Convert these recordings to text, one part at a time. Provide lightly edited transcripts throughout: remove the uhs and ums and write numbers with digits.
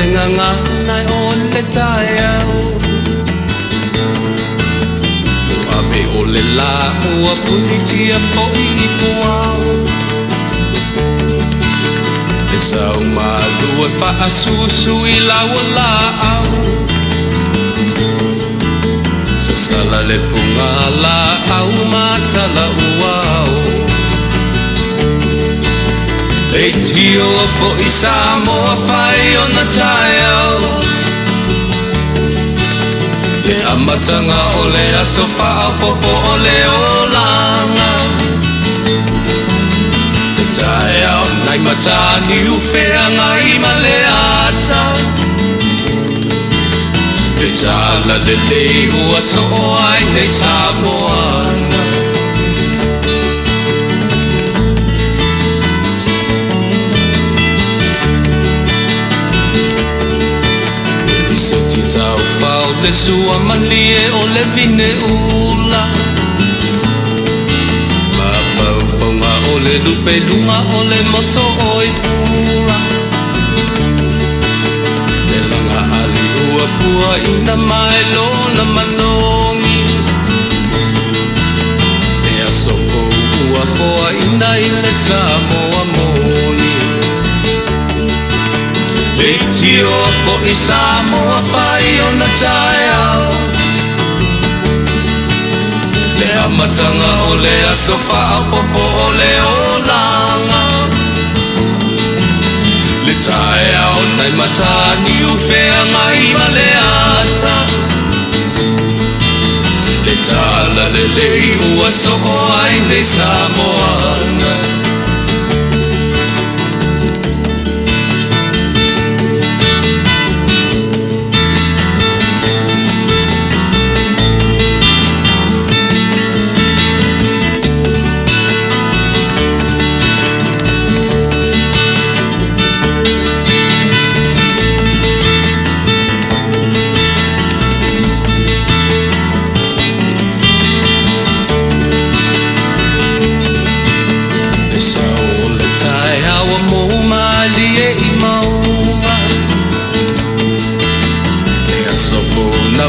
nganga nai on le taiau Abe o le la ua punitia po I puau E sau malua wha susu I laua la au Sa sala le punga la au matala uau E tio fo I Samoa whai o na taiau Le amatanga o le aso whao popo o le olanga Le taiau nai matani uwhea ngai ma le ata Le tala le lei ua so o ai nei Samoana Le sua malie o le vine ula Ma paufonga o le lupe lunga o le moso o I pula Le langa ali ua pua ina mai lona manongi E asofo ua foa ina I le Samoa moni E tio fo I Samoa whai o na taiau Le amatanga o le aso whao popo o le olanga Le taiau nai matani uwhea ngai ma le ata Le tala le lei ua so o ai nei Samoana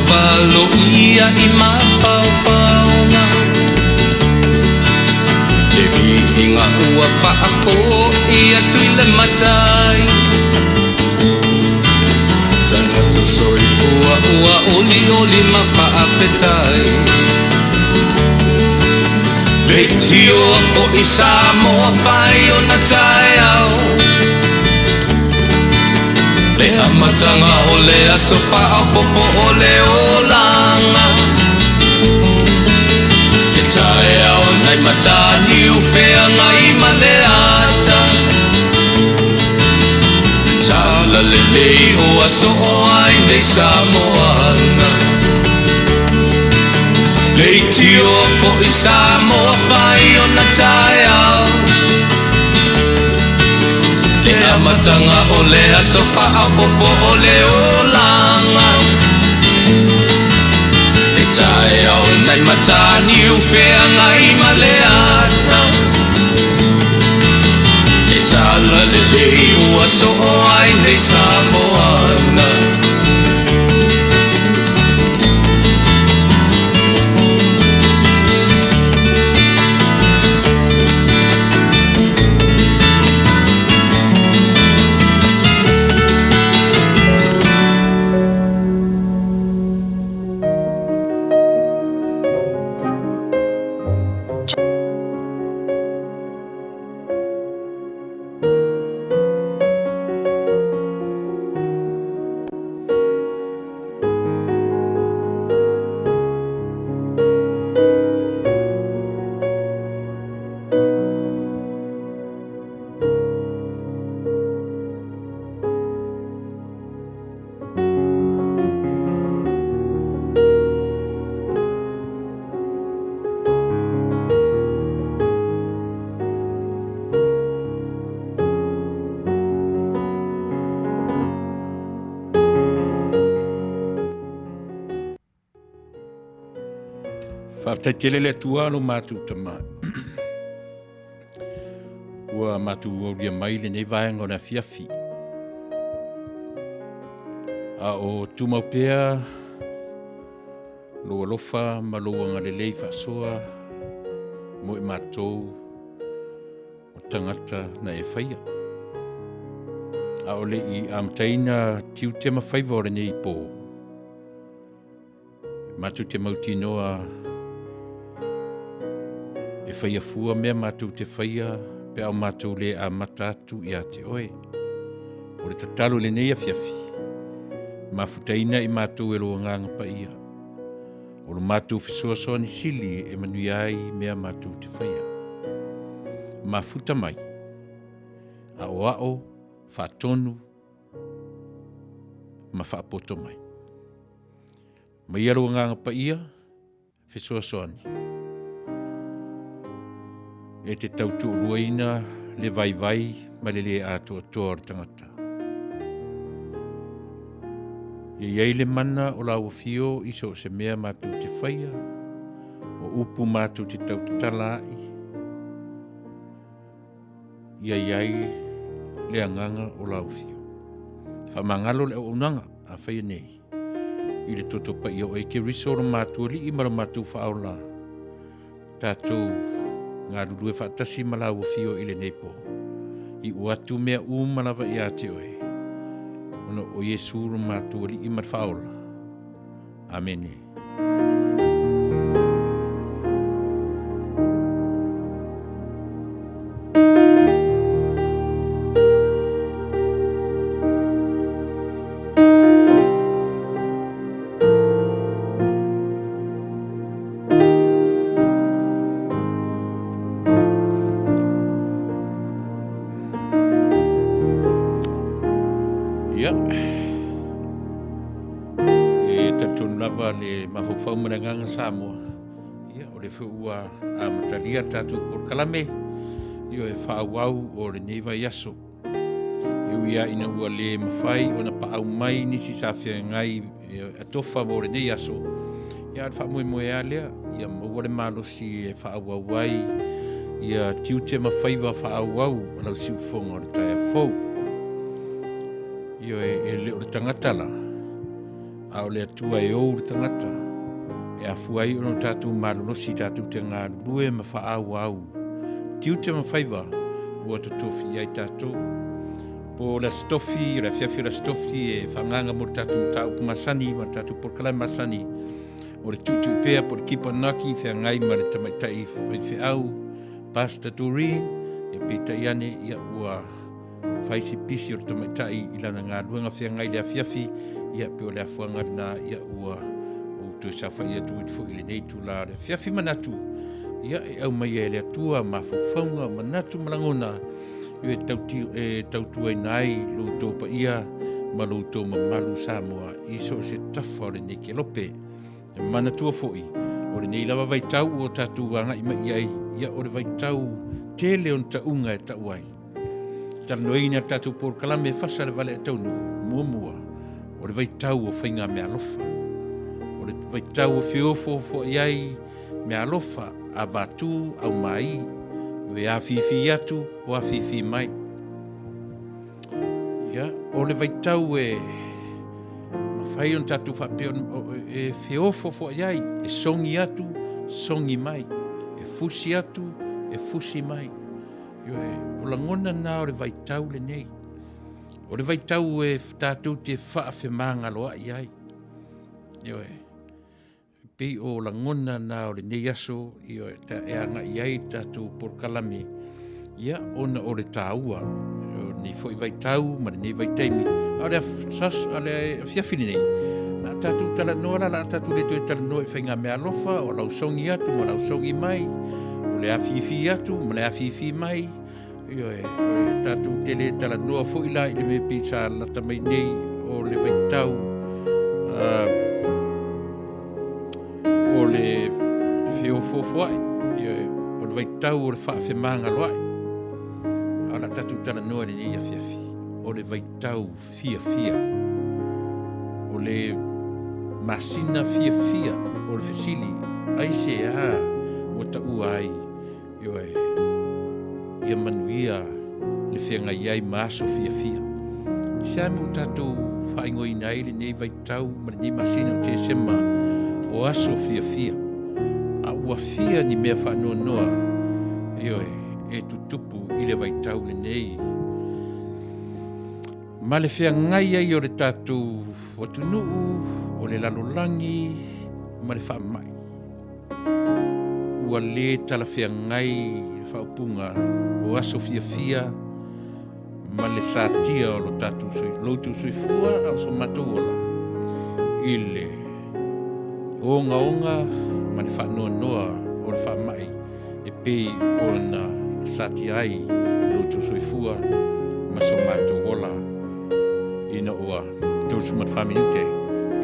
Valo ia I mapaupauna Le vihinga ua whaako ia tuile matai Tangata soifua ua oli oli ma Faafetai Le tio fo I Samoa whai o na taiau Le amatanga o le aso whao popo o le olanga Le taiau nai matani uwhea ngai ma le ata Tala le lei o aso o ai nei Samoana Le tio fo I Samoa whai o na taiau Le amatanga o le aso whao popo o le olanga Le taiau nai matani uwhea ngai ma le ata Le tala le lei ua so o ai nei Samoana Faafetai le tua lo matu tama. Ua matu o lia mai le nei vaenga na fiafi. A o tumaupea, loa lofa, ma loa ngalelei whaasoa, mo i mātou, o tangata na e whaia. A ole i amtaina tiu te mawhaiva ore nei po. Mātou te mautinoa, e whaia fua mea mātou te whaia, pe au mātou le a matatu i a te oe. Ore tatalu le nei a fiafi. Mafutaina i mātou e roa nganga pa ia. Oro mātou fisoa soa ni sili e Manuia ai mea mātou te whaia. Mafuta mai. A o ao, whaatonu, ma whaapoto mai. Mai aroa nganga pa ia, fisoa soa ni. E te tautu uruaina le vai vai ma le le ato atoa o tangata. Ia iei le mana o la uafio iso se mea mātou te whaia, o upu mātou te tautu talai. Ia iei le anganga o la uafio. Whamangalo le o unanga a whaia nei. I le toto pa ia o e ke risoro mātou li i mara mātou whaola. Tātou ngā rurue whaatasi mala uafio i le nepo. I uatu mea umalawa i a te oe. Ono o Yesu ro mātou li i mara whaola. Amen. Le mafufau mananganga Samoa. Ia, o le whiua a matalia tātou por kalame. Ia e whaawau o le neiva yaso. Ia ina ua le mawhai o na paau mai nisi sawhia ngai atofa mo le nei yaso. Ia wha moe moe alea. Ia maua le malosi e whaawau ai. Ia tiute mawhaiwa whaawau o lau siufonga o le taia fau. Ia e le o le tangatala. A o le atua e ou tangata. E a fuai ono tātou marolosi tātou te ngā rue ma whaau au. Tiu te mawhaiva, ua to tofi ai tātou. Po la stofi, la fiafi la stofi e whanganga mo tātou tāu masani, ma tātou porkalai masani. O le tutu pea po le kipa naki, whea ngai ma le tamaitai whau, pasta turin, e pita iane ia ua whaisi pisi o le tamaitai ilana ngā ruanga whea ngai le a fiafi, ia pe o le afuanga na ia ua o tu safa ia tu fo ile nei tu la fiafi manatu ia e au mai ele atua mafufaunga manatu malangona ia tautu ai nai lo to pa ia malu to malu Samoa iso se tafa le nei ke lope manatu foi o le nei lava vai tau o tatu anga i mai ai ia o le vai tau tele on ta unga e ta uai talnoina tatu por kalame Fasa le Vale Taunuu mua o le vai tau o whainga mea alofa. O le vai tau o whiofo iai mea alofa a vatu au mai. O e a whiwhi atu o a whiwhi mai. Ia, o le vai tau e mawhai on tatu whapeo e whiofo iai e songi atu, songi mai. E fusi atu, e fusi mai. Ia, o langona nā o le vai tau le nei. O le vai tau e tātou te whaafemanga loa i ai. Io e. Pei o la ngona nā o le nei aso, io e ta e anga i ai tātou por kalame. Ia, ona o le tāua. O nei foi vai tau, ma le nei vai teimi. A le fiafini nei. La tātou tala noa, la tātou le tue tala noa i whainga mea lofa, o lau songi atu, ma lau songi mai. O le awhiwhi atu, ma le awhiwhi mai. Io e tātou tele tala noa fuila i le me pizza lata mai nei o le vai tau o le whiofofo ai o le vai tau o le whaafemanga loai a la tātou tala noa le nei a fiafi o le vai tau fia o le masina fia o le fesili ai se o ta uai io e ia Manuia le whenga iai maaso fia. Siame o tātou whaingoina ele nei vai tau ma nei masina o te sema o aso fia. A ua fia ni mea whanua noa e tutupu i le vai tau le nei. Ma le whea ngai ai o le tātou watunuu, o le lalolangi, ma le whaamai. Ua le tala whea ngai, le whaupunga, o aso fia, ma le sātia o lo tātou loutu soifua, au so matoula. I le onga, ma le whanua noa o le whaamai, e pei o na sātia ai, loutu soifua, ma so matoula. Ina ua tūsu mat whaminute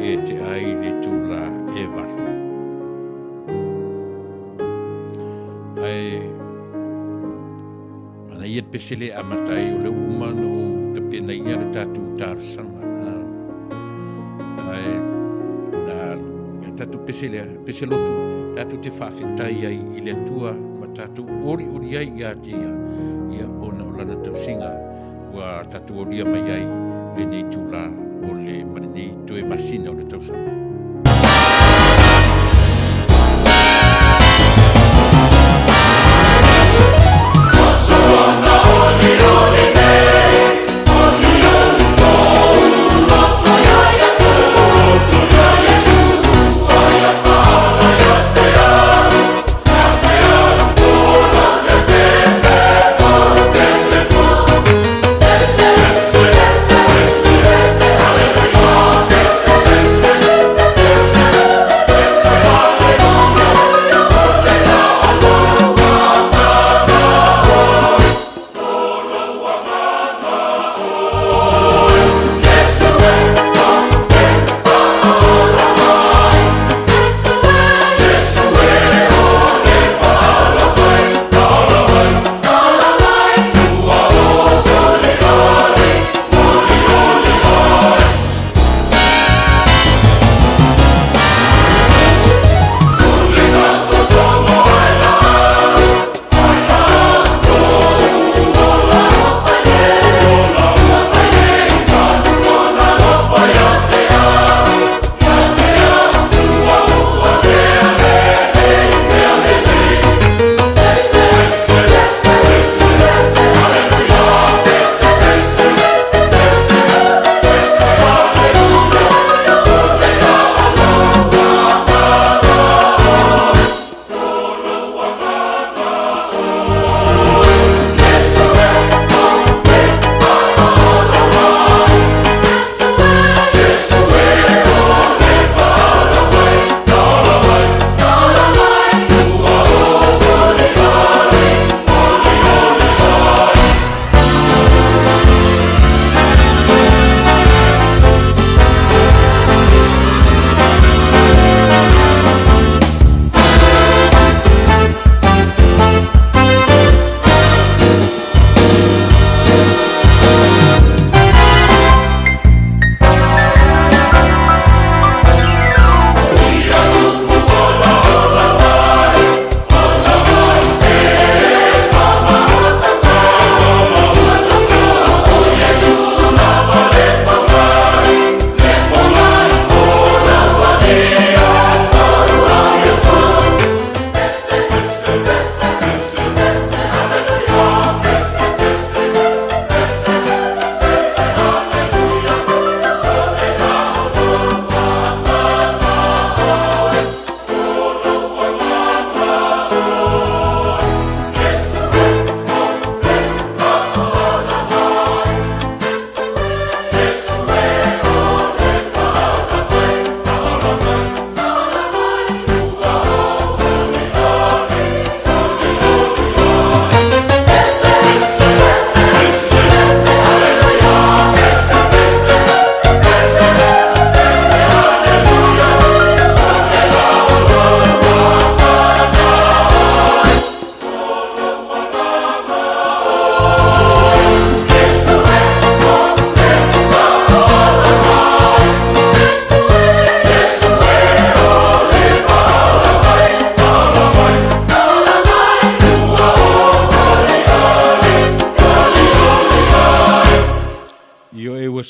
e te ai le tūra e waru. Ai, ana iat pesele amatai o le uman o te pena ia le tātou tārsanga. Ai, na tātou peselotu, tātou te Faafetai ai i le atua, ma tātou ori ai ia tia, ia ona o lana tausinga, wa tātou oria mai ai, le nei tūla o le marinei toe masina o le tausanga. Festive.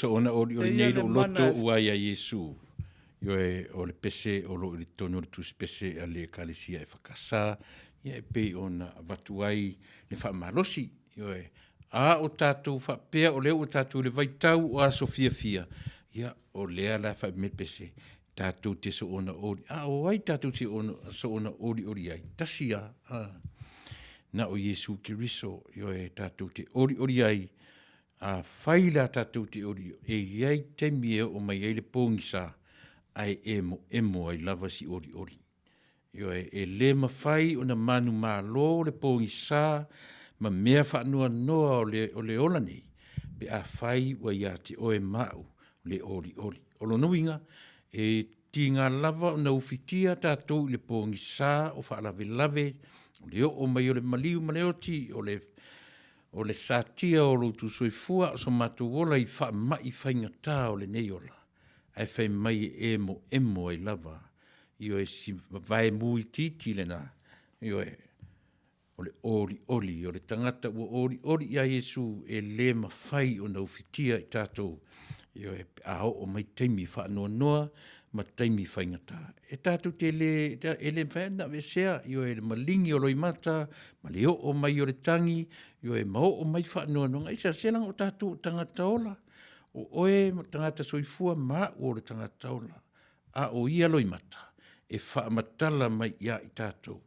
so ona o nei lo loto ua ia Yesu. Yo o le pese o lo i tonu le tus pese a le kalisia e whakasa. Ia e pei ona watuai le whamalosi. Yo a o tātou whapea o leo o tātou le vaitau o a Sofia Fia. Ia o lea la me pese. Tātou te so ona ori. O ai tātou te so ona ori ai. Tasia. Na o Yesu Kiriso. Yo tātou te ori ai. A whaila tātou te ori. E iai te mea o mai eile pōngisa. Ai emo ai lava si ori. Yo e le mawhai o na manu malo le pōngisa. Ma mea whanua noa o le ola nei. Pe a whai wa ia te oe mau le ori. Olo nuinga. E tinga lava o na ufitia tātou le pōngisa o whaalawe. O mai o le maliu maleoti o le satia o lo tu soifua o so matu ola i wha mai whaingata o le neiola. Ai whai mai emo ai lava. Io e si vai mui titi le na. Io e o le ori o le tangata o ori ia Yesu e le mawhai o na ufitia i tātou. Io e aho o mai teimi wha noa ma teimi whaingata. E tātou te ele whaena vesea, io e malingi o loimata, ma leo o mai o le tangi, io e mao o mai wha noa. Isa selang o tātou tangata ola. O oe tangata soifua ma o le tangata ola. A o ia loimata. E wha matala mai ia i tātou.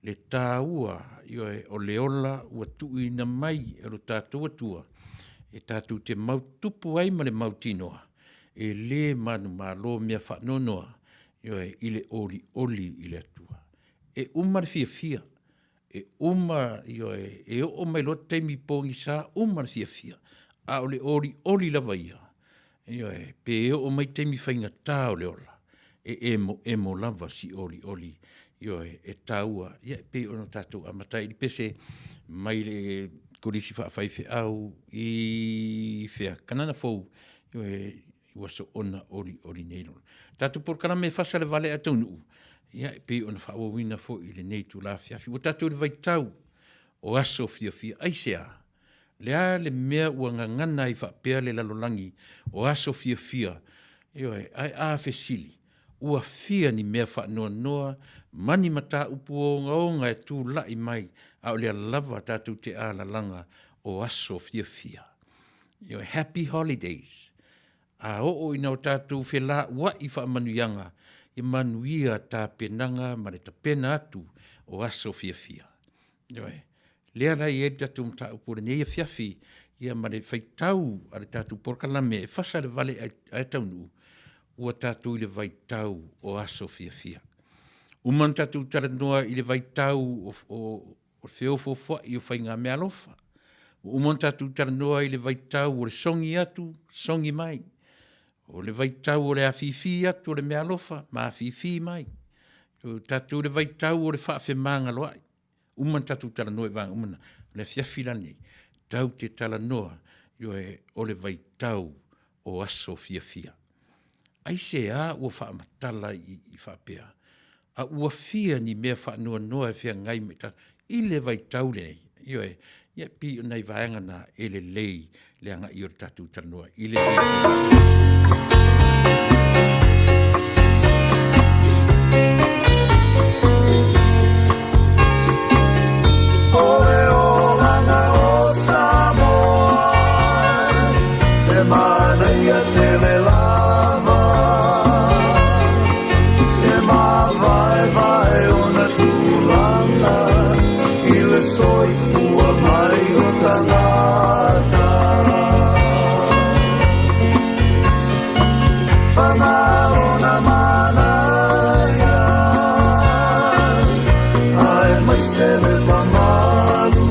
Le tāua, io e o leola ua tui na mai e lo tātou atua. E tātou te mautupu ai ma le mautinoa. E le manu malo mea whanonoa. Io e ile oli ile atua. E umar fia. E uma, io e o mai lo teimi pōngi sa umar fia. A ole oli lava ia. Io e pe o mai teimi whainga tā o le ola. E emo lava si oli. Io e tāua. Ia pe ono tātou amatai. I pese mai le korisi whaafaife au i whea kanana fau. Io e waso ona ori neiro. Tātou por kana me Fasa le Vale a Taunuu. Ia e pe ona whaawawina fo i le neitu la fiafi. O tātou le vaitau o aso fia. Aisea. Lea le mea ua ngangana i whapea le lalolangi o aso fia. Io e ai a fesili. Ua fia ni mea whanoa mani mata upu o ngaonga e tū lai mai au lea lava tātou te ala langa o aso fia. Io happy holidays. A o ina o tātou whela wa i wha manuianga i manuia tā penanga ma le ta pena atu o aso fia. Io lea rai e tātou mta upure nei e fiafi ia ma le whaitau a le tātou porkalame e Fasa le Vale a Taunuu. Ua tātou i le vaitau o aso fia. Uman tātou taranoa i le vaitau o whiofofua i o whainga mea alofa. Uman tātou taranoa i le vaitau o le songi atu, songi mai. O le vaitau o le awhiwhi atu o le mea alofa, ma awhiwhi mai. O tātou le vaitau o le whaafemanga loai. Uman tātou taranoa i vanga umana. Le fiafila nei. Tau te talanoa o le vaitau o aso fia. Ai se a ua whaamatala i whapea. A ua fia ni mea whaanoa e whia ngai me ta. I le vai tau nei. Io e, ia pi o nei vaenga na ele lei le anga i o tatu taranoa. I le Manuia tele lava e vai ona tulanga i le soifua mai o tangata Pangarona Manuia ai mai sele pangalu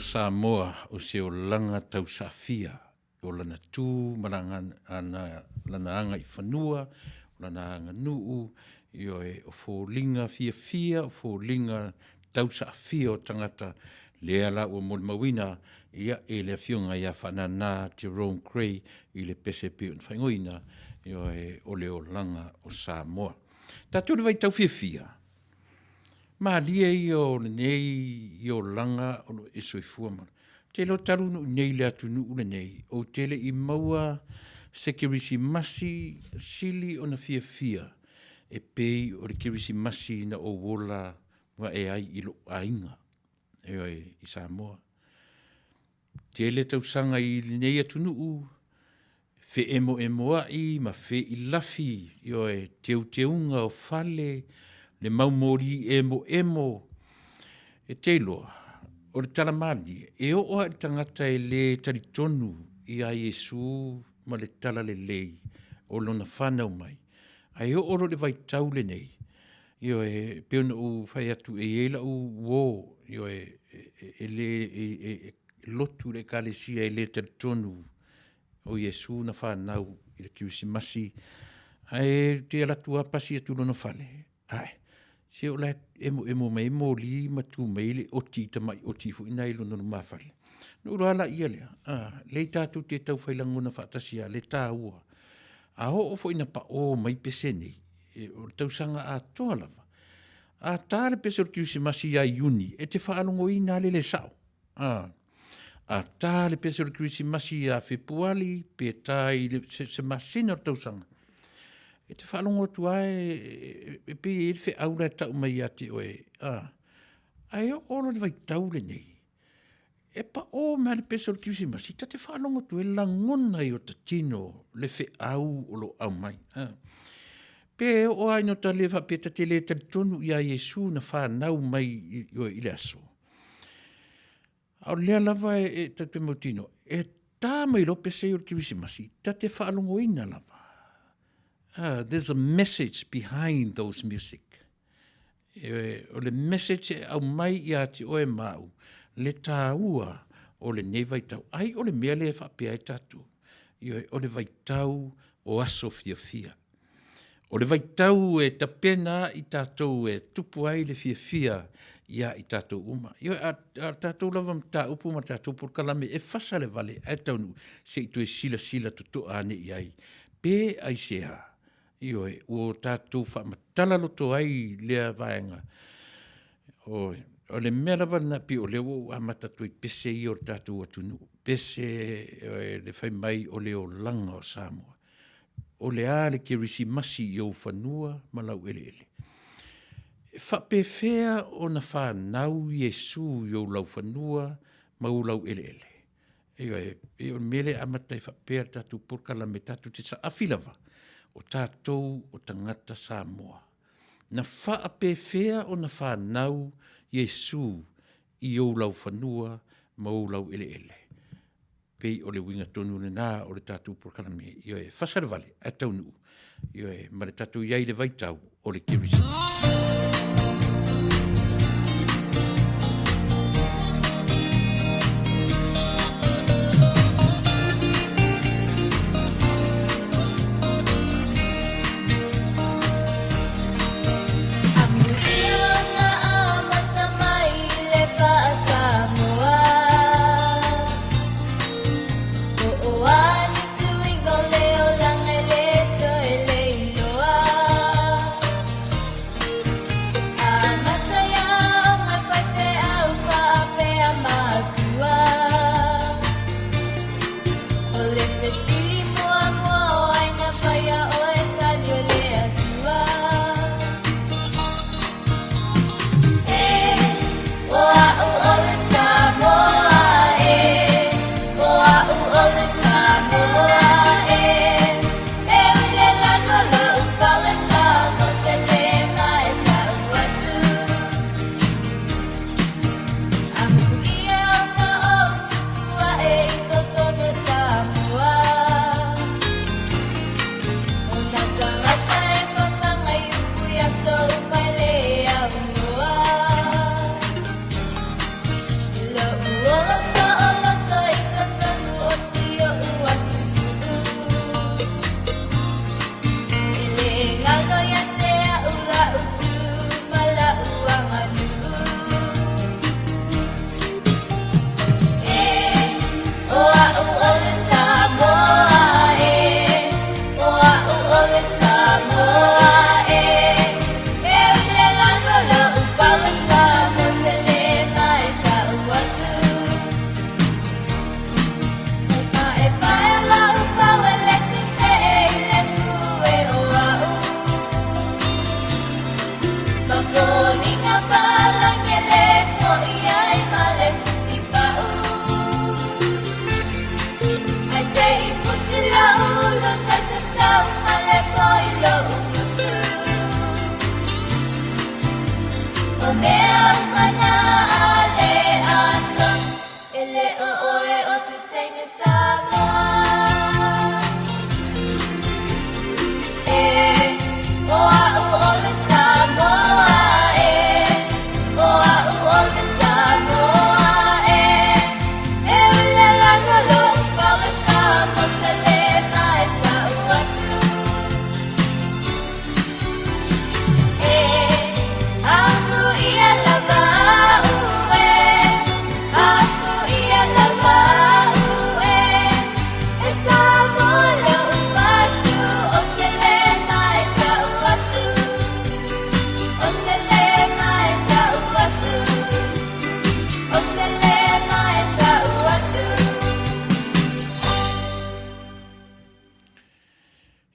Samoa o se o langa tau safia o lana tū maranga ana lana anga I whanua, lana anga nuu, I o fōlinga fia, o fōlinga tau safia o tangata lea la o mon mawina ia e le fionga ia whanana Jerome Cray I le pese pe on whaingoina o le o langa o Samoa. Tātou le vai tau fia. Ma lia o nei o langa o e soifua mana. Te lo taru no nei le atu nuu le nei. O tele I maua se kirisi masi sili o na fia. E pei o le kirisi masi na o wola wa e ai ilo ainga. I Samoa. Tele tau sanga I nei atu nuu. Fe emo ai ma fe I lafi. Teunga o fale. Le maumori emo, e te loa, o le talamali, e o a tangata e le taritonu I a Yesu ma le tala le lei, o lona whanau mai. Ai o oro le vai tau le nei, peona u whai atu e la u wo, lotu le kalesia e le taritonu o Yesu na whanau I le kiusimasi, ai te alatua pasi atu lona whale, ai. Se o lai emo mai li matu mai le oti tamai oti fu ina ilo no mafale. No ala ia lea. Le tatu te tau whailangona whatasia, le tā ua. A o fo ina pa o mai pese nei. O tau sanga a toa lava. A tā le pese o kiusi masi a iuni, e te whaalongo ina le sao. A tā le pese o kiusi masi a fepuali, pe tā I se masina o tau sanga. E te whalongo tu ai, e pe e whi aura tau mai ate oe. Ai o oro le vai taule nei. E pa o mea le pesa o kiusi masi, ta te whalongo tu e langona I o ta tino le whi au o lo au mai. Pe o ai no ta lewa pe ta te le tonu I a Yesu na whanau mai I le aso. Au lea lava e ta te mautino, e tā mai lo pesa I o kiusi masi, ta te whalongo ina lava. There's a message behind those music. O le message au mai I ati oe mau, le tā ua o le nei vai tau. Ai o le mea le whapea I tatu. O le vai tau o aso fia. O le vai tau e tapena I tātou e tupu ai le fia ia I tātou uma. A tātou lava mta upu ma tātou por kalame e Fasa le Vale e Taunuu se I tue sila tuto ane I ai. Pe ai sea. O tātou whamatala loto ai lea vaenga. O le mea lava na pi o leo a matatu I pese I o tātou atunu. Pese le whai mai o leo langa o Samoa. O le a le kirisi masi I o whanua malau ele. Whapewhea o na whanau Yesu I o lau whanua mau lau ele. E o mele amatai whapea tātou porkala me tātou te sa awhilawa. O tātou o tangata Samoa. Na whaapewhea o na whanau Yesu I o lau whanua mau lau ele. Pei o le winga tonu le nā o le tātou porkalame. Fasa le Vale, a Taunuu. Ma le tātou iai le vaitau o le Cherished.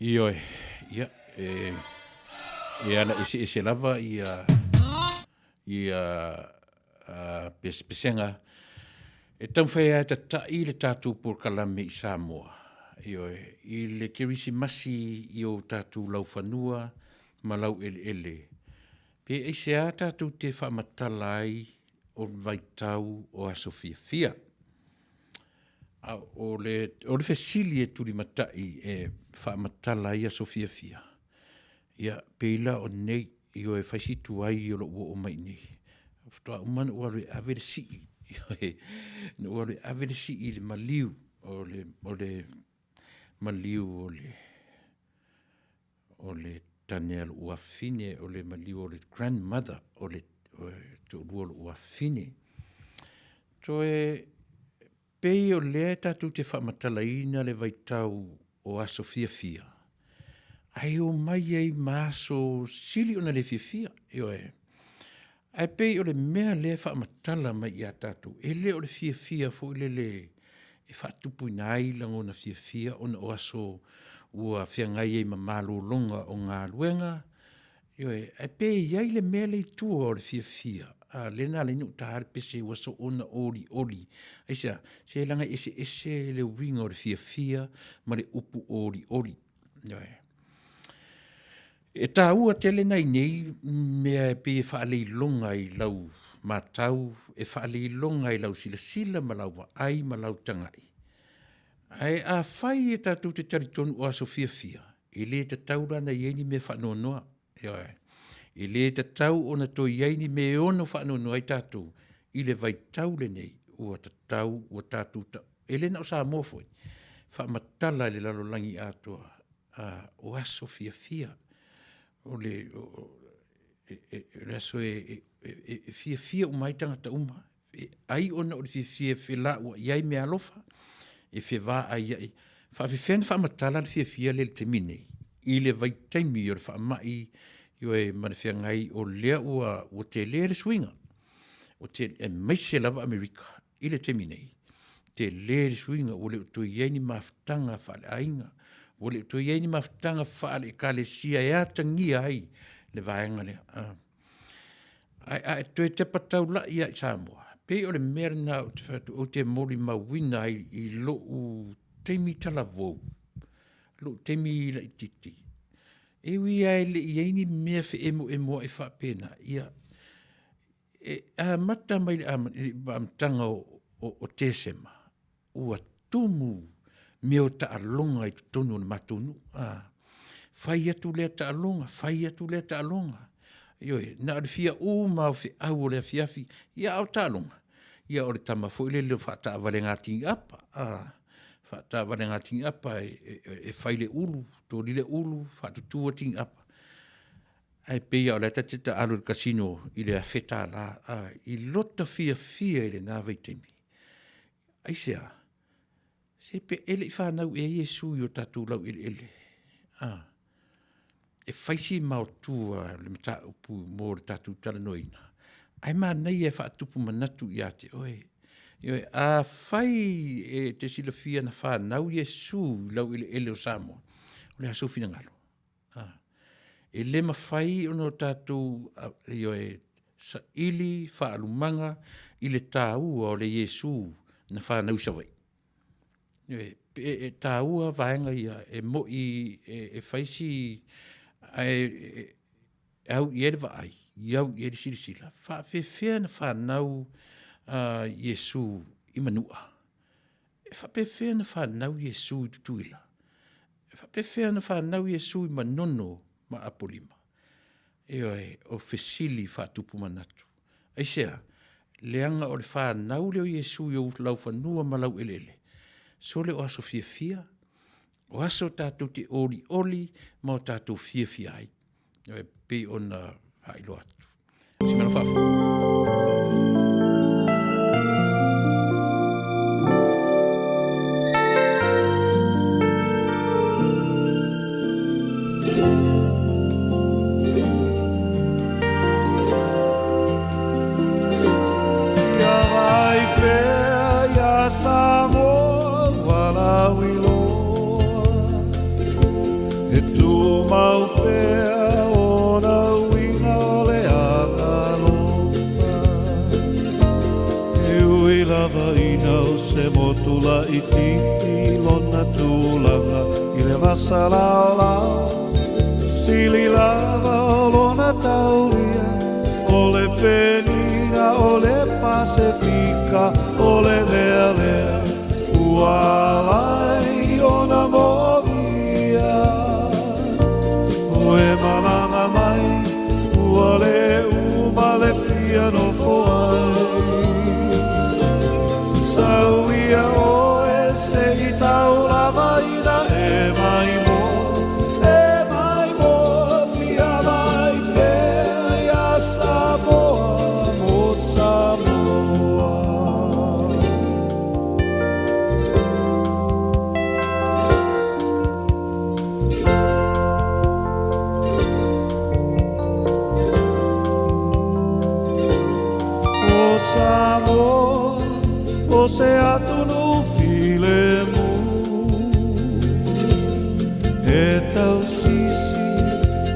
Ioi, ia, ana ese lava ia pesenga e tau whea ta i le tātou por kalame i Samoa. Ioi, i le kirisimasi i o tātou lau whanua, ma lau ele. Pe eise a tātou te whamatala ai o vaitau o aso fia. O le fesili e turi matai e whaamatala ia Sofia fia. Ia peila o nei i o e whaisitu ai o lo o mai nei. Ftoa umana ua re avere si ua re avere si i le maliu o le maliu o le Daniel ua fine o le maliu o le grandmother o le to ua ua fine. To pei o lea tātou te whamatalaina le vaitau o aso fia. Ai o mai ai maaso sili o na le fia. Ai pei o le mea le whaamatala mai i a tātou. E le o le fia fo le e whaatupu ina ai lango na fia o na o aso ua whiangai ai mamalo longa o ngā luenga. Ai pei ai le mea le tua o le fia. Lena le nuk tahar pese waso ona oli. Aisa, se langa ese le winga o le fia ma le upu oli. E tā ua tele nei mea pe whaale longa i lau matau, e whaale longa i lau sila ma lau ai ma lau tangai. Ai a whai e tātou te taritonu o aso fia. E le te taura na ieni me whanonoa. I le te tau o na to iaini me ono whaanono ai tātou. I le vai tau le nei ua te tau ua tātou tau. E le na o sa mōwhoi. Whaamatala le lalolangi atoa. O aso fia. O le aso fia umai tangata uma. Ai ona o le fia la ua iai me alofa. E fia vā ai ai. Whaafifena whaamatala le fia le te mine. I le vai taimi o le whaamai yo e manafia ngai o lea ua te lea le swinga. O te maise lava Amerika. I le temi nei. Te lea le swinga o le uto ieni maftanga whaale ainga. O le uto ieni maftanga whaale ka le sia e atangia ai le vaenga lea. Ai toi te patau la ia i Samoa. Pei o le merna o te mori mawina i lo u temi talavou. Lo temi la ititi. E wia e le ieni mea fe emo e whapena. Ia, mata mai amtanga o tesema. Ua tumu mea o taalonga i tutonu o matunu. Whai atu lea taalonga. Ioi, na ori fia ma o fi au o lea fiafi. Ia au taalonga. Ia ori tama fo ile leo whata avale ngāti apa. Whata avale ngāti apa e whaile ulu. Tō lile ulu, whatutua ting apa. Ai peia o leta te ta alu kasino i le awheta la. I lota fia i le nāwei temi. Ai sea. Se pe ele i whanau e Jesu i o tatu lau ele. E whaisi mautua le mata upu mō le tatu tala noina. Ai mā nei e whaatupu manatu i ate. A whai e te sila fia na whanau Jesu lau ele o Samoa. O le aso fina ngalo. E le mawhai ono tātou sa ili whaalumanga i le tāua o le Jesu na whanau sawai. E tāua vaenga ia, e mo e whaisi, au i ere vai, iau i ere sirisila. Whapewhia na whanau Iesu i manua. E whapewhia na whanau Iesu i tutuila. E whapewhia na whanau Iesu i manono ma apolima. E o fesili whatupu manatu. Aisea, leanga o le whanau leo Iesu i o lau whanua malau elele. So le o aso fia, o aso tātou te oli, ma o tātou fia ai. E pe ona hailo atu. Simena whafu. Tula iti lona tulanga I le vasa lao Sili lava lona taulia O le penina o le pasifika O le lea lea Ualai ona movia O e malanga mai Ua le uma le fia no foai Sauia o e se I tau lava ina e mai mo fia mai pe ia Samoa mo Samoa O Samoa o se atu no filemu e tau sisi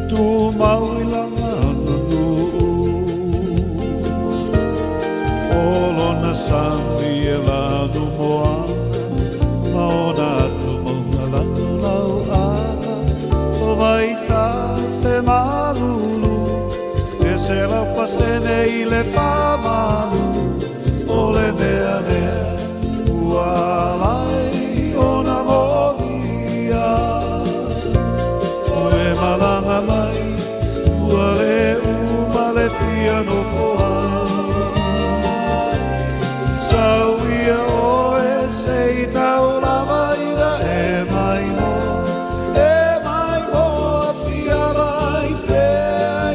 tu mauilanga anu o lona sambi e lanu moa ma ona atu maunga lanu lau aha o vai ta te malulu e se lau pasene I le whamalu o le mea mea Ualai ona movia O e malanga mai Ua le uma le fia no foai Sauia o e se I tau lava ina e mai mo fia mai pe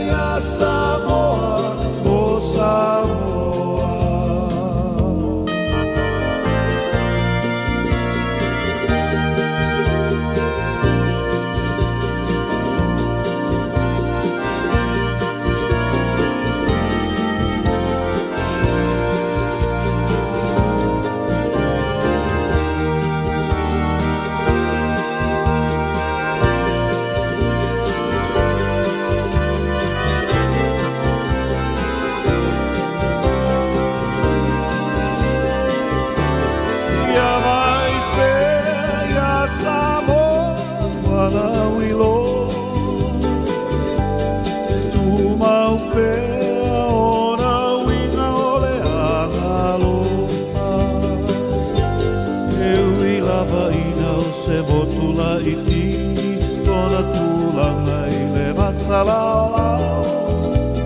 ia Samoa o Samoa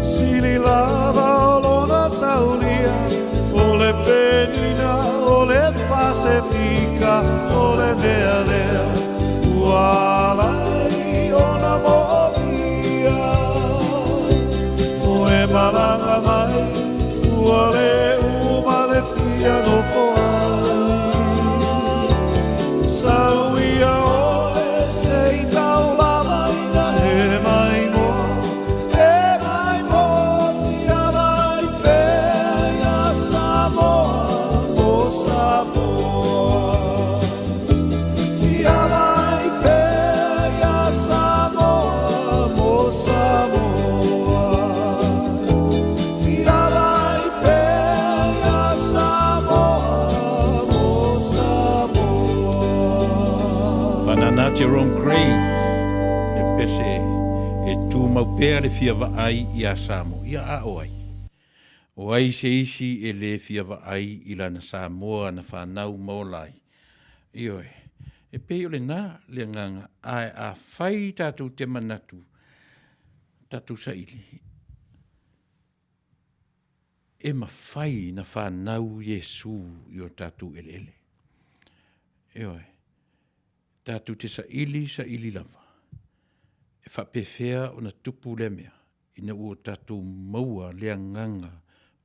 Sili lava o lona taulia O le penina, o le pasifika O le mea lea Ualai ona movia O e malanga mai Ua le uma le fia no foai Sauia o e se I tau lava ina e mai Samoa Whanana Jerome Gray, e pese e tū maupea le fia vaai i a Samoa, ia a oai. Oai se isi e le fia vaai i lana Samoa na whanau maolai. Ioe, e peo le nā le nganga ai a whai tātou te manatu, tātou sa ili. E mawhai na whanau Yesu i o tātou ele ele. Ioe, tātou te sa ili lava. E whapewhea o na tupu le mea, ina ua tātou maua lea nganga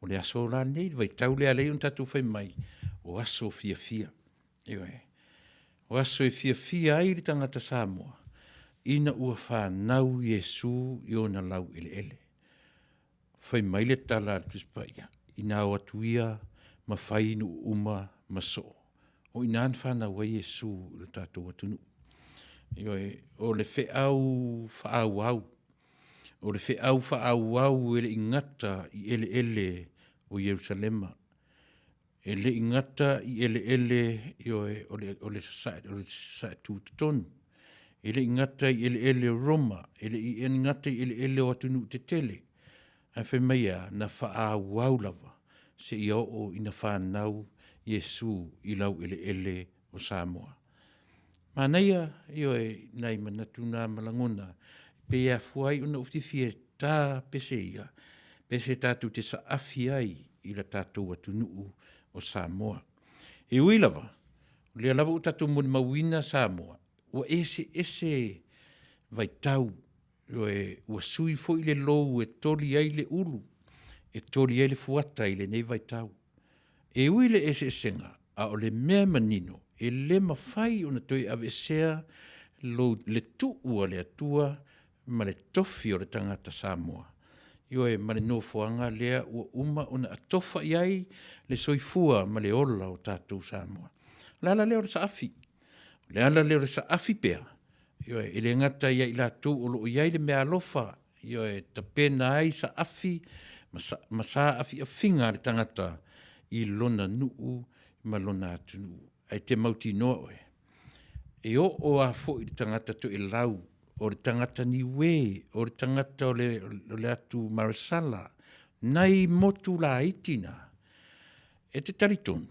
o le aso la nei, vai tau lea lei on tātou whai mai, o aso fia fia. Ioe, o aso e fia fia ai li tangata Samoa, ina ua whanau Yesu i o na lau ele ele. Whai mai le tala tuspaia, ina o atuia ma whai nu uma ma so. O ina an whanau a Yesu i tātou atunu. Ioe, o le wheau whaau au. O le wheau whaau au ele ingata i ele ele o Yerusalema. Ele ingata i ele ele ioe o le sae tūtonu. Ele ingata i ele ele o Roma. Ele ingata i ele ele o atunu te tele. A whemea na whaau au lava. Se i o ina whanau Yesu i lau ele ele o Samoa. Manuia, ioe, nei manatu nā malangona, pe a fuai una uwhifie tā pese ia, pese tātou te sa afi ai i la tātou atunuu o Samoa. E ui lava, lea lava o tātou moni mawina Samoa, ua ese vai tau, ioe, ua sui fo i le lou e tori ai le ulu, e tori ai le fuata i le nei vai tau. E ui le ese senga, a o le mea manino, e le mawhai o na toi avesea le tua le atua ma le tofi o le tangata Samoa. Ioe ma le nofoanga lea ua uma o na atofa iai le soifua ma le ola o tātou Samoa. Lala leo le saafi. Lala leo le saafi pea. Ioe ele ngata iai la tu o lo iai le mea alofa. Ioe ta pena ai saafi ma saafi a finga le tangata i lona nuu ma lona atunu. Ai te mauti noa oe. E o a fo i tangata to e lau, o le tangata niwe, o le tangata o le atu marasala, nai motu la itina. E te taritonu.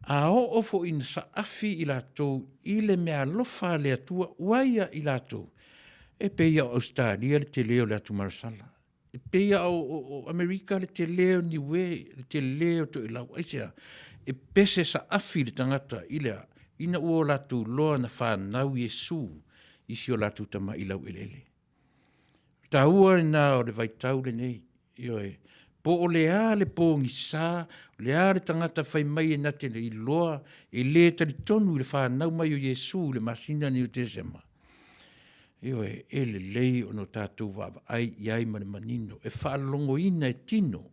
A o fo i sa afi i lato, i le mea lofa le atua, waia i lato. E peia o Australia le te leo le atu marasala. E peia o Amerika le te leo niwe, le te leo to e lau. Aisea, e pese sa afi le tangata ilea, ina ua latu loa na whanau Yesu, isi o latu tama ilau elele. Ta ua na o le vaitau le nei, ioe, po o lea le po ngisa, lea le tangata whai mai e nate le iloa, e le tali tonu le whanau mai o Yesu, le masina ni o te sema. Ioe, e le lei o no tātou waba ai iai mane manino, e whaalongo ina e tino,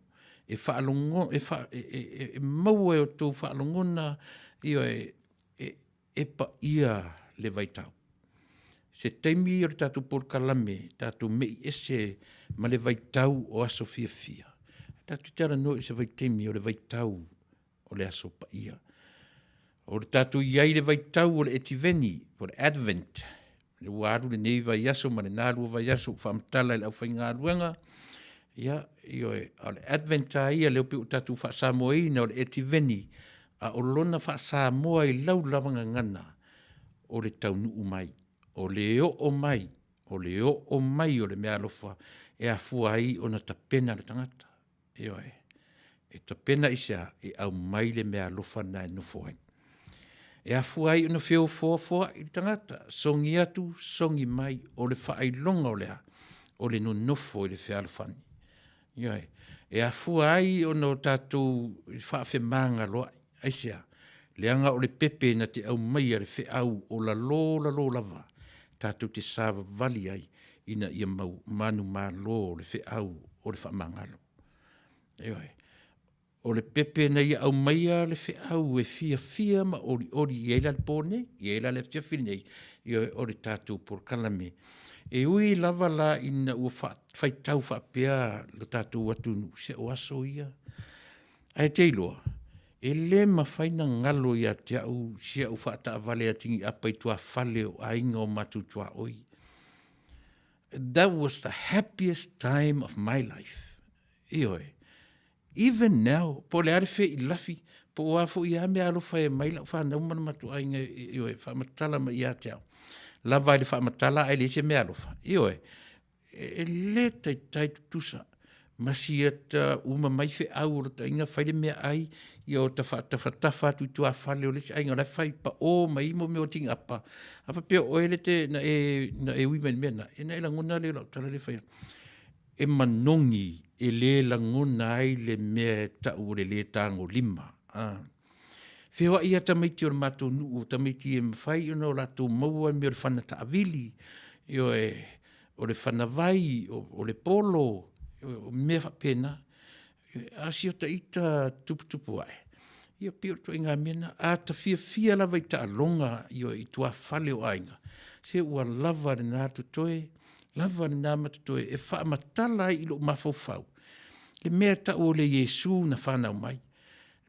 e whaalongo, e maua e o tō whaalongona, e pa ia le vaitau. Se teimi o le tātou porkalame, tātou mei ese ma le vaitau o aso fia fia. Tātou tara no e se vaitemi o le vaitau o le aso pa ia. O le tātou iai le vaitau o le etiveni, o le advent, le waru le nei vai aso, ma le nālua vai aso, whamtala i lau whainga aruanga, ia, ioe, o le adventa ia leo pe o tātou wha Samoeina o le etiveni, a o lona wha Samoa i lau lavanga ngana o le taunuu mai, o le o mai, o le o mai o le mea alofa, e a fua ai o na tapena le tangata, ioe, e tapena isa e au mai le mea alofa na e nufo ai. E a fua ai o na feo foa i le tangata, songi atu, songi mai, o le wha ai longa o lea, o le no nofo i le fea alofani. Ioe, e a fua ai o no tātou whaafe manga loa, aisea, leanga o le pepe na te au mai a le whe au o la lo lava, tātou te sāwa vali ai, ina ia manu mā lo o le whe au o le whaamangalo. Ioe, o le pepe na ia au mai a le whe au e fia ma ori i eila le pōne, i eila le fia whine, ioe o le tātou por kalame. E ui lava la ina ua whai tau whapea lo tātou atunu, se o aso ia. Ai te iloa, e le mawhaina ngalo ia te au sia u whaata avale atingi apa i tua whale o ainga o matutua oi. That was the happiest time of my life. Ioe. Even now, po le arife i lafi, po wafo i ame alofa e maila, whanau mana matu ainga, ioe, whamatala ma ia te au. Lava i le whamatala ai le se me alofa. Ioe. E le tai tutusa. Masiata uma mai fe au o ta inga whaile mea ai, i o ta whatafa tu tua whale o le se ainga, lai whai pa o mai mo me o tinga apa. Apa pia o ele te na e uimen mea na, e na e langona le lau tala le whaia. E manongi e le langona ai le mea ta o le tango lima. Whiwa ia tamaiti o le mato nuu, tamaiti e mwhai o no lato maua me o le whana ta avili, o le whana vai, o le polo, o mea whapena, asi o ta ita tuputupu ai. Ia pio to inga mena, a ta fia lava i ta alonga i tua whale o ainga. Se ua lava re nā tutoe, lava re nā matutoe, e wha matala i lo mawhauwhau. Le mea ta o le Yesu na whanau mai.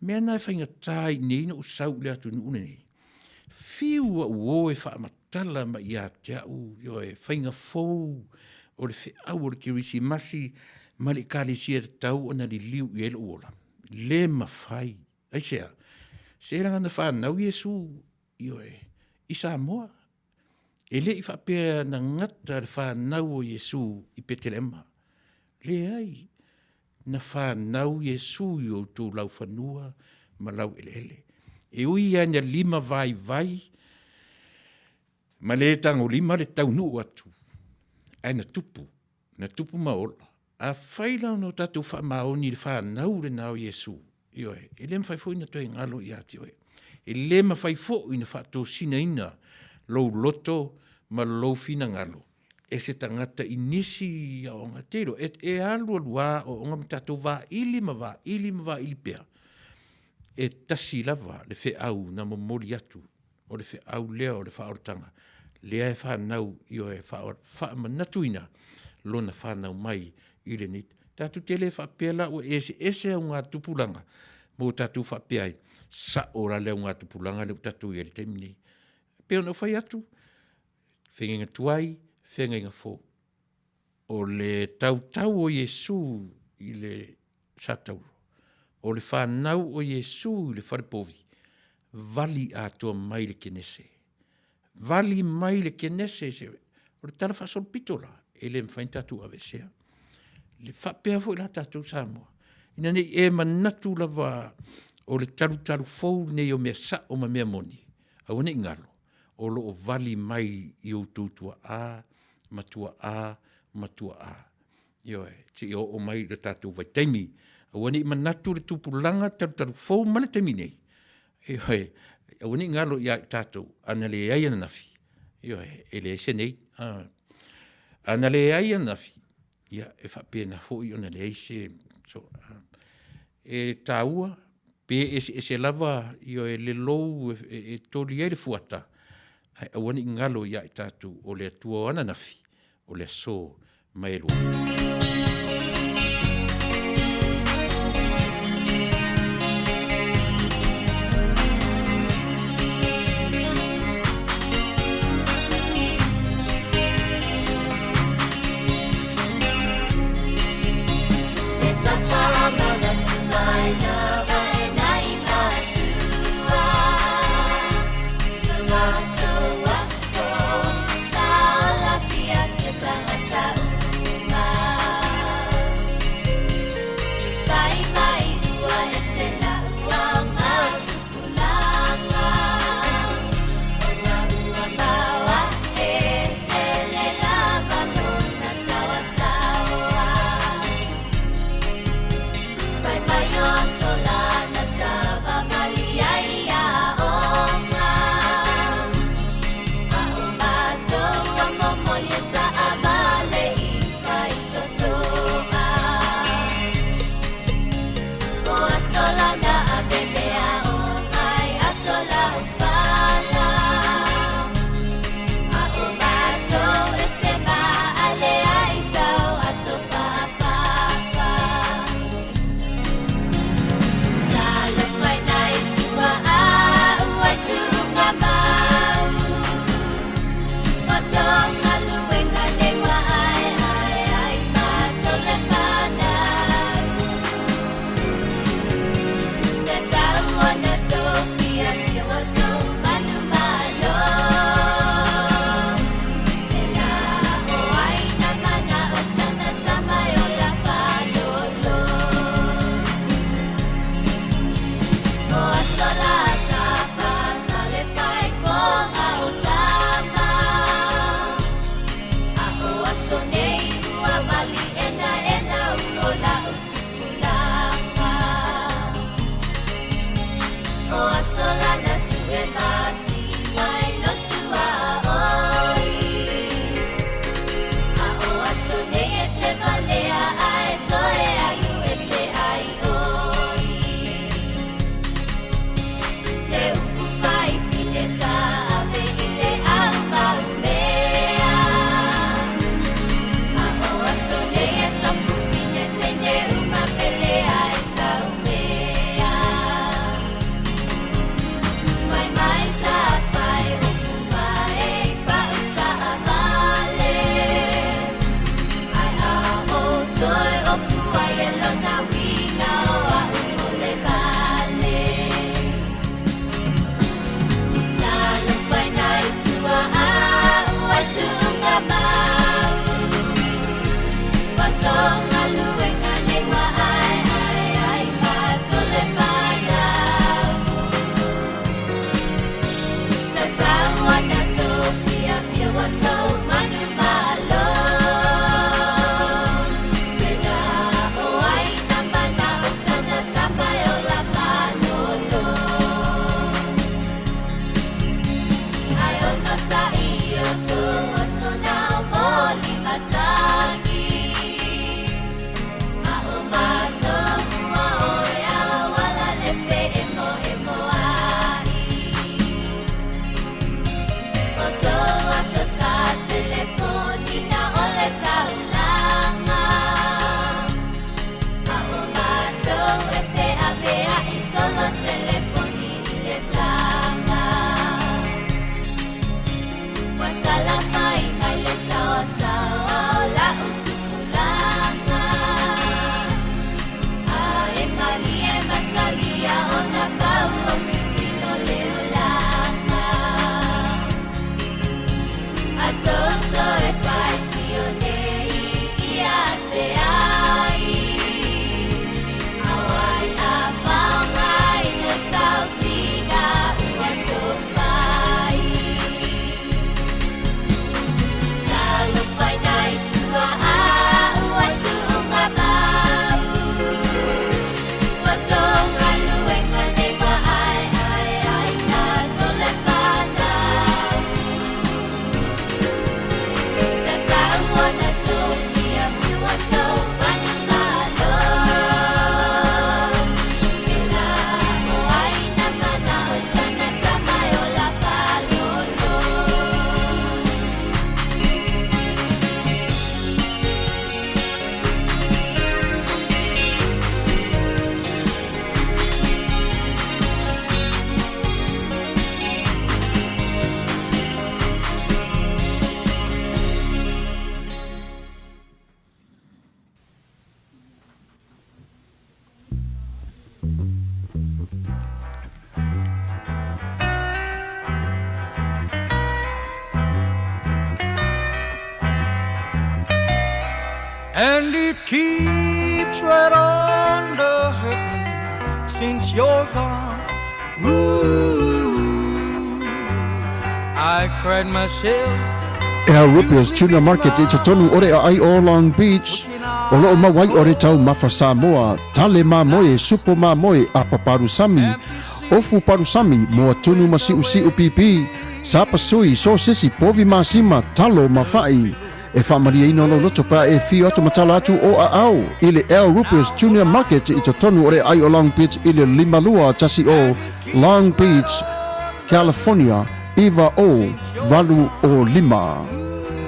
Mea nai whainga tai nei na usau le atu nuune nei. Fiu a uo e wha matala ma i a te au, e whainga fau, o le whi au o le kirisi masi, ma le kālisia te tau ana li liu i elu ola. Le mawhai. Ai sea, se ranga na whanau Yesu, i Samoa. E le i whapea na ngata le whanau o Yesu i Petelema. Le ai, na whanau Yesu i o tō lau whanua, ma lau ele. E ui ania 5 vai, ma le tango 5 le Taunuu atu. Ai na tupu maola. A whailau no tatu whamaoni le whanau le nao Yesu. E le mwhai fo ina toi ngalo i ati oe. E le mwhai fo ina whato sina ina lou loto ma lou fina ngalo. E se tangata inisi a onga tero. E alu alua o onga mtato va ili ma ili pea. E tasi lava le fe au na momori atu. O le fe au lea o le whaortanga. Lea e whanau i oe whaamanatuina lona whanau mai i le nit. Tatu tele whapela o ese au ngā tupulanga. Mo tatu whapeai. Sa ora leo ngā tupulanga leo tatu i ele temini. Peo no whai atu. Whengenga tuai, whengenga fō. O le tau o Yesu i le satau. O le whanau o Yesu i le wharepovi. Vali atua mai le kenese. Vali mai le kenese. O le tala whasol pitola. E le mwhaintatu avesea. Le whapea fo i la tātou Samoa. Ina nei e manatu lava o le taru fau nei o mea sa o ma mea moni. Au nei ngalo. O lo o vali mai i o tūtua matua a. Ti o mai le tātou vai taimi. Au nei manatu le tupulanga taru fau ma le taimi nei. Au nei ngalo i a tātou ana le ai nafi. E le ese nei. Ana le ai nafi. Ia e whapena fo i ona le eise. E tāua, pe e lava i o e le lou e tori e le fuata. Ai awane i ngalo ia i tātou o le atua ana nafi, o le so mai roa. And it keeps right on the hurting since you're gone. Ooh, I cried myself. El Rupios Tuna Market i te tonu ore ai o Long Beach. O loo mawai ore tau mafa Samoa, tale mamoe, supo mamoe a paparusami. Ofu parusami moa tunu masi usi upipi. Sapa sui, so sisi, povi masima, talo mafai. E whamaria ino no loto pa e whio atu matala atu o a au. Ile El Rupios Junior Market i te tonu ore ai o Long Beach ile limalua tasi o Long Beach, California, Iva o Valu o Lima.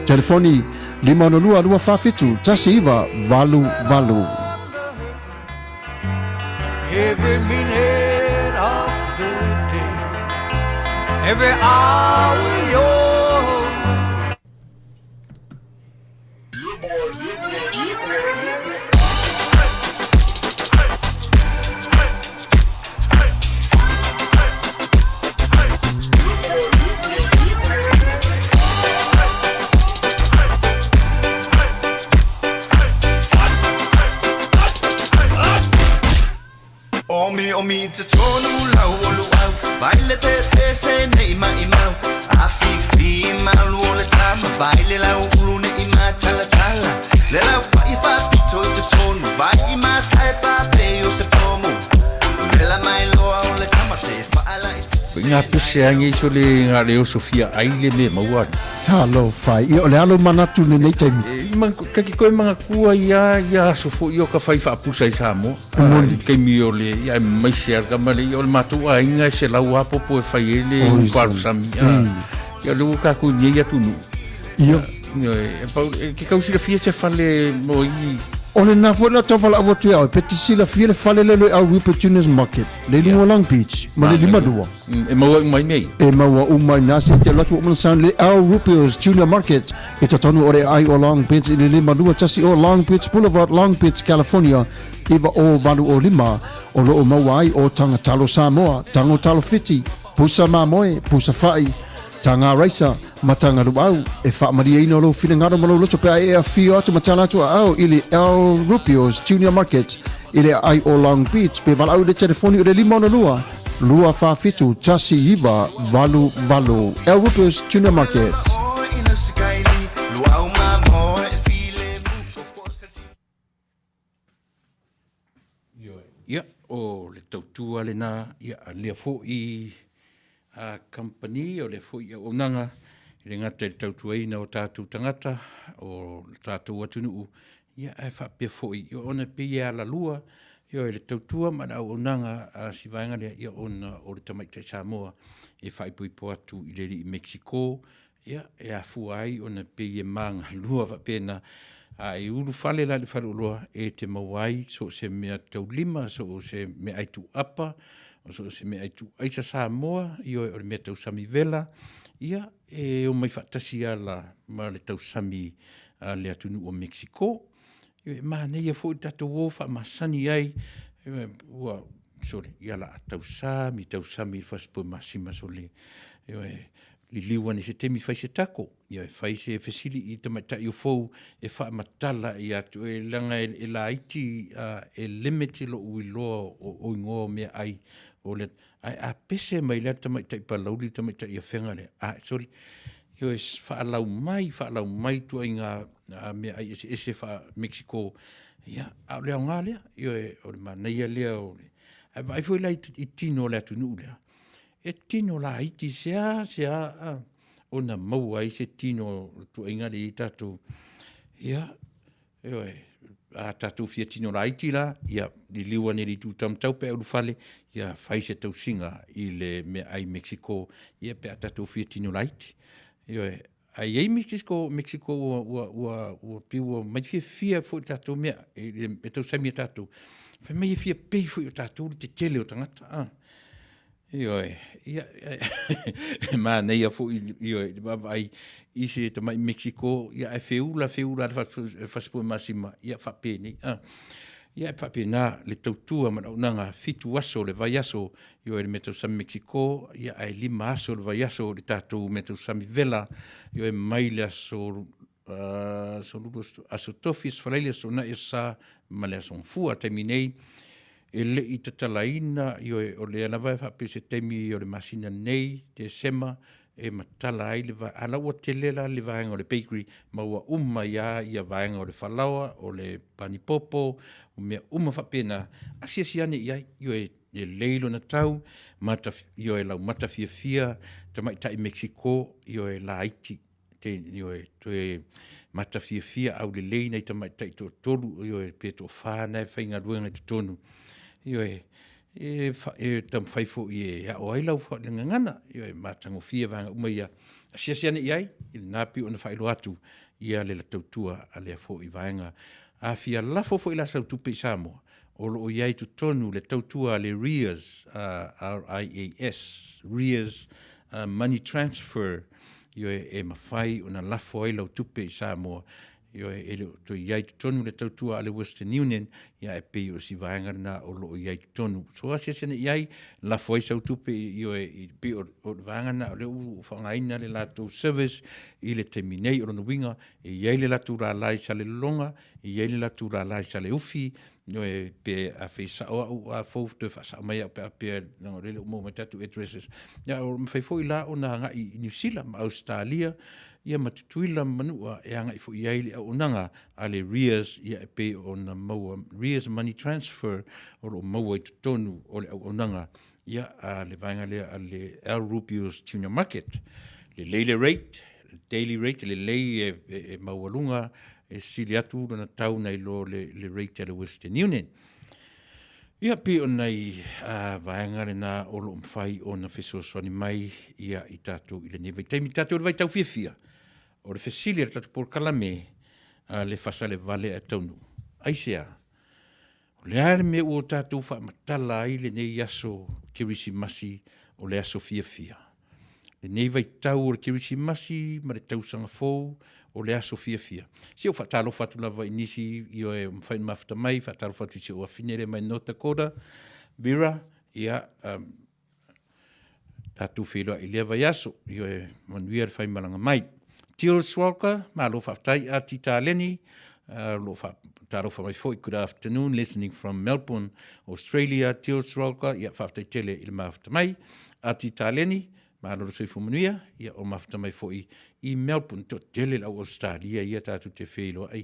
Telefoni 502 tasi Iva Valu Valu. Every minute of the day, every hour yours. Omi te tonu lau olu au Baile te pese ne ima imau Afifi malu ole tama Baile lau ulu ne ima tala tala Le lau whaifa pito te tonu Vai ima sae pape o se pomu Le la mai loa ole tama se whaala i te Ngā pese ange iso le ngā leo Sofia aile me maua. Talo fai, i ole alo manatu ne nei taimi. Kaki koe mga kua ia sofo i o ka whai whaapusa i Samoa. Kei mi o le, ia maise arka male, i o le matua inga se lau apopo e whai ele uparu sami. Ia leo kako nye atu nu. Ia. Ke kausi la fia se whale mo i. Ole na fwela tawala avotu au, peti la fia le whale lelo au Rupios Junior Market. Le limo Long Beach, ma le lima dua. E maua umai nei. E maua umai nasi te latu o manasan le au Rupios Junior Market. E te tonu ore ai o Long Beach, i le lima dua tasi o Long Beach Boulevard, Long Beach, California. Iwa o Valu o Lima, o loo mawai o tangatalo Samoa, tangotalo fiti, pusa mamoe, pusa fai, tanga raisa, matanga ruau, e whaamaria ino lo whingaro malo loto pe ai a whio atu matala atu au ili El Rupios Junior Market, ili ai o Long Beach, pe walau de telefoni o le 502 Lua Fafitu Tasi Iva Valu Valu El Rupers Junior Market. Ia, o le tautua le nā, ia, lea fo I a company o le fo I a onanga, le ngata le tautua ina o tātou tangata, o tātou atunuu, ia, e whapea fo I, o ona pe ia la lua, ia, le tautua, mana o onanga, a si vaenga lea, ia, ona, o le tamaitai Samoa, e whaipui po atu I le I Mexico, ia, e a fuai, ona pe ia manga lua whapea na, ai uru fale la le fale uloa e te mawai so se mea tau lima so se mea aitu apa so se mea aitu aisa Samoa io e mea tau sami vela ia e o mai whatasi ala ma le tau sami le atunu o Mexico io e maa neia fo I tato wofa masani ai ua sorry ia la tau sami faspo masima so le io e li liwa ni se temi fai se tako, ia fai se fesili I tamaitai o fou e wha matala I atu e langa e la iti e limiti lo ui loa o ingoa mea ai o le ai a pese mai lea tamaitai palauli tamaitai a whenga le sorry io e whaalau mai tua I ngā mea ai ese wha Mexico ia au lea o ngā lea io e o le manaia lea o le ai fwoi lai I tino lea tunu lea e tino la iti sea ona mau ai se tino tu inga le tatu ia a tatu fia tino la iti la ia li liwa ni tu tam tau pe u fale ia fai se tau singa I le me ai Mexico ia pe tatu fia tino la iti ia ai Mexico o piu mai fia fo tatu me e tau sami tatu fa mai fia pe fo tatu te tele o tangata ia ma nei a fo vai isi te mai Mexico ia e feula faspo masima ia fa peni ia fa pena le tautua ma nanga fitu aso le vai aso le meto sam Mexico ia ai lima aso le vai aso le tatu meto sam vela e mai le aso aso tofis falelia so na isa ma le aso fua terminei e le I te talaina o le alawa whape se temi o le masina nei te sema e matala ai le vai ala ua telela le vaenga o le bakery ma ua ia vaenga o le whalawa o le panipopo o mea whapena asiasiane iai e leilo na tau e lau mata fia te mai tai Mexico e la iti te mata fia au le leina I te mai tai to tolu e peto whānai whainga ruenga te tonu tam fai fo o ai lau fo le ngana matango fia vanga umaia asiasiane iai I napi ona fai lo atu ia le tautua a le fo I vaenga a fia lafo fo I la sau tupe Samoa o lo iai tu tonu le tautua le RIAS RIAS money transfer e mawhai ona lafo ai lau tupe Samoa to iai tonu le tautua ale Western Union ia e pei o si vaenga na o lo iai tonu so asiasene iai la foi sau tupe I pe o vaenga na le whangaina le lato service I le terminei o no winga iai le latu ra lai sa le longa iai le latu ra lai sa le ufi pe a fesa o a fo te fasa mai pe no le mo matatu addresses ia o fai foi la ona nga I New Zealand Australia ia matutuila Manua e anga I fo iai le onanga ale RIAS ia e pe ona maua RIAS money transfer o lo maua I tonu o le onanga ia le vaenga le El Rupios Junior Market le leile rate le daily rate le lei e maualunga e sili atu na tau nei lo le rate le Western Union ia pe ona I vaenga le na o lo mfai ona fesosoni mai ia I tatu I le neve taimi tatu le vai tau fia o le fesili le tatu por kalame le Fasa le Vale a Taunuu aisea o le are me o tatu fa matala ai le nei aso kirisimasi o le aso fia le nei vai tau o le kirisimasi ma le tau sanga fou o le aso fia si o fatalo fatu lava inisi io e mfai mafta mai fatalo fatu si o afinere mai North Dakota Bira ia tatu filo I leva yaso io e manuia le fai malanga mai Tio Swalka, ma lo fa tai a tita leni, lo fa Tarofa mai foi, good afternoon, listening from Melbourne, Australia, Tils Rolka, ia whaftai tele i le mawhata mai, ati tāleni, Manuia soifo Manuia, ia o mawhata mai foi i Melbourne, to tele lau Australia, ia tātu te whelo ai.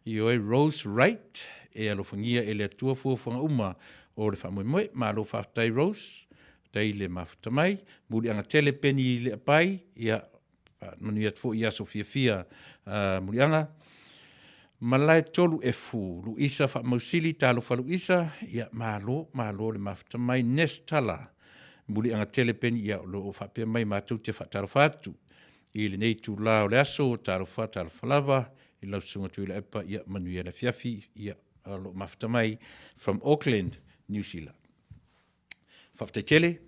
I oe Rose Wright, e alofangia e le atua fuafanga uma o le whamoemoe, malo whaftai Rose, tei le mawhata mai, muli anga tele peni i le apai, ia Manuia tfo ia Sofia Fia, muli anga, malai tolu e fu, Luisa wha mausili, talo wha Luisa, ia malo le mawhata mai, Nestala, muli anga telepeni ia lo o whapea mai mātou te whataro whatu. I le nei tu lao le aso, taro whalava, i lau sunga Tuilaepa, ia Manuia na fiafi, ia lo mawhata mai, from Auckland, New Zealand. Whaftai tele,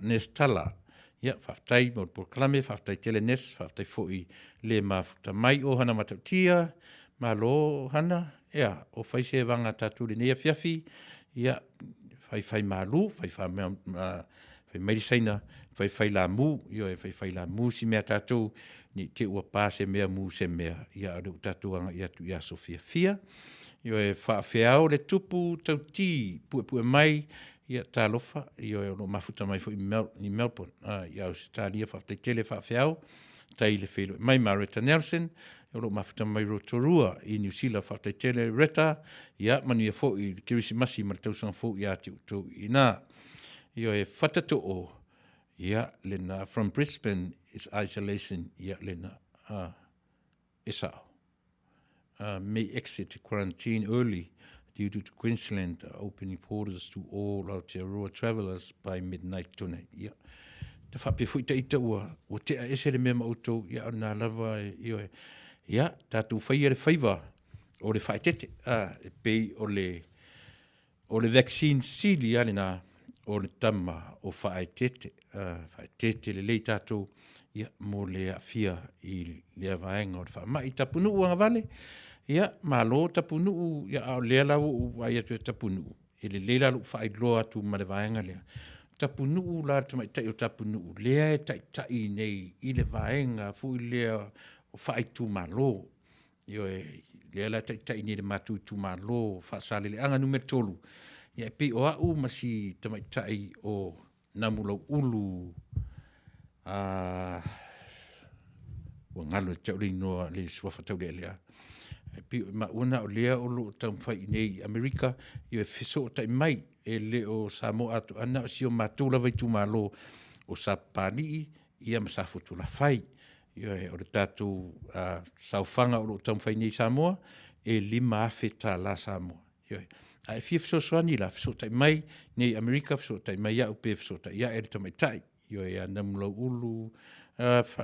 Nestala, ia whaftai, Mauripur Kalame, whaftai tele Nes, whaftai foi le mawhata mai o hana matautia, malo hana, ia, o whaise wanga tatu le nea fiafi, ia, fai malu, fai merisaina, fai la mu, io e fai la mu si mea tātou, ni te ua pā se mea mu se mea, ia areu tātou anga ia tu ia Sofia Fia, io e whaafeao le tupu tau ti, pue mai, ia tālofa, io e lo mafuta mai fo i Melbourne, ia o se tālia whaftai tele whaafeao, tai le whelo, mai Marita Nelson, ia lo mafuta mai Rotorua, i New Zealand whaftai tele Reta, ia Manuia fo i Kirisimasi, maratausanga fo i ati utou i nā. Io e whatato o, ia lena, from Brisbane is isolation, ia lena, esao. May exit quarantine early due to Queensland opening borders to all Aotearoa travellers by midnight tonight. Ia. Te whape fui te ita ua, o te a ese le mea mautou, ia o nā lava, ia, tātou whai le whaiva, o le whaetete, e pei o le vaccine sili ale nā, o le tama o whaetete, whaetete le lei tātou, ia, mo le awhia i le avaenga o le whaamai tapunu anga Vale, ia, malo tapunu, ia, o lea lau ai atu e tapunu, e le leila lu whaailoa atu ma le vaenga lea. Tapunu la tamai tai o tapunu, lea e tai nei i le vaenga, fu i lea o whaaitu malo, io e lea la tai nei le matu tu malo, Fasa le anga numer tolu, ia e pi o au masi tamai tai o namulau ulu, ua ngalo e tau le inoa le suafatau lea. E pi ma una o lea o lo tau whai nei Amerika, io e fiso o tai mai, e le o Samoa atu ana o si o mātou lawai tu malo o sa pāni ia masafotu la whai. Io e o le tātou sauwhanga o lo tau whai nei Samoa, e lima afe tā la Samoa. Io e a e fia fiso soani la, fiso tai mai nei Amerika, fiso tai mai ia upe, fiso tai ia e tamai tai. Io e a namulau ulu,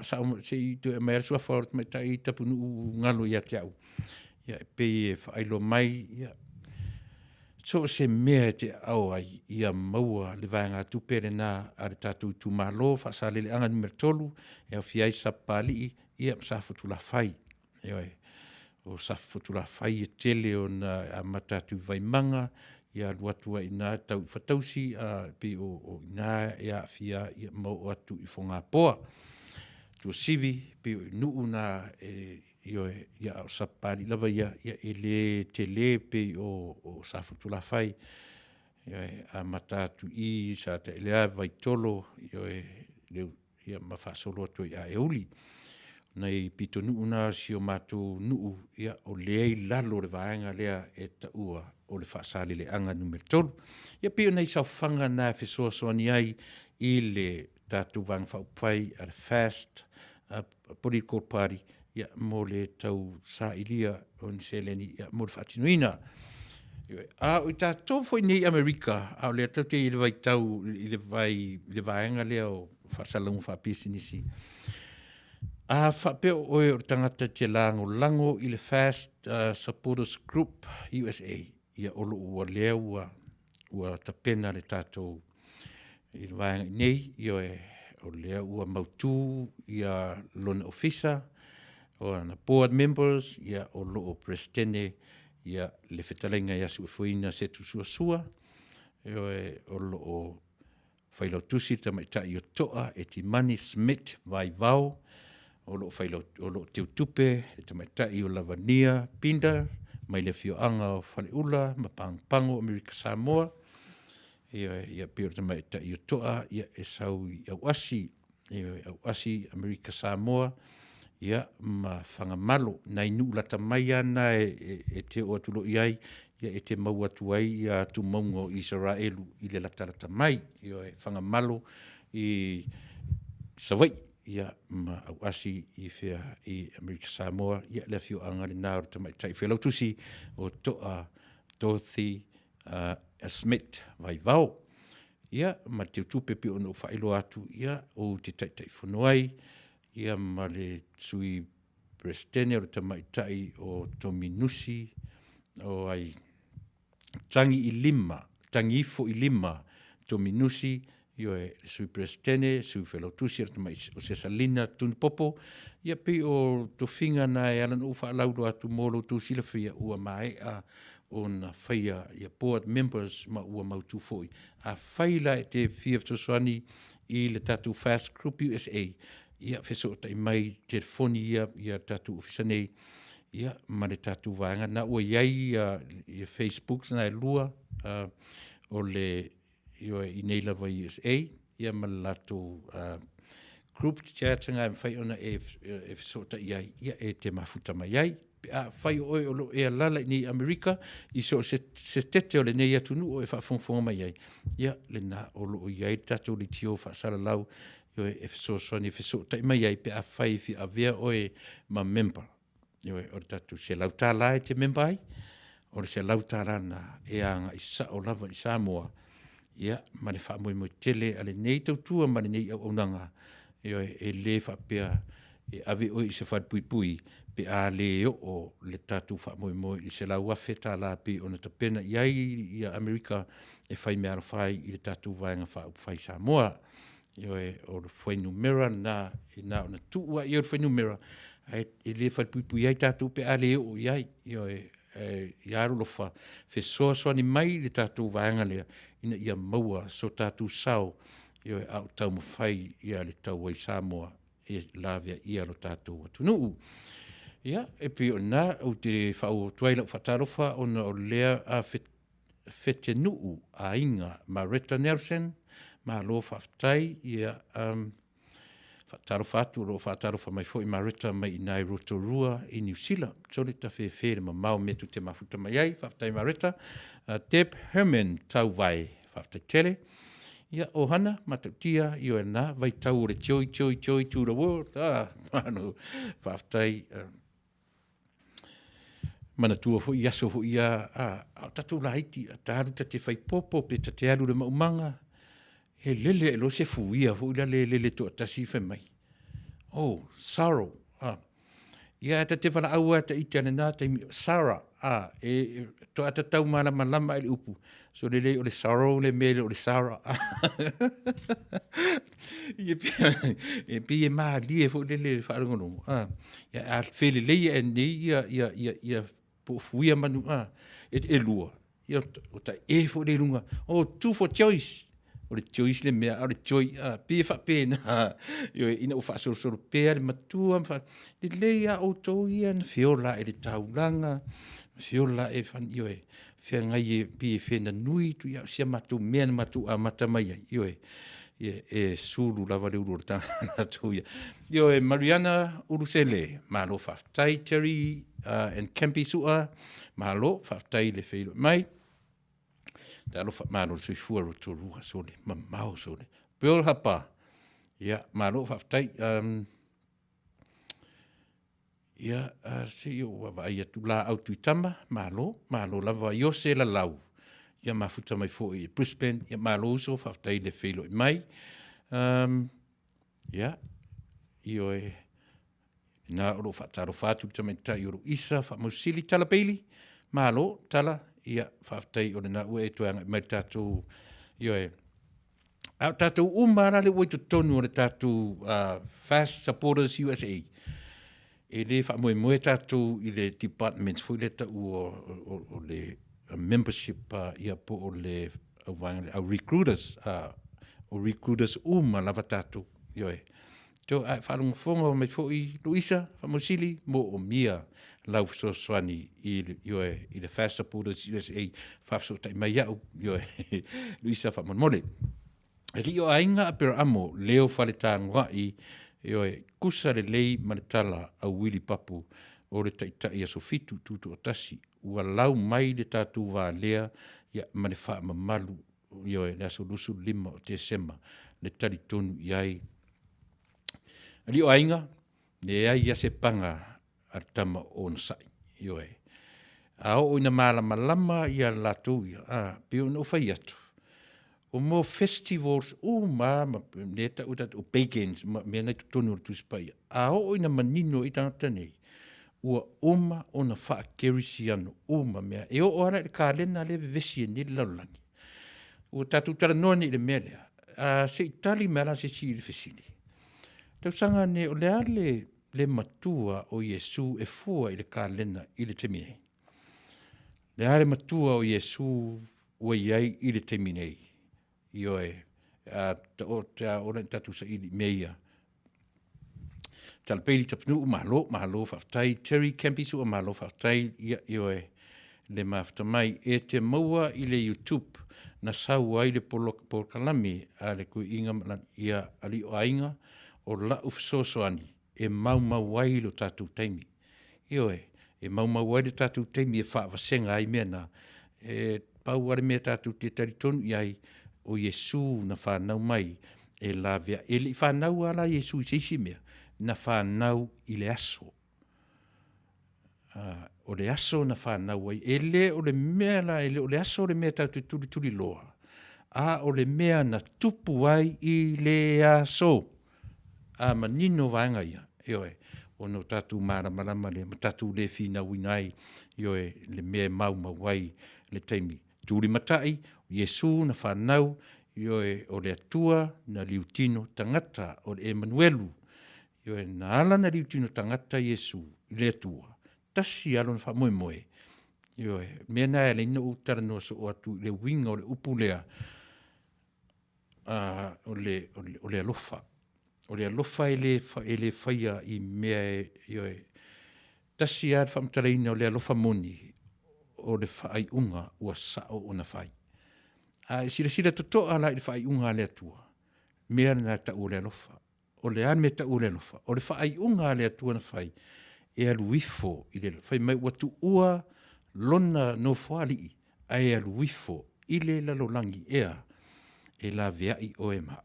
sa se i tu e mai arsua whaor tamai tai tapunu ngalo ia te au. Ia e pei e whailo mai, ia. So se mea te au ai ia maua le vaenga tupere nā are tātou tu malo, Fasa lele anga numer tolu, e au fiai sapali ia msafotu la whai. Ia e, o safotu la whai e tele o na matatu vaimanga, ia luatua i nā tau whatausi, pe o nā ia fia ia mau atu i whonga poa. Tua sivi, pe o nuu nā io ia o sapari lava ia ele te lepe o safutu la fai a matatu i sa te lea vai tolo io leu ia mafasolo to ia euli nei pito nuu na si o matu nuu ia o lei lalo le vaenga lea e taua o le fasali le anga numer tolu ia pio nei sa fanga na fesoa soani ai i le tatu vang faupai al fast political party ia mo le tau sa ilia o ni seleni ia mo le whatinuina. O ta tō foi nei Amerika, au lea tau te i le vai tau, i le vaenga lea o whasalangu whapisi nisi. Whapeo oe o tangata te lango i le Fast Supporters Group USA, ia olo ua lea ua tapena le tātou i le vaenga nei, ia o lea ua mautu, ia lona ofisa, o ana board members, ia o loo presidente, ia le whetalenga ia suafuina se tu suasua, o loo whailau tusi tamaitai o toa e ti Mani Smith vai vau, o lo teu tupe, le tamaitai o lavania, pinda, mai le fioanga o Whaleula, ma pango Amerika Samoa, ia pio tamaitai o toa, ia e sau i au asi Amerika Samoa, ia ma whangamalo, nai nu lata mai ana e te o atulo iai, ia e te mau atu ai ia tu maungo Israelu i le lata mai, ia e whangamalo i Sawai, ia ma au asi i whea i Amerika Samoa, ia le fio angari nā o tamaitai whelautusi o toa Dorothy Smith vai vau. Ia ma te tupe pi ono whaelo atu, ia o te taitai whanuai, ia ma le sui Prestene o tamaitai o Tominusi, o ai tangi ifo i lima, Tominusi, io e sui Prestene, sui Whelautusi, o Sesalina, Tunipopo, ia pi o tofinga na e alan ufa laudo atu molo tu silafia ua maea o na whaia ia board members ma ua mautu foi. A whaila e te Fia Toswani i le tatu Fast Group USA, ia whesota i mai telefoni ia tatu ofisanei, ia ma le tatu vanga na ua iai i Facebook na e lua o le i nei lava USA, ia ma lato group chatanga e whai ona e whesota iai, ia e te mafuta mai iai, a whai oi o lo e alala ni Amerika, i so se tete o le nei atunu o e whaafonga mai iai, ia le na o lo iai tato li tio whaasala lau, io e whesota mai iai, pe a whai fi a vea oi ma member, io e o tatu se lautala e te member ai, o se lautala na e anga i sa o lava i Samoa, ia ma le wha moi tele ale nei tautua ma le nei au nanga e le wha pia e ave oi se wha pui pe a le o le tatu wha moi i se la wafeta la pi o na tapena i a Amerika e whai mea whai i le tatu vaenga wha upai Samoa e o le whai numera na o na tua i o le whai numera e le wha pui ai tatu pe a le o iai ia lofa fe so ni mai le tatu vaenga lea ina ia maua so tatu sao io au tau mawhai ia le tau wai Samoa e lavia ia lo tatu atunuu. Ia, e pi o na au te whao tuaila whatarofa o na o lea a whetenuu a inga ma Retta Nelson ma lo Faafetai ia whatarofa atu lo whatarofa mai fo i ma Retta mai i nai Rotorua i New Zealand. So le ta whewhere ma mau metu te mafuta mai ai, Faafetai ma Retta. Deb Herman tau vai Faafetai tele. Ia o hana matautia i o na vai tau o le choi to the world. Manu Faafetai mana tua fo i aso fo ia au tatu la haiti a taru ta te whai popo pe ta te aru le maumanga. He lele e lo se fuia fo ila lele to atasi whai mai. Oh, sorrow. Ia ta te whana aua ta iti ane nā taimi Sarah. E to ata tau mana malama ele upu. So lele o le sorrow le mele o le Sarah. E pi e maa lie fo lele wharangono. Ia a whele leia e nei ia po fuia manu. E lua. Ia o ta e fo le lunga. Oh, two for choice. O le choice le mea, o le choi, pe whapena, ina o whaasoro pea, le matua, le leia o tau ia na whiola e le taulanga, whiola e whan, whia ngai e pi e whena nui, tu ia sia matu mea na matu a matamai ai, e suru lava le uru tanga tu ia. Mariana Urusele, malo Faafetai, Terry and Campi Sua, malo Faafetai le whilo mai, da lo mano sui fua Rotorua sole mamau sole Bill hapa ia malo Faafetai ia si o va ia tu la au tuitama malo lava yo se la lau ia mafuta mai fo i Brisbane ia malo so Faafetai le felo mai ia io e na o fataro fatu tamenta yo isa fa musili tala peli malo tala ia Faafetai o le na ue e tuanga mai tātou au tātou umara le oi tonu o le tātou Fast Supporters USA e le whamoe tātou i le department fui le tau o le membership ia po o le au recruiters o recruiters lava tātou Tō ai wharonga mai fo I Luisa, whamosili, mo o mia lau so swani I le Fasa Puras USA, Faafetai mai au, Luisa whamonmole. Rio ainga a pera amo, leo whaleta ngwai, kusa le lei manatala a wili papu, o le taitai a sofitu tutu o tasi, ua lau mai le tatu Valea, ia mane wha mamalu, le aso lusu 5 o Desema, le tali tonu iai. Rio ainga, le ai se panga artama o nasai, a o ina malama ia latu ia, pio no whai atu. O mo festivals, neta utat o pagans, mea nei tonu o tuspai. A o ina manino I tangata nei, ua oma o na wha kerisi anu, mea, e o ana I kālena le vesi ni laulangi. Ua tatu tala noa ni le mea lea, se itali mea la se si le fesili. Tau sanga ne o lea le matua o Yesu e fua I le kālena I le teminei. Lea le matua o Yesu ua iai I le teminei. Te ora tatu sa ili meia. Talpeili tapnu mahalo Faafetai, Terry Campisu mahalo Faafetai, le maftamai e te maua I le YouTube na sau ai le polkalami a le kuinga ia ali o ainga o la ufsosoani e mau ai lo tatu taimi. E mau ai le tatu taimi e whaawasenga ai mea na e pau are mea tatu te taritonu iai o Yesu na whanau mai e la vea. E li whanau ala Yesu I seisi mea na whanau I le aso. O le aso na whanau ai. E le o le mea la, o le aso o le mea tau te turi loa. A o le mea na tupu ai I le aso. A manino vanga ia. O no tatu marama le tatu le fina winai. Le mea mau ai le taimi. Turi matai, Yesu na whanau, o le atua na liutino tangata, o le Emanuelu. Na ala na liutino tangata Yesu, I le atua. Tasi alo na whamoe. Mea na ele ina utara no so o atu, le winga o le upulea, o le alofa. O le alofa ele whaia I mea, tasi ala whamtaleina o le alofa moni, o le whaai unga ua sao o na whai. Sira totoa la I le whaai unga le atua. Mea na tau le alofa. O le ame tau le alofa. O le whaai unga le atua na whai. E aluifo I le whai mai watu ua lona no whaali a e aluifo I le lalolangi ea e la veai o e mau.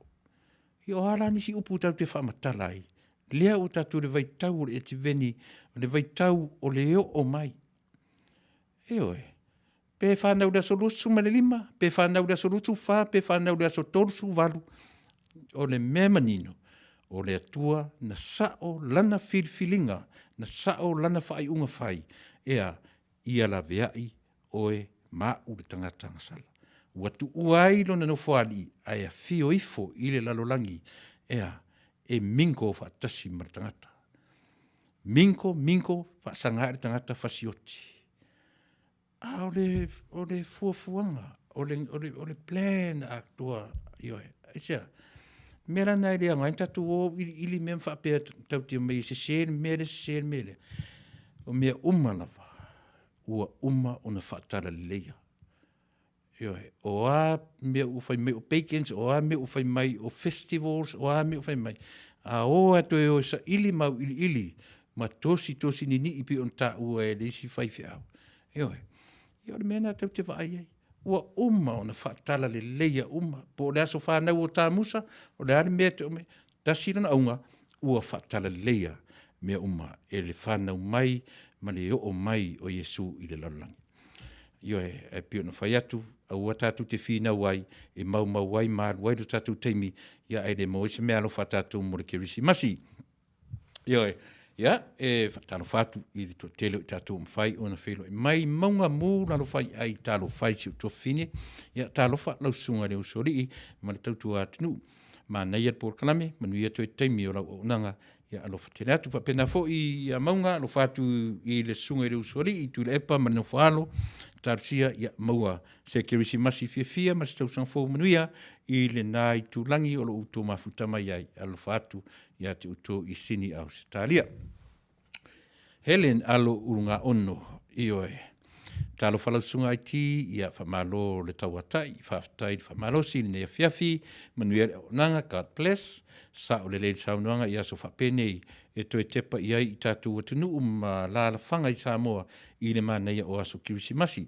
I o hala nisi upu tau te whamatalai. Lea o tatu le vaitau o le etiveni, le vaitau o le o mai. Pe whanau da solusu ma le 5, pe whanau da solusu 4, pe whanau da solusu 8. O le mea manino, o le atua na sao lana filfilinga, na sao lana whai unga whai, ea ia la veai oe mau le tangata ngasala. Watu uai lona no whaali, aia fio ifo I le lalolangi, ea e minko whaatasi ma le tangata. Minko whaasanga le tangata whasioti. O le fuafuanga, o le plan aktua, Aisia, mera nai lea ngai tatu o ili mea whapea tau te mei se sēn mele. O mea lava, ua o na whaatara leia. O a mea ufai mai o pagans, o a mea ufai mai o festivals, o a mea ufai mai. A o ato e o sa ili mau ili, ma tosi ni ipi on ta ua e lesi whaifi au. Ia le mena tau te waai ai. Ua o na whaatala le leia po le aso whanau o tā musa, o le are mea te ome, tasira na aunga, ua whaatala leia mea e le whanau mai, ma le o mai o Yesu I le lalangi. E pio na whai atu, a ua tātu te whina wai, e mau wai wai do tātu teimi, ia e le mo se mea alo whatatu mo le kerisi masi. Ia, e whatalo whatu I to telo I tātou mwhai o na whelo. Mai maunga mū lalo whai ai tālo whai si uto whine. Ia tālo wha lau sunga leo sori I, ma le tautu atinu. Manai at por kalame, Manuia toi taimi o lau o nanga, ia alofa tene atu, whapena fo i maunga, alofa atu i le sunga i le usori, i Tuilaepa, manu whaalo, tarusia ia maua, se kerisi masi fia, masi tausang fo Manuia, i le nā i tūlangi o lo uto mafutama iai, alofa atu, ia te uto i sini au se tālia. Helen alo urunga ono, i oe. Talo whalausunga i ti, ia whamalo le tauatai, Faafetai, whamalo si, nea fiafi, Manuia o nanga, God bless, sa o le leil saunuanga, ia so whapenei, e toi tepa iai i tātou atunu la whanga i Samoa, i le māneia o aso kirisimasi.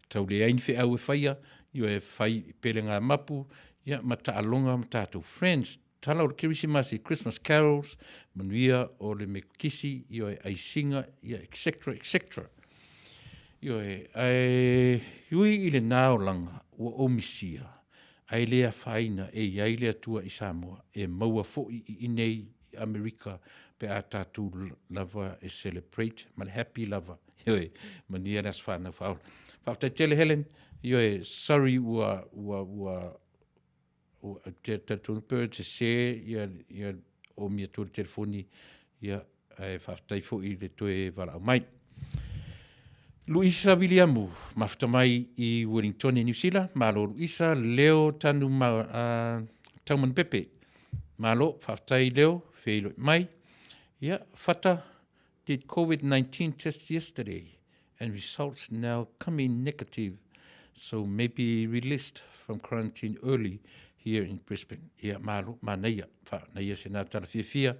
Tau le ain whi au e whaia, i o e whai pele ngā mapu, ia mata alonga ma tātou friends, tala o le kirisimasi, Christmas carols, Manuia o le mekukisi, i o e aisinga, ia etc. Io ai i le naolanga o omisia, ai lea whaina e ai lea tua i Samoa, e maua fo i nei Amerika pe a tātou lava e celebrate, ma le happy lava. Io Manuia nas whana whaola. Faafetai tele Helen, io sorry ua te tūnupere te se, ia o mia tūra telefoni, ia Faafetai fo i le toe wala au mai. Luisa Williamu, maftamai i Wellington i New Zealand, malo Luisa, leo tanu tauman pepe. Malo, Faafetai leo, feilo mai. Yeah, Fata did COVID-19 test yesterday and results now coming negative. So maybe released from quarantine early here in Brisbane. Yeah, malo, Manuia, Naia sena tala fia.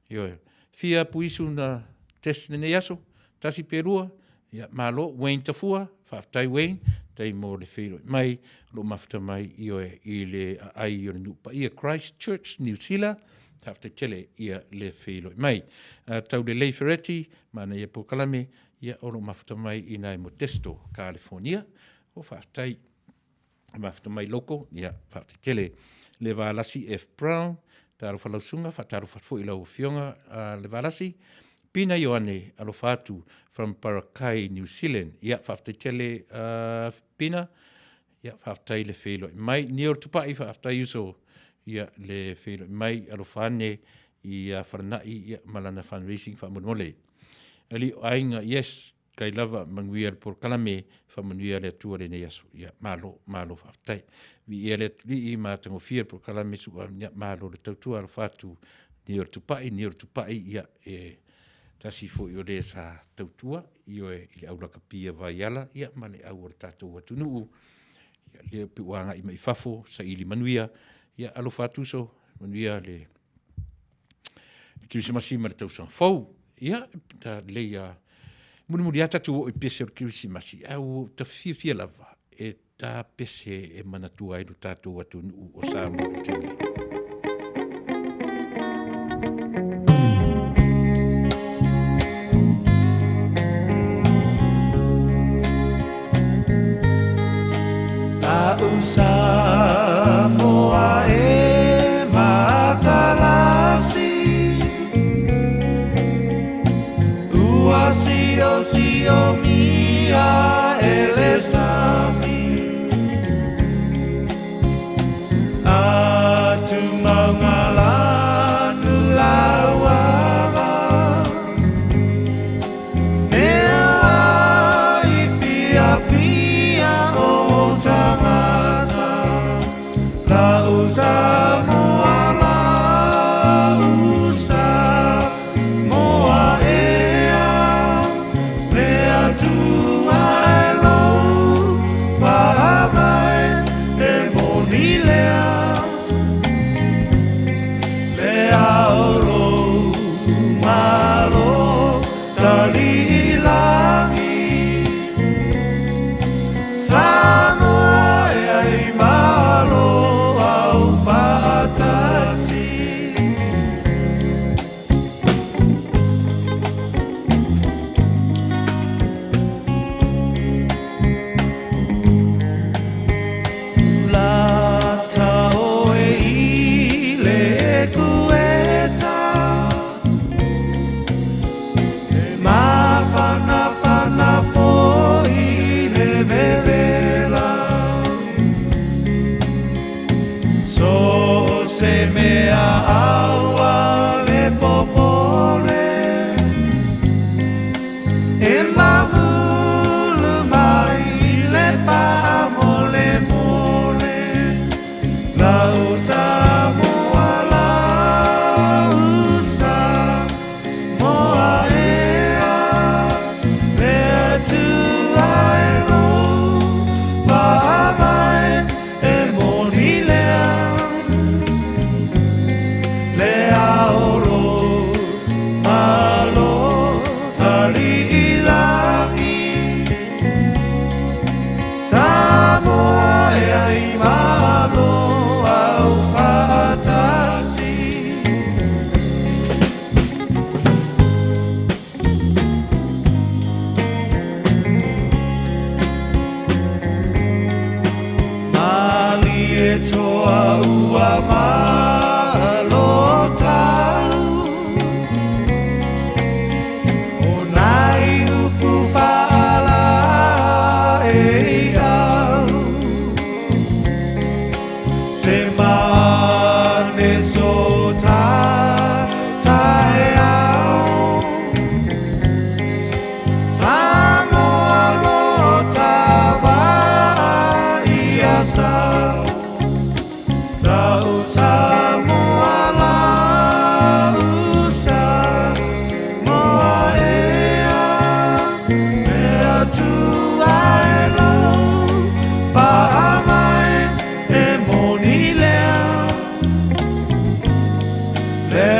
Yo, fia puisu na test ne yaso, tasi perua. Ia malo Wayne tafua, Faafetai Wayne, tai mo le whilo mai, lo mafta mai i le ai o le nupa ia Christchurch, New Zealand, Faafetai tele ia le whilo mai. Tau le lei Ferretti, mana ia po kalame, ia o lo mafta mai i nai Modesto, California, o Faafetai mafta mai loko, ia Faafetai tele le valasi F. Brown, taro falausunga, taro fatfo i lau fionga le valasi, Pina Ioane alofatu from Parakai, New Zealand. Ia Faafetai tele Pina. Ia Faafetai le whilo mai. Ni o tupai Faafetai uso. Ia le whilo mai alofane i wharanai ia malana fundraising whamonole. Ali ainga yes kai lava Manuia por kalame whamanuia le atua le neaso. Ia malo Faafetai. Vi ia le li i mātango fia por kalame sua malo le tautua alofatu. Ni o tupai ia tasi fo i o le sa tautua, i o i le auraka pia vai ala, ia ma le au o tātou atunuu, ia le piwanga i mai fafo, sa ili Manuia, ia alofa atuso, Manuia le kirisimasi ma le tausanga fau, ia ta leia, muri atatu o i pese o kirisimasi, au ta fia lava, e ta pese e manatua i lo tātou atunuu o Samoa i tene. Samoa e matalasi Ua sio mia ele sami Atu mangalanu lawala Mea i pia o tangata La usa moa ea Mea tua e lo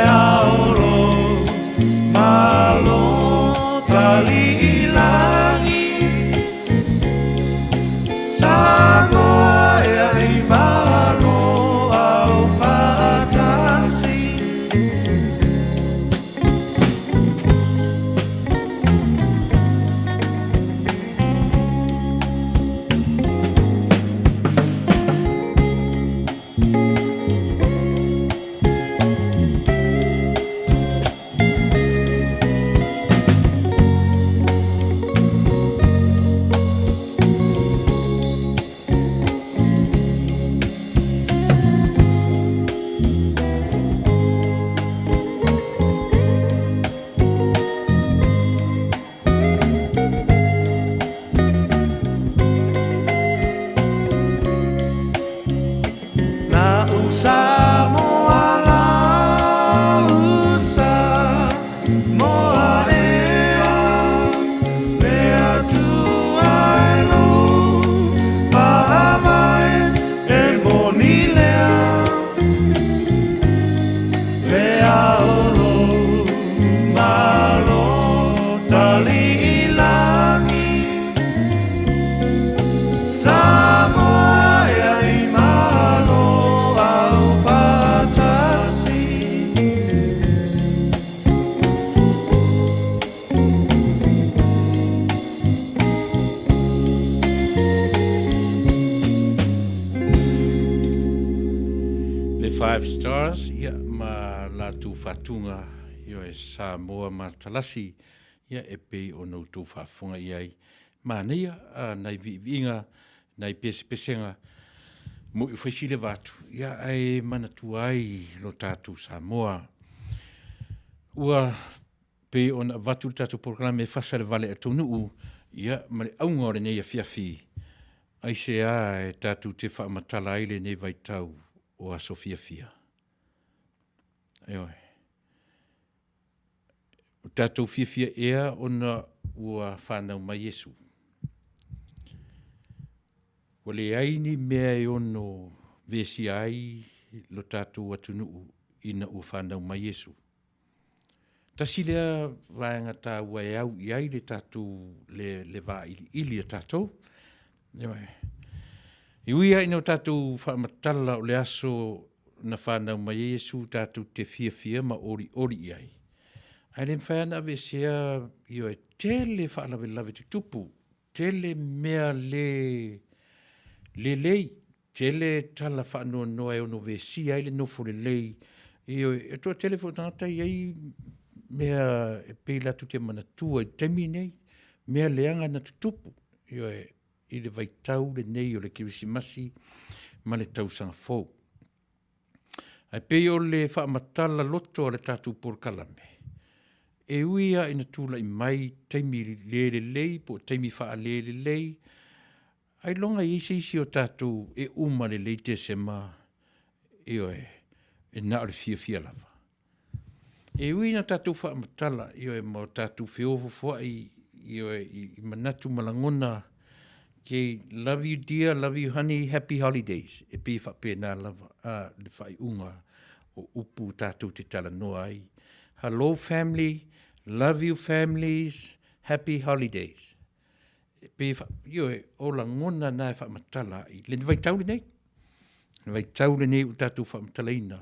aolo malo tali ilangi Samoa e malo au fatasi Fatunga yo e Samoa matalasi ia e pe o no tō whafunga iai Manuia nei viinga nei pesenga mo i whaisile watu ia ai manatu ai lo tātou Samoa ua pe o na watu tātou programe Fasa le Vale a Taunuu ia mare aunga ore nei a fiafi ai se a e tātou te whaamatala aile nei vaitau o a Sofia fia o tātou fiafia ea ona ua whanau mai Yesu. O le aini mea e ono vesi ai lo tātou atunuu ina ua whanau mai Yesu. Tasi lea vaenga tā ua e au i ai le tātou le vā ili a tātou. I uia ina o tātou whaamatala o le aso na whanau mai Yesu tātou te fiafia ma ori i ai. Ai le mwhana ve sea io e tele whaalawe lawe tupu, tele mea le lei, tele tala whanua noa e ono ve si ai le nofo le lei, io e toa telefo tangata i ai mea e peila tu te manatua i temi nei, mea leanga na tutupu, io e i le vaitau le nei o le kirisimasi ma le tausanga fōu. Ai pei o le whaamatala loto o le tātou porkalame. E uia ina tūla i mai teimi lei, po teimi wha lei, ai longa i isi o tātou e uma le te sema, e nā ore fia lava. E ui na tātou wha amatala, mo tātou whiofu fua i manatu malangona, ke love you dear, love you honey, happy holidays, e pi wha pēnā lava, le whai unga o upu tātou te tala noa ai. Hello family, love you families, happy holidays. Pe o la ngona na fa matala i le vai tau nei. Le vai tau nei o tatu fa matalaina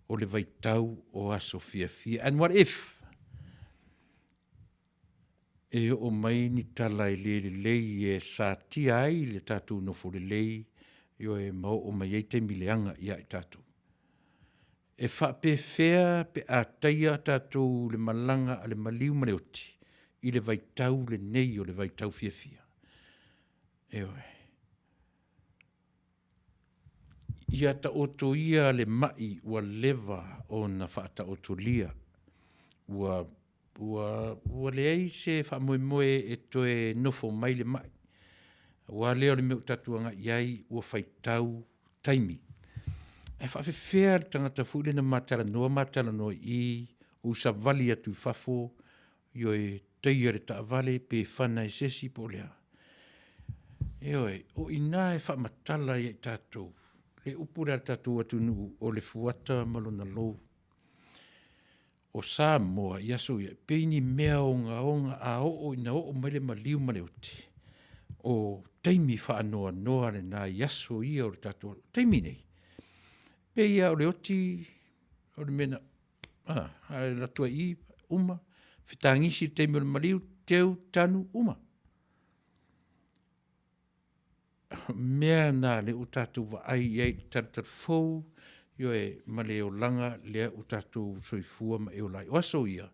o le vai tau o a Sofia fia. And what if e o mai ni tala i le e sa ti ai le tatu no fo le e mau o mai te mileanga ia i tatu. E wha pe fea pe a taia tātou le malanga a le maliu mareoti i le vaitau le nei o le vaitau fia. Ia ta oto ia le mai ua leva o na wha ta oto lia. Ua le eise wha moe e toe nofo mai le mai. Ua leo le meu tatuanga iai ua vaitau taimi. E whawhewhea tangata fuile na matala noa i usa vali atu whafo e teia ta vale pe whana e sesi po lea. O ina e whamatala i tātou, le upura tātou atu nuu o le fuata malona lou. o Samoa ia so ia peini mea onga a o ina o mele maliu male uti. O teimi whaanoa noa le nā iaso ia o le tato. Teimi nei. Pe ia o le oti, o le mena, a le latua I, uma, whitangisi teimi o le maliu, teu tanu, uma. Mea nā le utatu wa ai iei tatar fau, yo e male o langa lea utatu soifua ma e o lai. Oaso ia,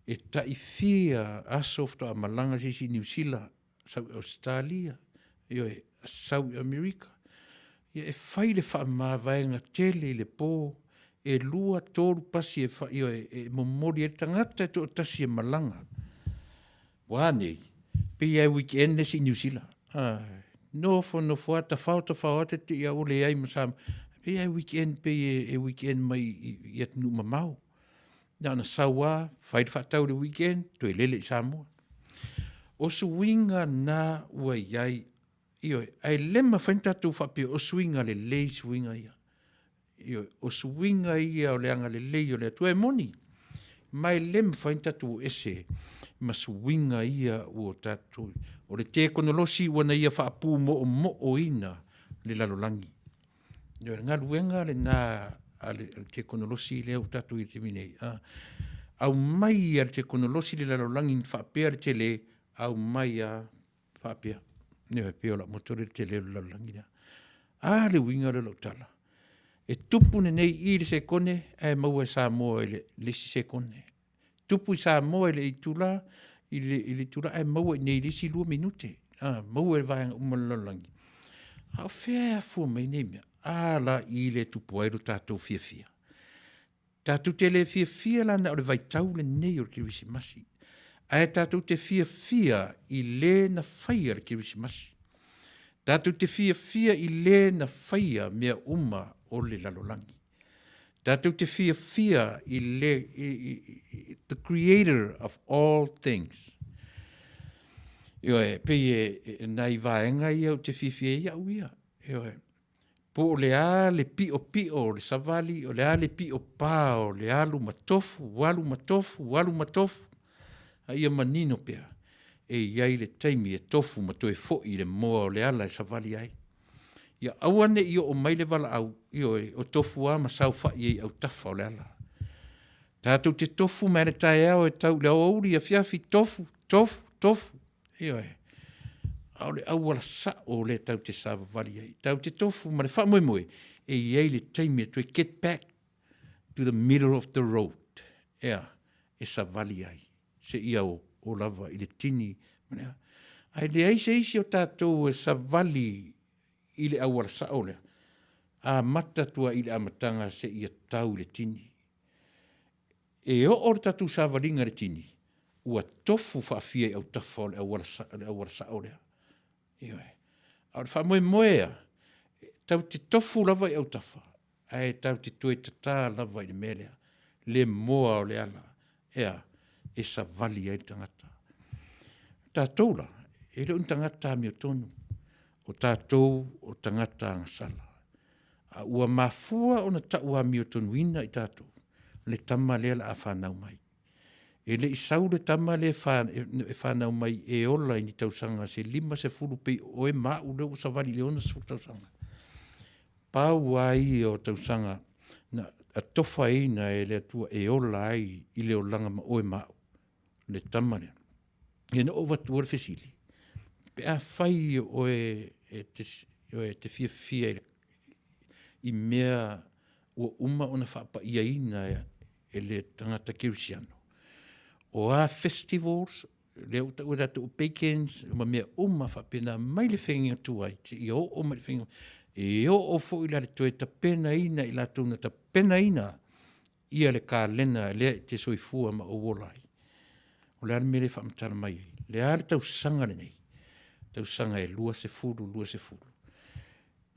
e tai fia asofta a malanga sisi New Zealand, South Australia, yo e South America. Ia e whaile wha mawaianga tele le pō, e lua tōru pasi e momori e tangata e tō tasi e malanga. Wānei, pe ia weekend nesi New Zealand. No fo ata whao te te ia ole ai masam. Pe ia weekend pe e weekend mai i atinu mamau. Nā sawa, whaile whatau le weekend, to e lele I Samoa. O suinga nā ua iai, io, ai lema whaintatu whape o suinga le lei suinga ia. Io, o suinga ia o leanga le lei o lea tua e moni. Mai lema whaintatu ese, ma suinga ia o tatu. O le te konolosi wana ia whaapu mo o ina le lalolangi. Io, ngā luenga le nā le te konolosi lea o tatu I te minei. Au mai al te konolosi le lalolangi whaapea le te le, au mai a whaapea. Neo e peo la motore te leo lalolangi lea. Le winga le lautala. E tupu nei I le se kone, e maua Samoa le lisi se kone. Tupu I Samoa le itula, I le tula, e maua nei lisi 2 minute. Maua le vaenga lalolangi. Au whea fua mai nei mea. La I le tupu airu tātou fia. Tātou te le fia lana o le vaitau le nei o le kirisi masi. Ai tātou te fia I le na whaia le kirisi masi. Tātou te fia I le na whaia mea uma o le lalolangi. Tātou te fia I le, the creator of all things. Io pe nai vaenga ia o te fia ia uia. Io po le le pio le savali, o le pio pā, o le alu matofu, walu matofu. Ia manino pea. E iai le taimi e tofu mato e fo'i le moa o le ala e savali ai. Ia awane io o mai le wala au, io o tofu a masau fa'i ei au tafa o le ala. Tātou te tofu mai le tae au e tau le au auri a fiafi tofu. Io au le au wala sa o le tau te savali ai. Tau te tofu ma le wha moe. E iai le taimi e to get back to the middle of the road. Ia, e savali ai. Se ia o lava I le tini. Ai le ai se isi o tātou e savali I le awara sao lea. A matatua I le amatanga se ia tau le tini. E o tātou savalinga le tini. Ua tofu whaafia I au tafa o le awara sao lea. Iwe. Au le wha moea. Tau te tofu lava I au tafa. Ai tau te tue tata lava I le melea. Le moa o le ala. Ea. E sa vali ai tangata. Tātou la, e leo tangata mi o tonu. O tātou o tangata angasala. Ua mafua o na taua mi o tonu ina I tātou. Le tama lea la a whanau mai. E le isau le tama le whanau mai e ola I ni tausanga se 5 se fulu pei o e mau leo sa vali leona se fulu tausanga. Pau ai o tausanga na a tofa ina e le atua e ola ai I leo langa ma o e mau. Le tamale. E no ova tuar fesili. Pe a whai o te fia I mea o uma o na whapa ia ina e le tangata kirisiano. O a festivals, le uta ua datu o weekends, ma mea uma whapena mai le whengia tuai. Te I o mai le whengia. E o fo I la le toe ta pena ina I la tuna ta pena ina ia le ka lena le te soifua ma o wolai. O le mele whaamtara mai ei. Le are tau sanga le nei. Tau sanga e lua se fulu.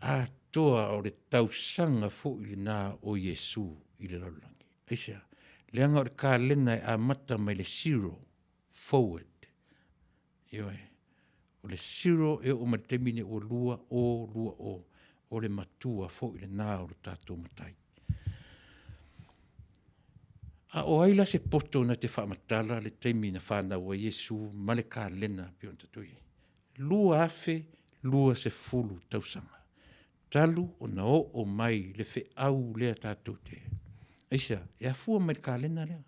A toa o le tau sanga fo I le nā o Yesu I le laulangi. Eisea, le anga o le ka lena e a mata mai le 0 forward. Ioe, o le 0 e o maritemine o lua o le matua fo I le nā o le tātou matai. A o aila se poto na te whaamatala le teimi na whanau a Yesu ma le kālena pion tatui. Lua afe, lua se fulu tausanga. Talu o na o mai le fe au lea tātou te. Aisa, e afua mai le kālena lea.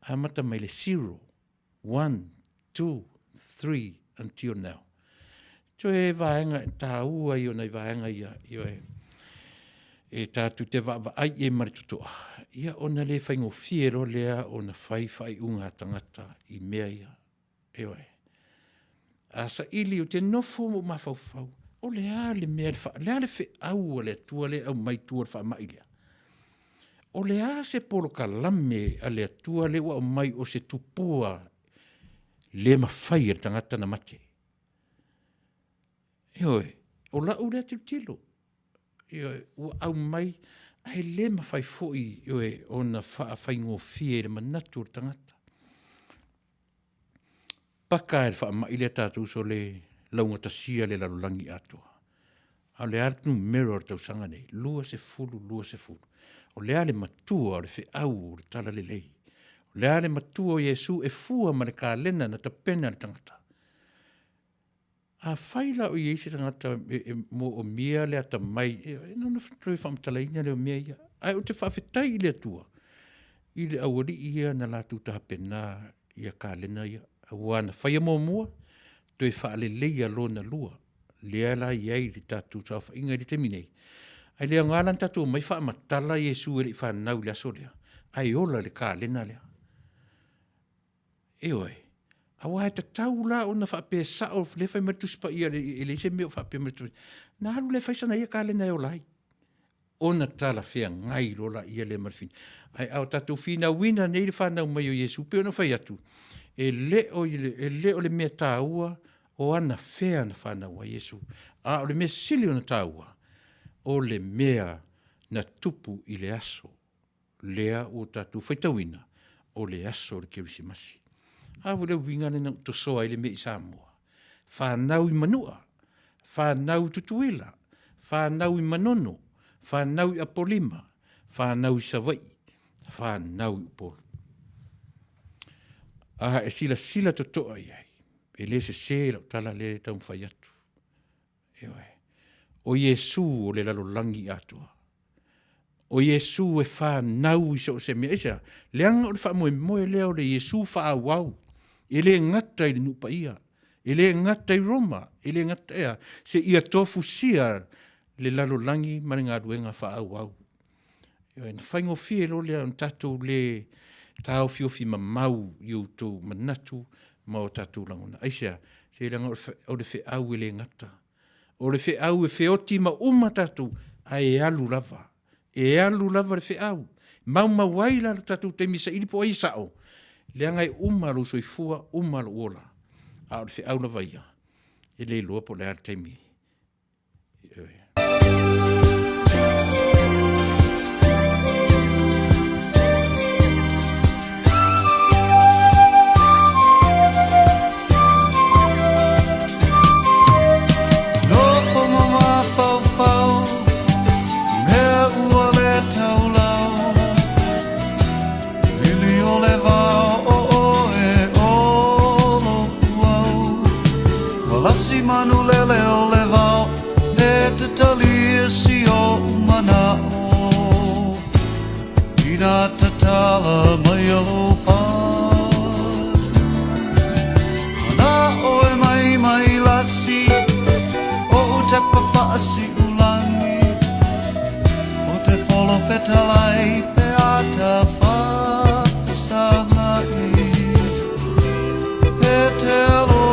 A mata mai le 0, 1, 2, 3, until now. So e vaenga, tā ua i o nei vaenga ia, e tātou te vava ai e maritutoa. Ia ona le whaingo fiero lea o na whai unga tangata i mea ia. Ewe. Asa ili o te nofo mo mawhauwhau. O lea le mea le wha. Lea le whi au o le tua le au mai tua le wha mai lea. O lea se polo ka lame a le tua le wa o mai o se tupua le mawhai e tangata na mate. Ewe. O la u lea tilo. Ewe. O au mai ai le mawhai foi o na whaingo fie le manatu o tangata. Paka e wha mai le tātou so le launga tasia le lalulangi atua. A le artu mirror tau sanga nei. Lua se fulu. O le ale matua o le whi au o le tala le lei. O le ale matua o Yesu e fua ma le kālena na ta pena le tangata. A whaila o Yesu tangata mo o mia le ata mai. Nona whatroi whamtalaina le o mia ia. Ai o te Faafetai le atua. I le awari ia na latu taha pena ia kālena ia. Awana whaia mua. Toi whaale leia lona lua. Lea la iei li tatu tau whainga li te minei. Ai lea ngalan tatu mai wha matala Yesu e li whanau le aso lea. Ai ola le kālena lea. Eoi. Awa e tatau la o na whape sao le whai matuspa ia le se meo whape matuspa. Na haru le whaisana ia kālena e o lai. Ona tala whea ngai rola ia le marfin. Ai au tatu whina wina nei le whanau mai o Yesu. Pe ona whai atu. E le o le mea tāua o ana whea na whanau a Yesu. A o le mea sili o na tāua. O le mea na tupu i le aso. Lea o tatu whaitawina o le aso le kerisimasi. A wale wingane na utosoa i le mea i Samoa. Whanau i Manua. Whanau i Tutuila. Whanau i Manono. Whanau i Apolima. Whanau i Savai. Whanau i Upolu. Aha e sila totoa iai. E le se lau tala le tau whai atu. Ewe. O Yesu o le lalolangi atua. O Yesu e whanau i so se mea. Isa, leanga o le wha moe leo le Yesu wha wau. E le ngata i le nupa ia. E le ngata i Roma. E le ngata ea. Se ia tofu sia le lalolangi maringa aduenga wha wau. Ewe, na whaingo fie lo lea on tatou le tau fiofi mamau i utou manatu ma o tatou langona. Aisea, se langa o le whi au e le ngata. O le whi au e whioti ma uma tatou a e alu lava. E alu lava le whi au. Mauma waila le tatou te misa ilipo ai sao. Leanga e umalo soifua, umalo ola. A o le whi au lava ia. E le loa po le ar teimi. Manu lele o le vau e te talia si o manao ina te tala mai alo fat ana o e mai lasi o te pawhaasi ulangi o te wholo whetalai pe ata Fasa ngai e te alo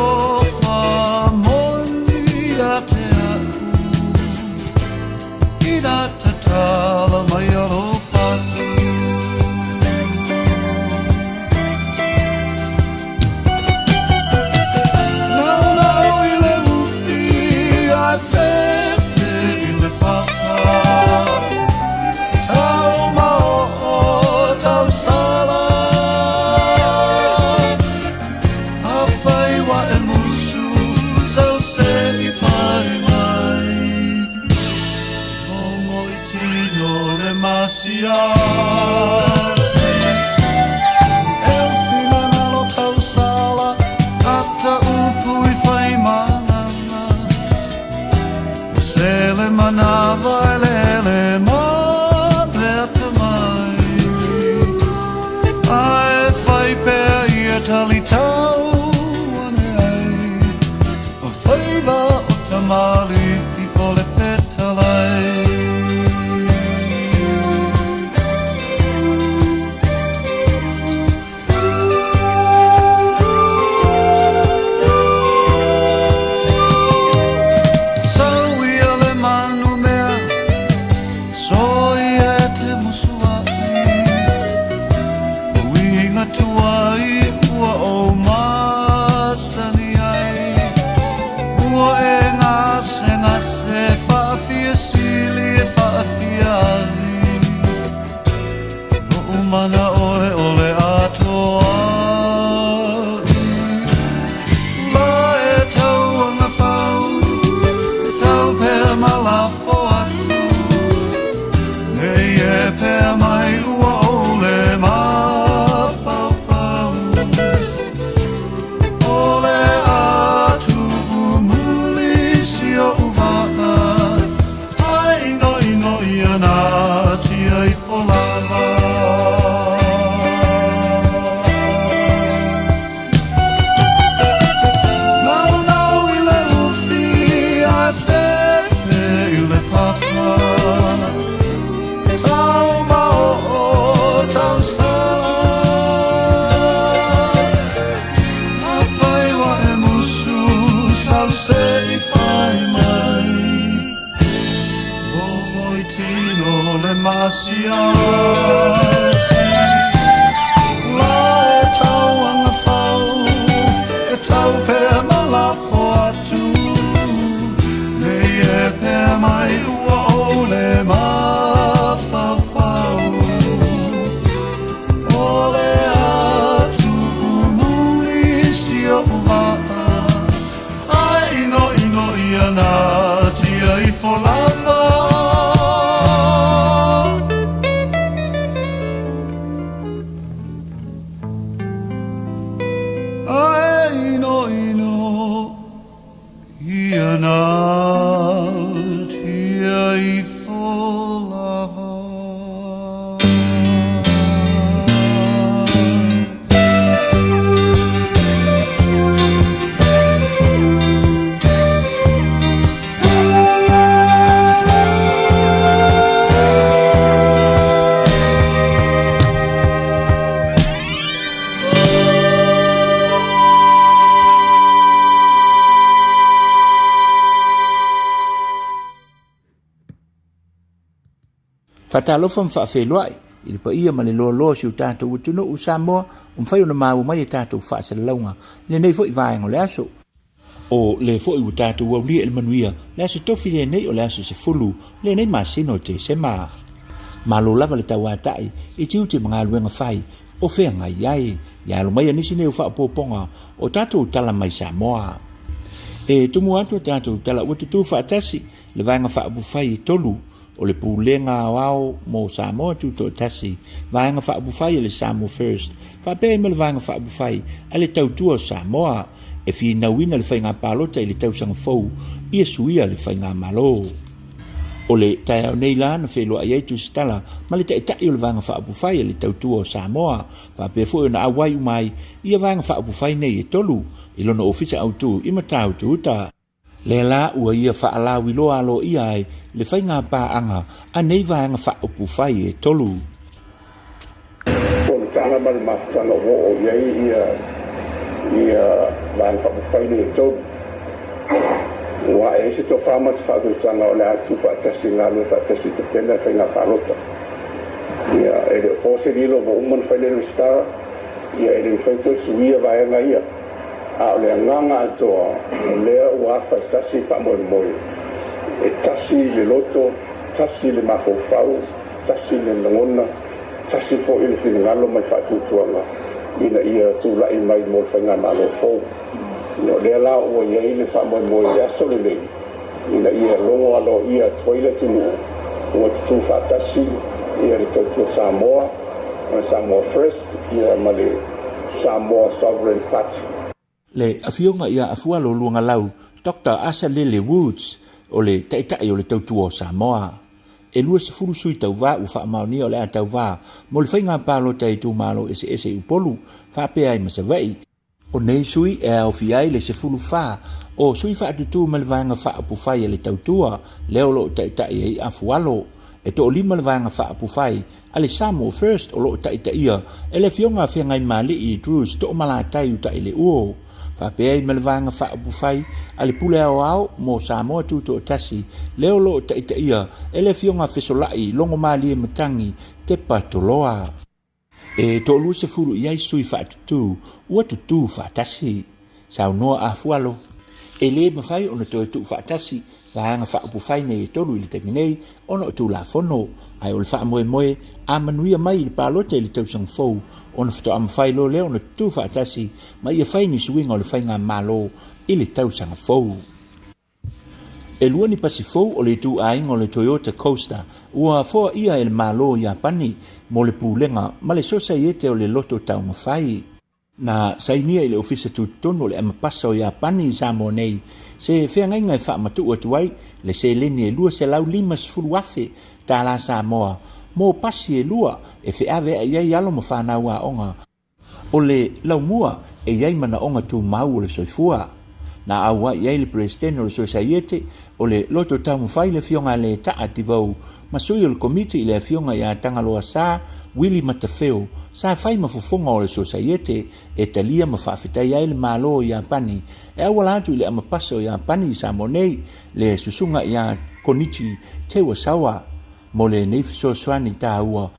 tala mai alo fatu Nau i le ufi ai fete i le papa Tau mao Tamali tau ane ai O whaiva o tamali I ole whetalai Fatalofa mfaafeluai ili pa ia male lo si utato utuno usamo umfayo na mau mai tato fasa launga le nei foi vai ngole aso o le foi utato wa ri el manuia le aso tofi le nei o le aso se fulu le nei masino te sema malo lava le tawatai e tiuti mga luenga fai o fe ngai ai ya lo mai nisi nei fa poponga o tato tala mai samoa e tumu atu tato tala utu fa tasi le vai nga fa bu fai tolu o le pulenga wao mo Samoa tuto tasi vaanga fa abufai le Samoa first fa pe me le vaanga fa abufai ale tautua Samoa e fi na wina le fainga palota le tau sanga fou ia suia le fainga malo o le tai nei la na felo ai tu stala ma le tai tai le vaanga fa abufai le tautua Samoa fa pe fo na awai mai ia vaanga fa abufai nei e tolu i lona ofisa autu i matau tuta le la ua ia faala wilo alo ia ai le fainga pa anga a nei vaanga fa upu fai e tolu o le tanga mal maftanga o ia vaanga fa upu fai e tolu wa e se to famas fa do tanga o le atu fa tasi ngalo fa tasi te pena fainga palota ia e le pose dilo mo umman fai le sta ia e le faito suia vaanga ia a le nganga atoa le ua tasi fa mo e tasi le loto tasi le mafofau tasi le ngona tasi fo ile finngalo mai fa tutuanga ina ia tulai mai mo fainga malo fo no le la o ia ile fa mo ia so le ina ia longo alo ia toilet no o tu fa tasi ia le to Samoa first ia male Samoa sovereign party le afionga ia afua lo luanga lau Dr. Asa Lele Woods o le taitai o le tautua Samoa e lua se furu sui tau va u fa maoni o le tau va mo le fainga palo tai tu malo ese upolu fa pe ai masavai O nei sui e au fiai le se fulu wha, o sui wha atutu ma le vanga wha apu whai e le tautua, leo lo tai ei afualo, e to o lima le vanga wha apu whai, ale Samuel first o lo tai ia, e le fionga fia ngai mali i drus to malatai uta i le uo, wha pea i ma le vanga wha apu whai, ale pule au mo Samoa tuto o tasi, leo lo tai ia, e le fionga fesolai longo mali e matangi, te patoloa. E to lu se fulu iai sui fa tutu, ua tutu fa tasi. Sao noa a fualo. E le mawhai ona toi tu fa tasi, vahanga fa upu whai nei e tolu ili teminei, ona o tu la fono. Ai o le fa moe moe, a manuia mai ili palote ili tau sang fau, ona fito a mawhai lo leo ona tu fa tasi, ma ia whai ni suinga o le whai ngā malo, ili tau sang fau. E lua ni pasifou o le tu ainga o le Toyota Coaster, ua foa ia e le malo ia pani, mo le pūlenga, ma le sosa iete o le loto tau mawhai. Na sainia i le ofisa tu tono le amapasa o ia pani i Samoa nei, se whea ngai ngai wha matu o tuai, le se leni e lua se lau limas fulu afe, tā la Samoa, mo pasi e lua, e whea vea iai alo ma whanau a onga. O le lau mua, e iai mana onga tu mau o le soifua. Na aua iai le presidente o le societe o le loto tau mawhai le fionga le taa tivau, ma sui o le komiti i le fionga ia tangaloa sa, Willy Matafeo, sa whai mafufonga o le societe, e talia ma Faafetai ai le malo ia pani, e awala atu i le amapasa o ia pani i Samonei, le susunga ia konichi tewa sawa, mo le neifiso swani ta ua.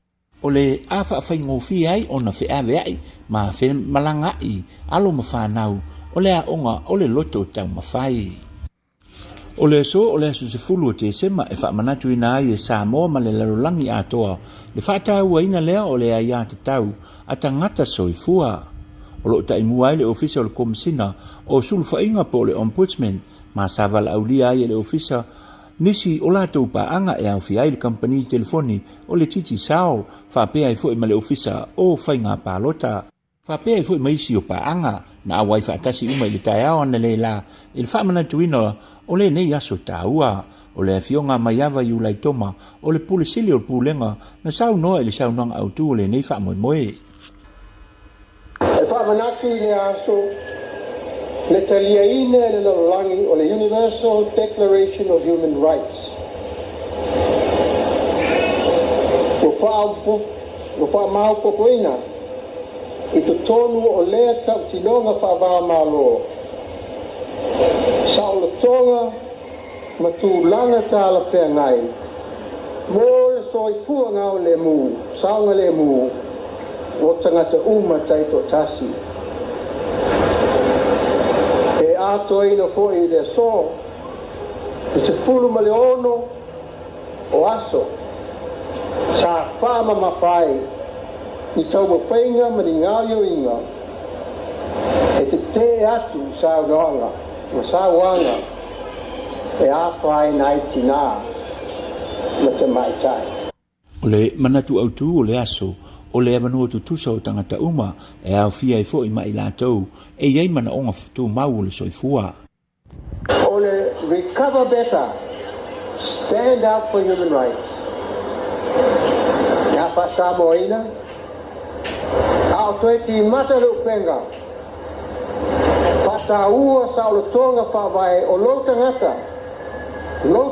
O le awha whai ngofi ai o na whea veai, ma whe malanga i, alo ma whanau, o le aonga o le loto tau mawhai. O le so o le asu se fulu o te sema e wha manatu ina ai e Samoa ma le larolangi atoa, le whata ua ina lea o le aia te tau, a tangata soifua. O lo ta imu ai le ofisa o le komisina o sulu whainga po le ombudsman, ma savala aulia ai le ofisa, nisi o la tau paanga e au fiai le company telefoni o le titi sao, whapea i fo ma le ofisa o whainga palota. Whapea i fo maisi o paanga, na awai whaatasi uma i le tai ao ana le la, i le whamana tuina o le nei aso tāua, o le fionga mai awa i ulai toma, o le pule sili o le pulenga, na sau noa i le sau noanga au tu o le nei whamoe moe. E whamanatu i le aso, le talia ine le lalolangi o le Universal Declaration of Human Rights. O wha pokoina, i to tonu o lea tau tinonga whaavaa malo. Sa o le tonga ma tūlanga tāla whea ngai. Mō le soifua ngau le mū, saunga le mū, o tangata uma taito tasi. E ato ina fo i le so, i te fulu ma le ono o aso. Sa whaama mawhai, i tau mawhainga ma ni ngāio inga, e te atu sa noanga, ma sa wanga, e a whai nai tina, ma te mai tai. O le manatu au tu o le aso, o le avanua tu tusa o tangata uma, e au fia i fo i mai lātou, e iei mana onga tu mau o le soifua. O le recover better, stand up for human rights. Ia wha Samoina, ao toe ti mata lu penga. Pata ua sa o le tonga whawai o lo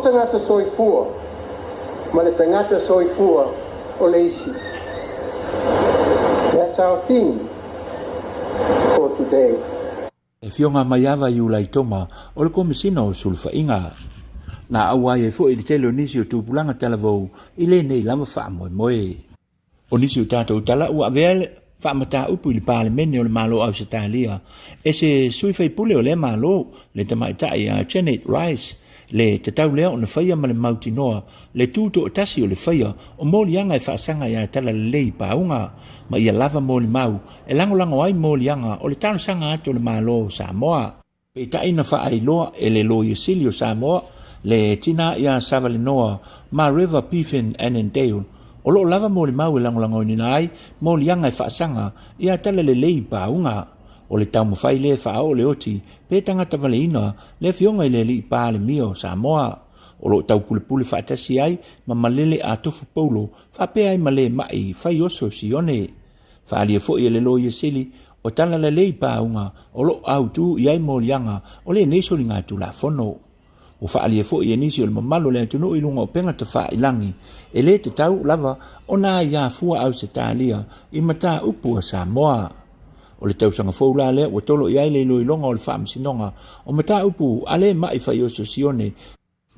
tangata soifua, ma le tangata soifua o le isi. That's our theme for today. E fionga mai awa i ulai toma, o le komisina o sulfa inga. Na awai e fo i le telo nisi o tūpulanga talavou, i le nei lama wha moe moe. O nisi o tātou tala ua avele, wha mata upu i le pālemene o le malo au se tālia, e se suifai pule o le malo, le tamaitai a Cherished Rice, le tatau lea o na whaia ma le mauti noa, le tūto o tasi o le whaia, o mōlianga e whaasanga ia tala le lei paunga, ma ia lava mōli mau, e langolango ai mōlianga o le talo sanga ato le malo o Samoa. Pe taina wha ai loa e le loia sili o Samoa, le tina ia savale noa, ma River Pifin Annandale, o lo lava mōli mau e langolango ni nai, mōlianga e whaasanga, ia tala le lei paunga. O le tau mawhai le whaao le oti, pe tangata vale ina, le fionga i le li pāle mio Samoa. O lo tau pule whaatasi ai, ma malele a tofu paulo, whapea ai male mai, whai oso si one. Whaalia fo i le loia sili, o tala le lei paunga o lo au tu iai mo lianga o le neso li ngā tu la fono. O whaalia fo i enisi o le mamalo le tunu i lunga o penga te wha ilangi e le te tau lava o nā ia fua au se tālia i mata upu a Samoa. O le tausanga fōula le o tolo iai le loi longa o le wha msinonga o mata upu a le mai whai o sosione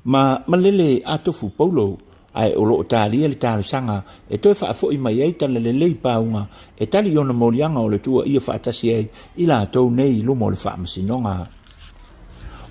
ma malele atofu paulo ai o lo tālia le tāle sanga e toi wha fo i mai ei tala le lei paunga e tali ona morianga o le tua ia wha atasi ei i la tau nei lumo o le wha msinonga.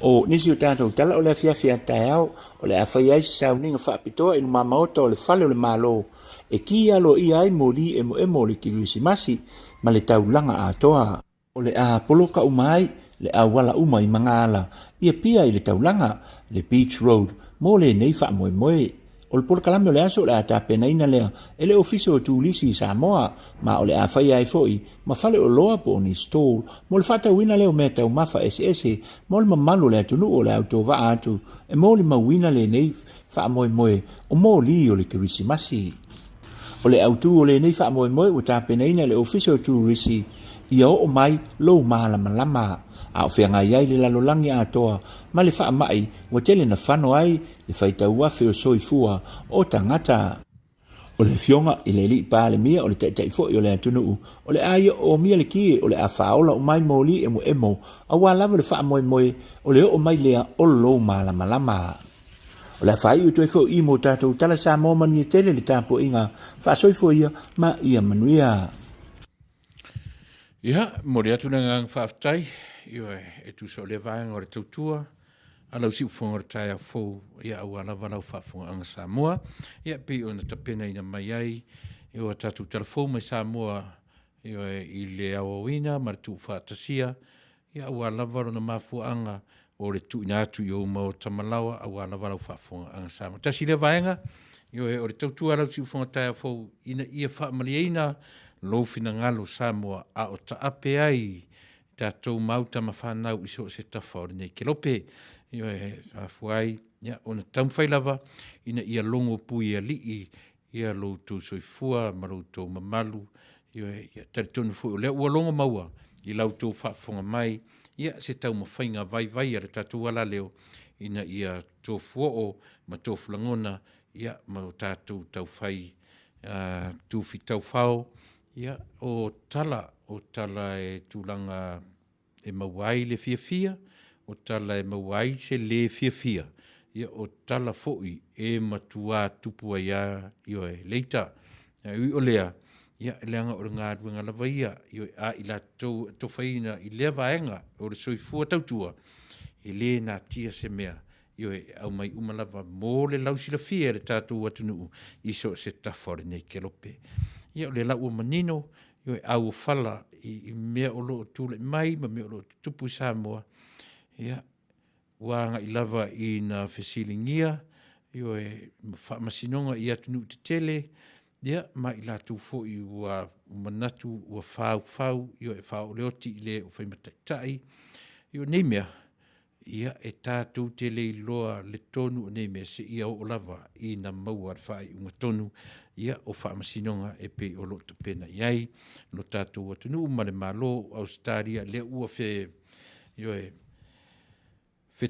O nisi o tātou tala o le fiafia tae au o le awhai ai se sauninga whaapitoa i luma maota o le whale o le malo e ki alo i ai mori emo le kiluisi masi ma le taulanga a toa. O le a poloka umai le awala uma i mangala ia pia i le taulanga le Beach Road mo le nei wha moe moe. O le polokalame o le aso le a tāpenaina lea e le ofiso o tūlisi i Samoa ma o le a whai ai foi ma whale o loa po ni stall mo le whata wina leo mea tau mafa SS mo le mamalu le atunu o le auto wa atu e mo le mawina le nei wha moe moe o mo li o le kirisimasi. O le autu o le nei wha moe moe o tāpenaina le ofiso o tūlisi ia o mai lou malama lama. A o whianga iai le lalolangi a toa, ma le wha mai, wa tele na whano ai, le whaita uafe o soifua o tangata. O le fionga i le li pa le mia o le taitai fo i o le atunuu, o le aia o mia le kie o le a whaola o mai moli emo, a walawa le wha moe moe, o le o mai lea o lo malama lama. O le whai u toi fo i mo tātou tala sa mō mani tele le tāpo inga, wha soifo ia, ma ia manuia. Ia, mori atu na ngang Faafetai, e tu so le vaenga o le tautua, alau si ufonga tai a fou, ia au alawa lau whaafonga anga Samoa, ia pe o na tapena ina mai ai, a tatu telefou mai Samoa, i le awawina, maratu whaatasia, ia au alawa ro na mafua anga, o le tu ina atu i o mao tamalawa, au alawa lau whaafonga anga Samoa. Tasi le vaenga, o le tautua alau si ufonga tai a fou, ina ia whaamaliaina, lo fina ngalo Samoa a o taape ai tātou mauta ma whanau iso se tafa o nei ke lope a fuai o na taumwhailawa ina ia longo pui a lii ia lo tō soifua ma lo tō mamalu ia tari tonu fui o lea ua longo maua i lau tō whaafonga mai ia se tau mawhainga vai a le tātou ala leo ina ia tō fuo ma tō flangona ia ma o tātou tau whai tū fitau whao ia o tala e tūlanga e mawai le fia, o tala e mawai se le fia, ia o tala foi e matua tupua ia e leita, ui o lea, ia leanga o ngā ruanga lawa ia a i la tō whaina i lea vaenga o le soifua tautua, e le nā tia se mea, au mai umalawa mō le lausila fia le tātou atunuu iso se tafore nei ke lope. Ia o le lau o manino, au fala i mea o loo tūle mai, ma mea o loo tupu Samoa. Ia, wanga i lava i na whesilingia, whaamasinonga i atunu te tele, ia, ma i la tūfo i ua manatu, ua whau, e whau leoti i le o whaimataitai. Nei mea, ia e tātou tele i loa le tonu o nei mea se ia o lava i na maua whai unga tonu, ia o whaamasinonga e pe o lo pena iai, lo tātou atunu umare malo Australia, le ua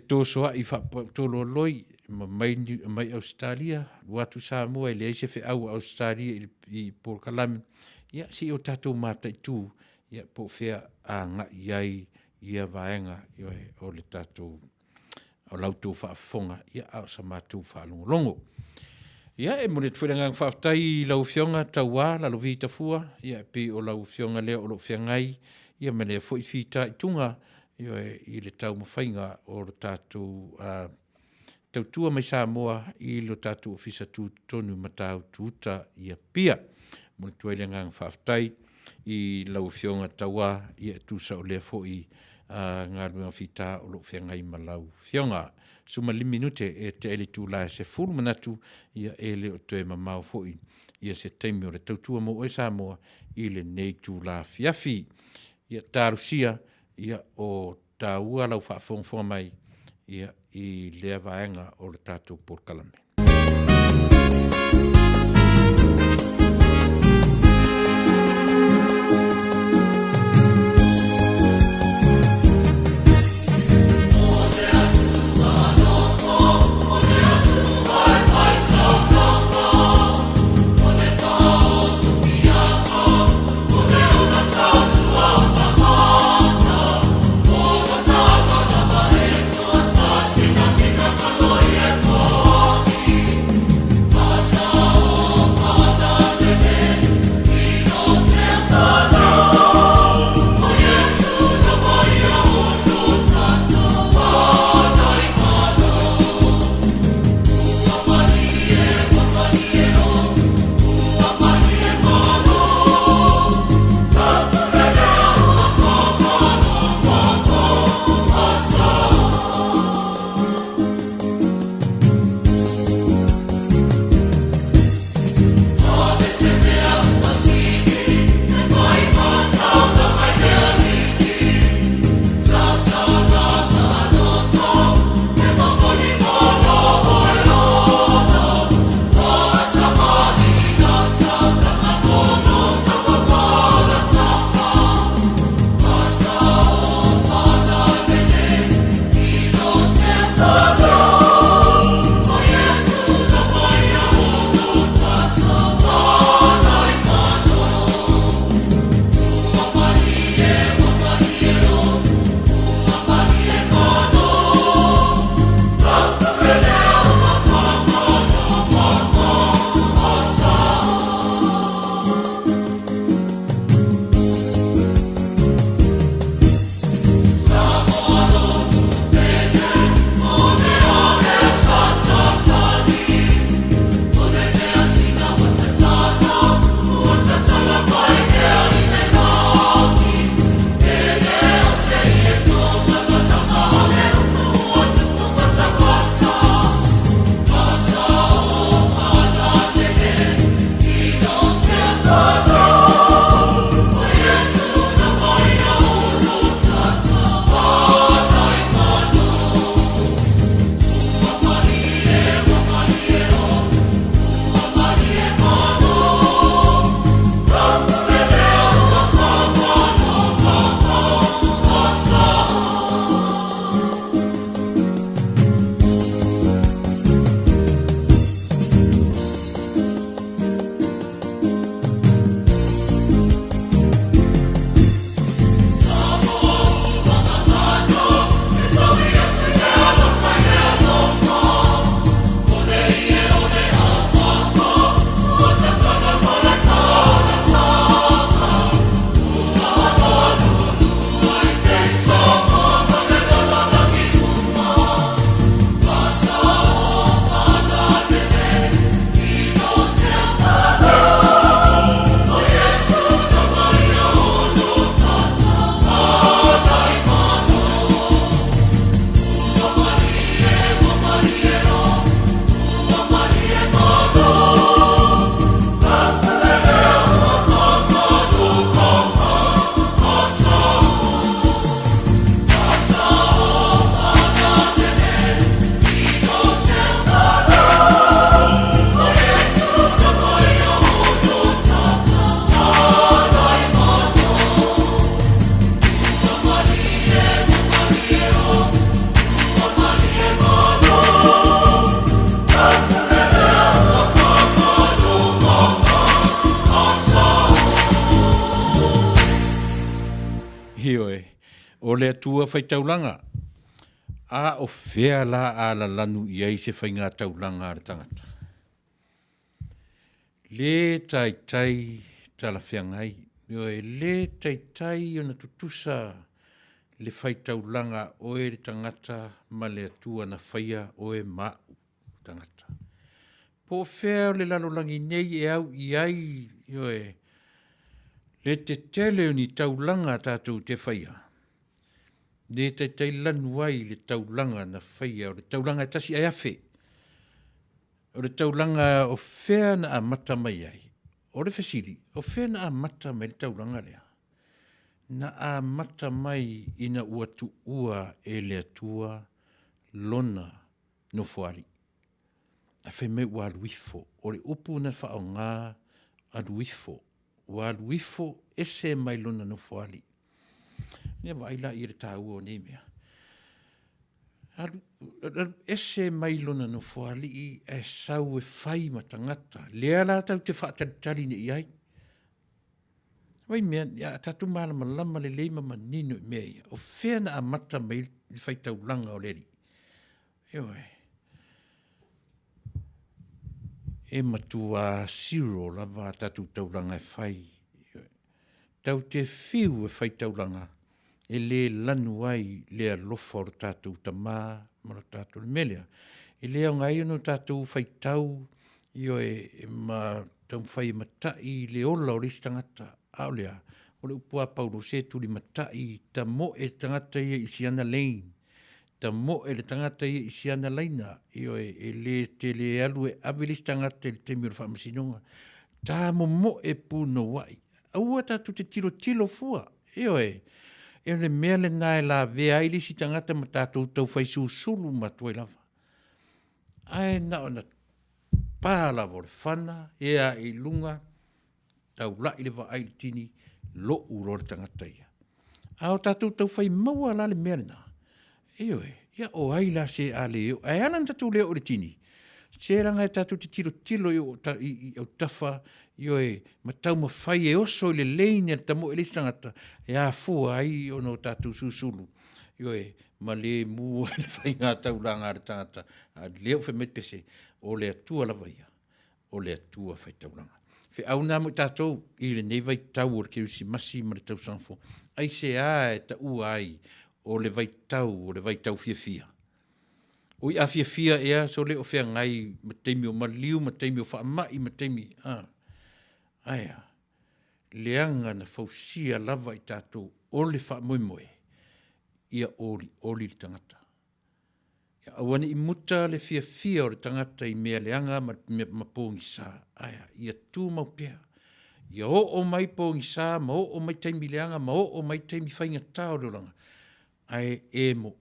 tosoa i whaapatolo loi, mai Australia, watu Samoa, le eise whi au Australia i Porkalami, ia si o tātou mātai tū, ia po whea a ngā iai, ia vaenga, o le tātou, o lautou whaafonga, ia au sa mātou whaalongolongo. Ia, e mone tuwhirangang Faafetai i lau fionga taua, la lo vita fua, ia pe o lau fionga leo o lo whiangai, ia mene fo i whita i tunga, i le tau mawhainga o lo tātou tautua mai Samoa, i lo tātou ofisa tonu matau tuuta ia pia. Mone tuwhirangang Faafetai i lau fionga taua, ia tusa o lea fo i ngā runga whita o lo whiangai ma lau fionga. Suma 5 minute e te ele tūla se fulu manatu ia ele o te mamau foi ia se teimi o le tautua mo e Samoa i le nei tūla fiafi ia tārusia ia o tāua lau whaafongfonga mai ia i lea vaenga o le tātou Porkalame. Hioe, o le atua whai taulanga. A o whea la a la lanu i ei se whai ngā taulanga ar tangata. Le tai tai tala whiangai. Hioe, le tai tai o na tutusa le whai taulanga o e tangata ma le atua na whaia o e mau tangata. Po whea le lalolangi nei e au i ai, hioe, le te tele o ni taulanga tātou te whaia. Le te te lanu ai le taulanga na whaia, o le taulanga tasi ai awhi. O le taulanga o whea na a mata mai ai. O le whesiri, o whea na a mata mai le taulanga lea. Na a mata mai ina ua tu ua e le atua lona no whaari. A whai me ua aluifo, o le upu na whao ngā aluifo. Ua aluifo ese mai lona no whaari. Nia waila i re tāua o nei mea. Ese mai lona no whaali i e sau e whai matangata. Lea la tau te whaatari ne i ai. Wai mea, tatu malama lama le leima manino i mea ia. O whea na a mata mai i whai tau langa o leri. Eoi. E matua siro lava tatu tau langa e whai. Tau te whiu e whai tau langa. E le lanu ai le alofa o tātou tamā, mara tātou le melea. E le au ngai ono tātou whai tau, io e ma tau whai matai le ola o risi tangata. Ao lea, o le upua Paulo se tuli matai, ta mo e tangata ia isi ana lein. Ta mo e le tangata ia isi ana leina. Io e le te le alu e avelisi tangata le temi o le whaamasinonga. Ta mo e puno wai. Aua tātou te tilo fua. Io e le mea le nai la vea ili si tangata ma tātou tau whai sulu ma tuai lava. Ai na ona pāla vo le whana, ea i lunga, tau lai le wa ai tini, lo uro le tangata ia. Ao tātou tau whai maua la le mea le nā. Eoe, ia o ai la se a leo, ai anan tātou leo o le tini. Se ranga e tātou te tilo i au tafa, ioe, ma tau ma whai e oso i le leine le tamo e lisi tangata, e a fua ai o no tātou susulu. Ioe, ma le mua le whai ngā tau ranga le tangata, a leo whai metpese, o le atua lava ia, o le atua whai tau ranga. Whai au nā mo tātou, i le nei vai tau o le keusi masi ma le tau sanfo, ai se a e ta ua ai, o le vai tau fia fia. Oi a fia ea so le o fea ngai ma teimi o maliu, ma teimi o whaamai, ma teimi. Aia, leanga na fausia lava i tātou o le whaamoemoe, ia oli le tangata. Ia awane i muta le fia o le tangata i mea leanga ma pōngi sā. Aia, ia tū mau pēa. Ia o mai pōngi sā, ma o mai teimi leanga, ma o mai teimi whainga tāo le oranga. Ai emo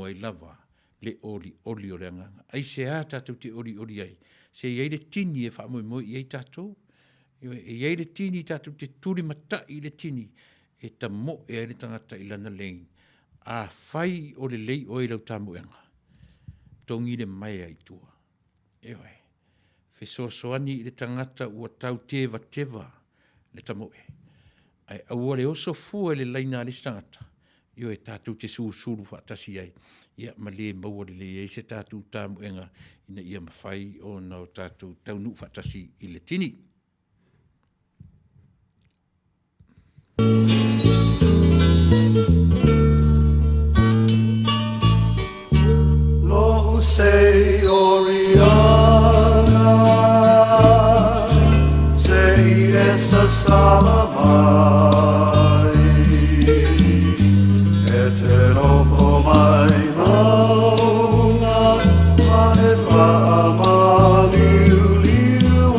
ai lava. Le oli o le anganga. Ai se a tātou te oli ai. Se iei le tini e whaamoe iei tātou. Iei le tini tātou te turi matai le tini. E ta mo e ai le tangata i lana lein. A whai o le lei o i lau tā moeanga. Tongi le mai ai tua. Eoi. Fesoasoani i le tangata ua tau teva le ta moe. Ai aua le oso fua le laina le tangata. Io e tātou te sulu whaatasi ai. Ia ma le maua le e se tātou tāmuenga ina ia mawhai o nao tātou taunuu whaatasi i le tini. Lo se oriana se essa salamai Eterno for my launa, my fama liu liu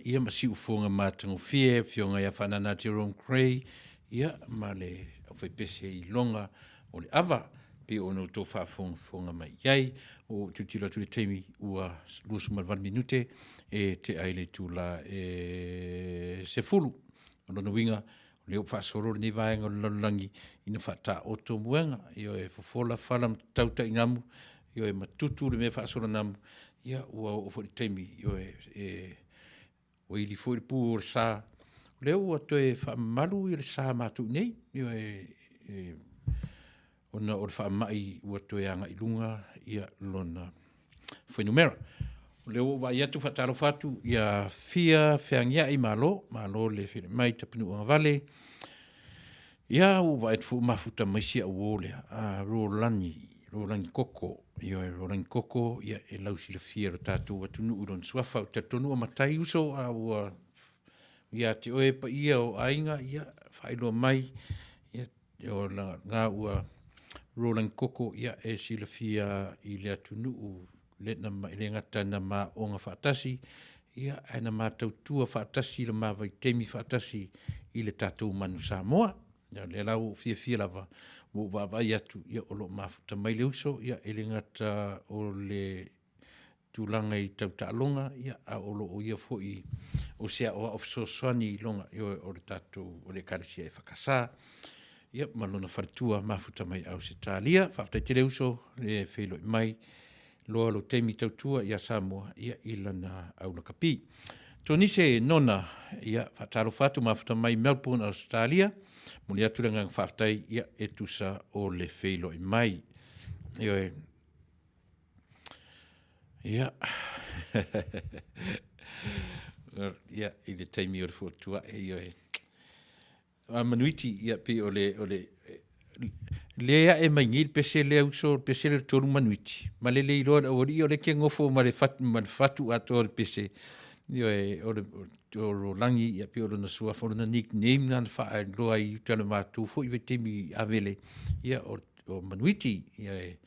Ia masiu fonga matango fie, fionga ia whanana Jerome Cray, ia ma le au whaipese I longa o le awa, pe ono tō whafonga mai iai, o tutila tu le teimi ua lusu malvan minute, te aile tu la se fulu, ono na winga, leo whasoro ni vaenga lalangi, ina whata o tō muenga, io fofola whalam tauta ingamu, io matutu le me whasoro namu, ia ua o fori teimi, io o ili foi pu o sa leo o te fa malu I sa matu nei io ona o fa mai o to anga ilunga ia lona foi numero leo va ia tu fataro fatu ia fia feangia I malo le fili mai tapunu o Vale ia o va et fu mafuta mai sia o le a rolani koko io rolani koko ia e lausi le fia o tatu atu nu uron swafa o tatonu o matai uso a ua ia te oe pa ia o ainga ia whailo mai ia o ngā ua rolani koko ia e si le fia I le atu nu u letna ma ile ngata na ma o ngā whaatasi ia aina ma tautua whaatasi le ma vai temi whaatasi I le tatu manu Samoa ia le lau fia lava o vai atu ia o lo mafuta mai le uso ia ele ngata o le tulanga I tautalonga ia a o lo o ia foi o sea o ofso swani longa ia o le tatu o le karisia e whakasa ia malona fartua mafuta mai au se talia whaftai te le uso le whelo mai loa lo teimi tautua ia Samoa ia ilana au na kapi tonise nona ia whataro fatu mafuta mai Melbourne Australia muli atu le ngang whaftai ia e tusa o le whelo mai. Ia ia ia I le taimi o le whotua ia manuiti ia pe o le lea e mai ngil pese le uso pese le toru manuiti ma le iloa o le ke ngofo ma le fatu ato le pese ia o le langi ia pe o na sua fo na nickname na fa loa I tala matu fo I vetemi avele ia o o manuiti ia e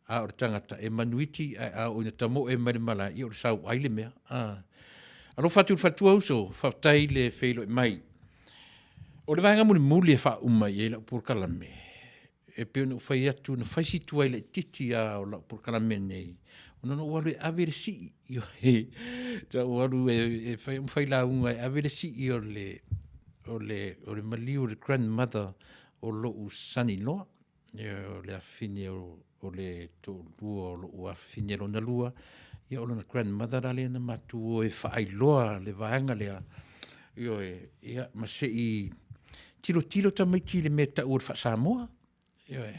a o tangata e manuiti a o ina tamo e mala i o sau aile mea alo fatu auso Faafetai le feilo e mai o le vanga muli e fa uma i la por kalame e pe no fai atu no fai situ ai le titi a o la por kalame nei o no walu avere si io e ta walu e fai la unga avere si io le o le mali o le grandmother o lo usani loa o le afine o le to lua o lo afine lo na lua ia o le grandmother ale na matu o e fai loa le vaanga le io e ia ma se i tilo tamai ki le meta o fa Samoa io e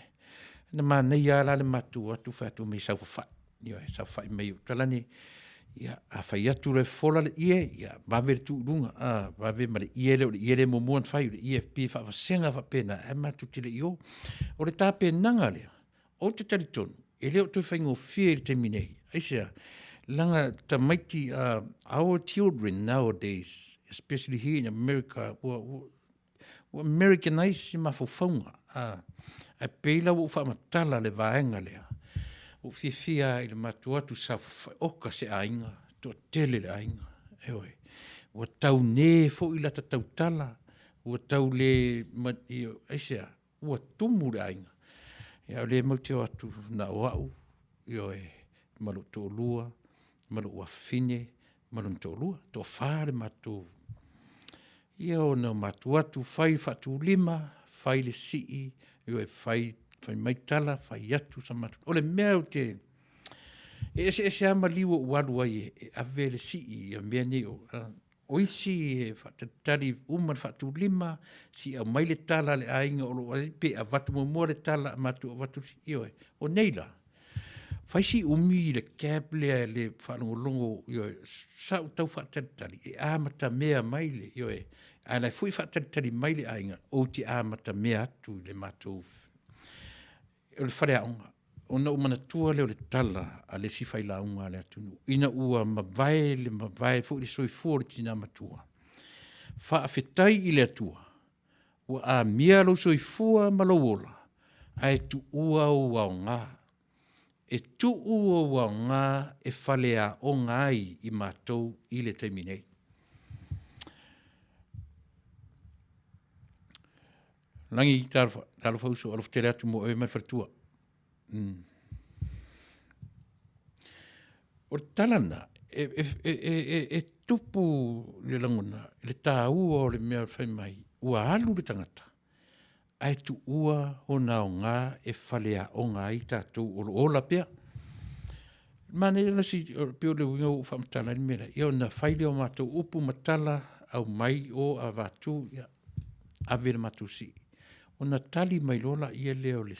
na mana ia la le matu atu fa tu me sa fa io e sa fa me talani ia a fai atu le fola le ia va ver tu lunga va ver ma le le mo mo fai le EFP fa senga fa pena e matu tile io o le tape nanga le o te taliton e le o tu fai ngo fear terminate ai sia langa tamaiti our children nowadays especially here in America o Americanize ma fo fonga a peila o fa matala le vaenga le o fia il matua tu sa o ka se ainga to tele le ainga e oi o tau ne fo ila ta tau tala o tau le io asia o tumu le ainga ia le mo te atu na wau io e malu to lua malu wa fine malu to lua to fare matu ia o no matua tu fai fatu lima fai le si io e fai mai tala fai atu sa matu o le mea te ese ama liwa walu ai a vele si a mea ni o isi fatatari uma fatu lima si a mai le tala le ainga o lo pe a vatu mo le tala matu vatu io e o neila fai si umi le cap le whanongolongo io sa tau fatatari e amata mea mai le io e ana fui fatatari mai le ainga o ti amata mea atu le matu o le whare aonga. O na umana tua leo le tala a le sifai la unga le atunu. Ina ua mawai fo le soi fōre tina matua. Faafetai i le atua. Ua a mia lo soi fua malawola. A e tu ua o waonga. E tu ua o waonga e whale a o ngai i mātou i le taiminei. Langi talo fauso alof tere atu mo e mai whartua. O talana, e tupu le langona, le tā ua o le mea whai mai, ua alu le tangata. Ai tu ua o na o ngā e whalea o ngā i tātou o ola pia. Mane na si pio le winga o whamatala ni mera, ia o na whaile o mātou upu matala au mai o a vātu, ia avere mātou si. O na tali mai lola ia leo le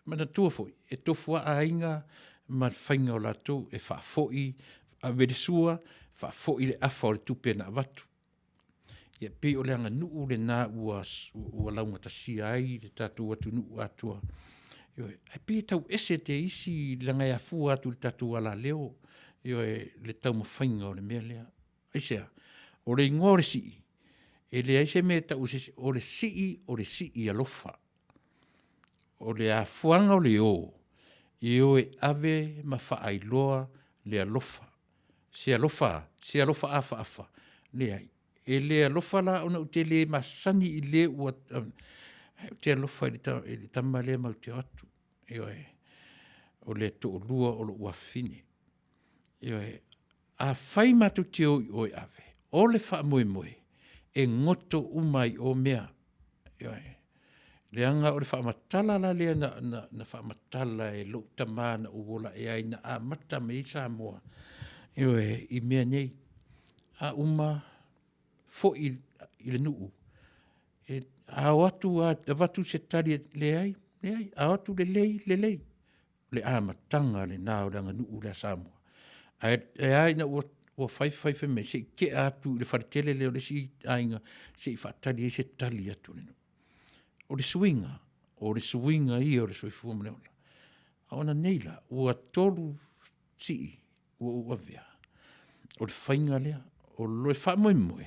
mana tua foi e tofua a inga ma whainga o lato e whaafoi a veresua whaafoi le afa o le tupe na watu ia pe o le anga nuu le nā ua launga ta si ai le tatu atu nuu atua ai pe tau ese te isi langa ia fua atu le tatu ala leo le tau ma whainga o le mea lea ai sea o le ingore si e le aise me ta usisi o le sii alofa. O le a fuanga o le o. I o e ave ma whaailoa le alofa. Se alofa afa. Le ai. E le alofa la ona te le masani i le ua. Te alofa i le tama le mau te atu. O le to lua o lo ua fine. A whai matu te o e ave. O le wha moe. E ngoto umai o mea. Le anga o le whaamatala la lea na whaamatala e lo tamana o wola e ai na a mata me i Samoa. I mea nei. A uma fo i le nuu. A watu se tari le ai. A watu le lei. Le a matanga le nao le anga nuu le Samoa. E ai na o fai me se ke atu le fartele le o le si ainga se fatali e se tali atu le o le swinga i o le soifua maneola a ona neila ua tolu si ua vea o le whainga lea o loe whamoemoe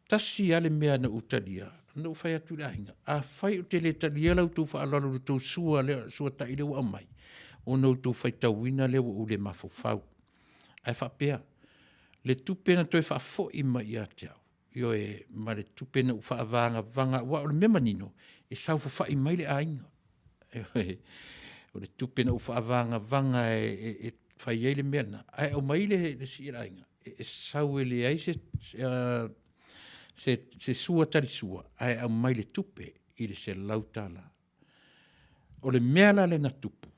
tasi ale mea na utalia no fai atu la inga. A fai o te le talia lau tu fa alalo le tau sua le sua ta ile wa mai. O no tu fai tauina le o le mafofau. Ai fa pea. Le tupena toi fa fo i mai a te au. Io e ma le tupena u fa vanga wa o le mema nino. E sau fa i mai le a inga. O le tupena u fa vanga e fai ei le mena. Ai o mai le si la inga. E sau le ai se sua tari sua, ai au mai le tupe i le se lautala. O le meala le na tupu,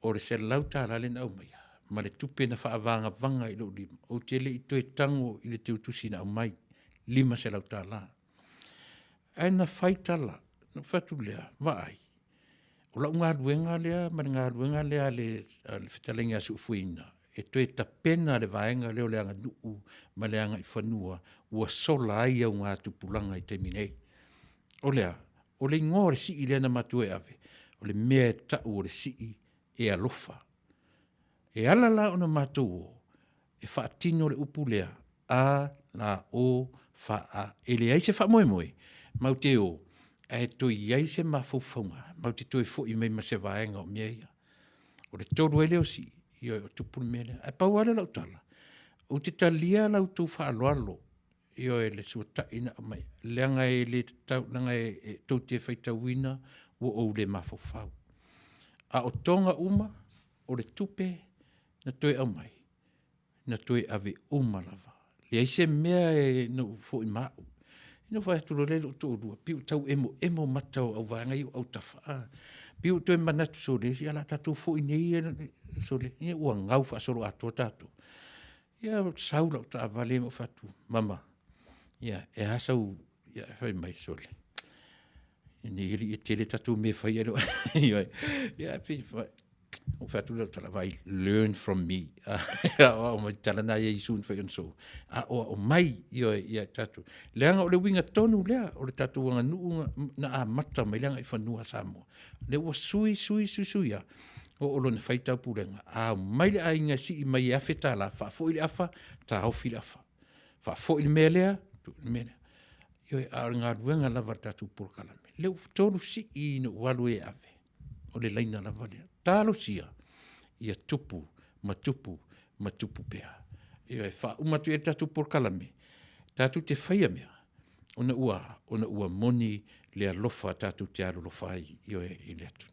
o le se lautala le na au mai. Ma le tupe na whaavanga vanga i lo lima. O te le i toe tango i le te utusi na au mai, lima se lautala. Ai na whaitala, na whatu lea, waai. O la ngā ruenga lea, ma ngā ruenga lea le whitalenga su fuina. E toe ta pena le vaenga leo le anga nuu, ma le anga i whanua, ua sola ai au ngā tupulanga i te minei. O lea, o le ngore si i lena matue ave, o le mea e tau o le si i e alofa. E alala o na matou o, e whaatino le upu lea, a la o wha e le aise wha moe moe, mau te o, e toi aise mawhauwhaunga, mau te toi fo i mei ma se vaenga o mea ia. O le toru e leo si, io o tupun mele ai pau ala lau tala o te talia lau tu fa alo io e le suata ina mai leanga e le tau nanga e tau te faita wina o le mafofau a o tonga uma o le tupe na toe au mai na toe ave uma lava le aise mea e no fo i mau no fa tu lo le to do piu tau emo matau au vanga i au tafa piu toe manatu so le si ala tatu fo i nei so le ni o ngau fa solo ato tatu ia saula ta vale mo fatu mama ia e hasau ia fai mai so le ni ri tele tatu me fai elo ia pi o fatu la tala vai learn from me o mai tala na ia sun fai so o mai ia tatu leanga o le winga tonu lea o le tatu wanga nu na mata mai leanga i fanua samo le o sui ia o lona faita pulenga a mai le ainga si i mai afeta la fa fo ile afa ta au fila afa fa fo ile melea tu mena yo a nga ruenga la varta tu por kala le tolu si i no walu e ave o le laina la vale talo sia ia tupu matupu pea yo fa uma tu eta tu por kala me tatu te faia mea ona ua moni le alofa tatu te alo lofai yo e le atu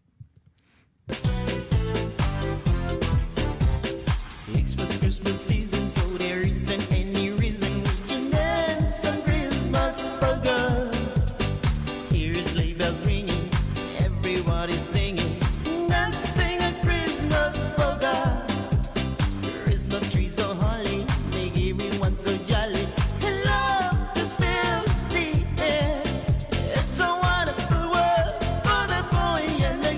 Xmas Christmas season, so there isn't any reason we can dance some Christmas polka. Here is sleigh bells ringing, everybody's singing, dancing a Christmas polka. Christmas trees so holly, make everyone so jolly. And love just fills the air. It's a wonderful world for the boy and the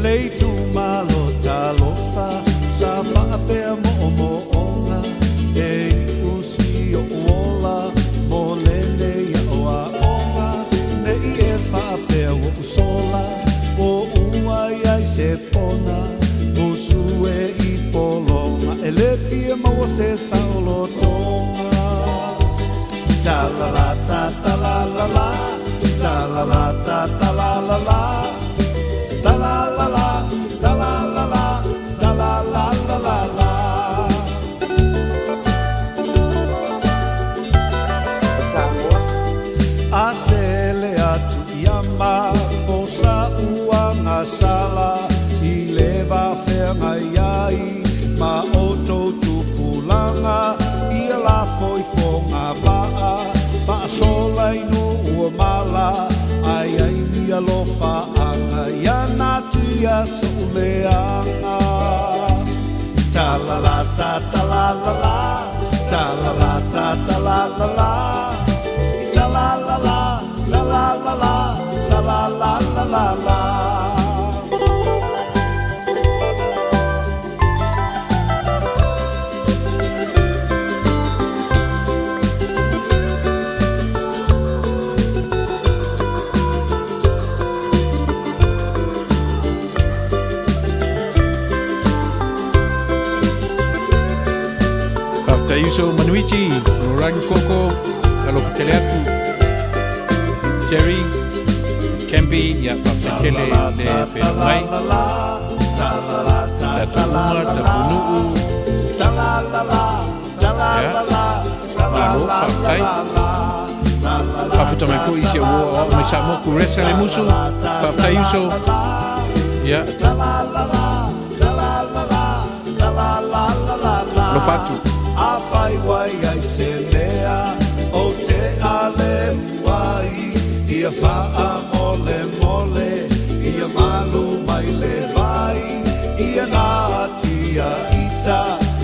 Leitu malo talofa sa whaapea mo onga e usi o ola mo lele ia o a onga ne I e whaapea o usola o ua iai se pona o sue I polonga e le fia maua se saulo tonga talala ta talala talala ta talala ta la la la, ta la la la, ta la la la la la. Asele atu iama, posa uanga sala, I leva whenga iai, ma oto tupulanga, I la foi fonga paa, pa sola inu ua mala, ai ai ni alofa anga yana tia soleanga ta la la ta la la la ta la la ta la la la ta la la la ta la la la ta la la la la la Taiuso Manuichi, Orang Koko, Alo Teleatu, Jerry, Kembi, ya Faafetai le Penai, Taunuu, Taunuu, Alo Faafetai, Faafetai fu isi o me sa mo ku resa le musu, Faafetai uso, ya, lo fatu. A whai wai ai se lea o te ale wai Ia wha mole mole Ia malu mai le vai Ia ngātia ita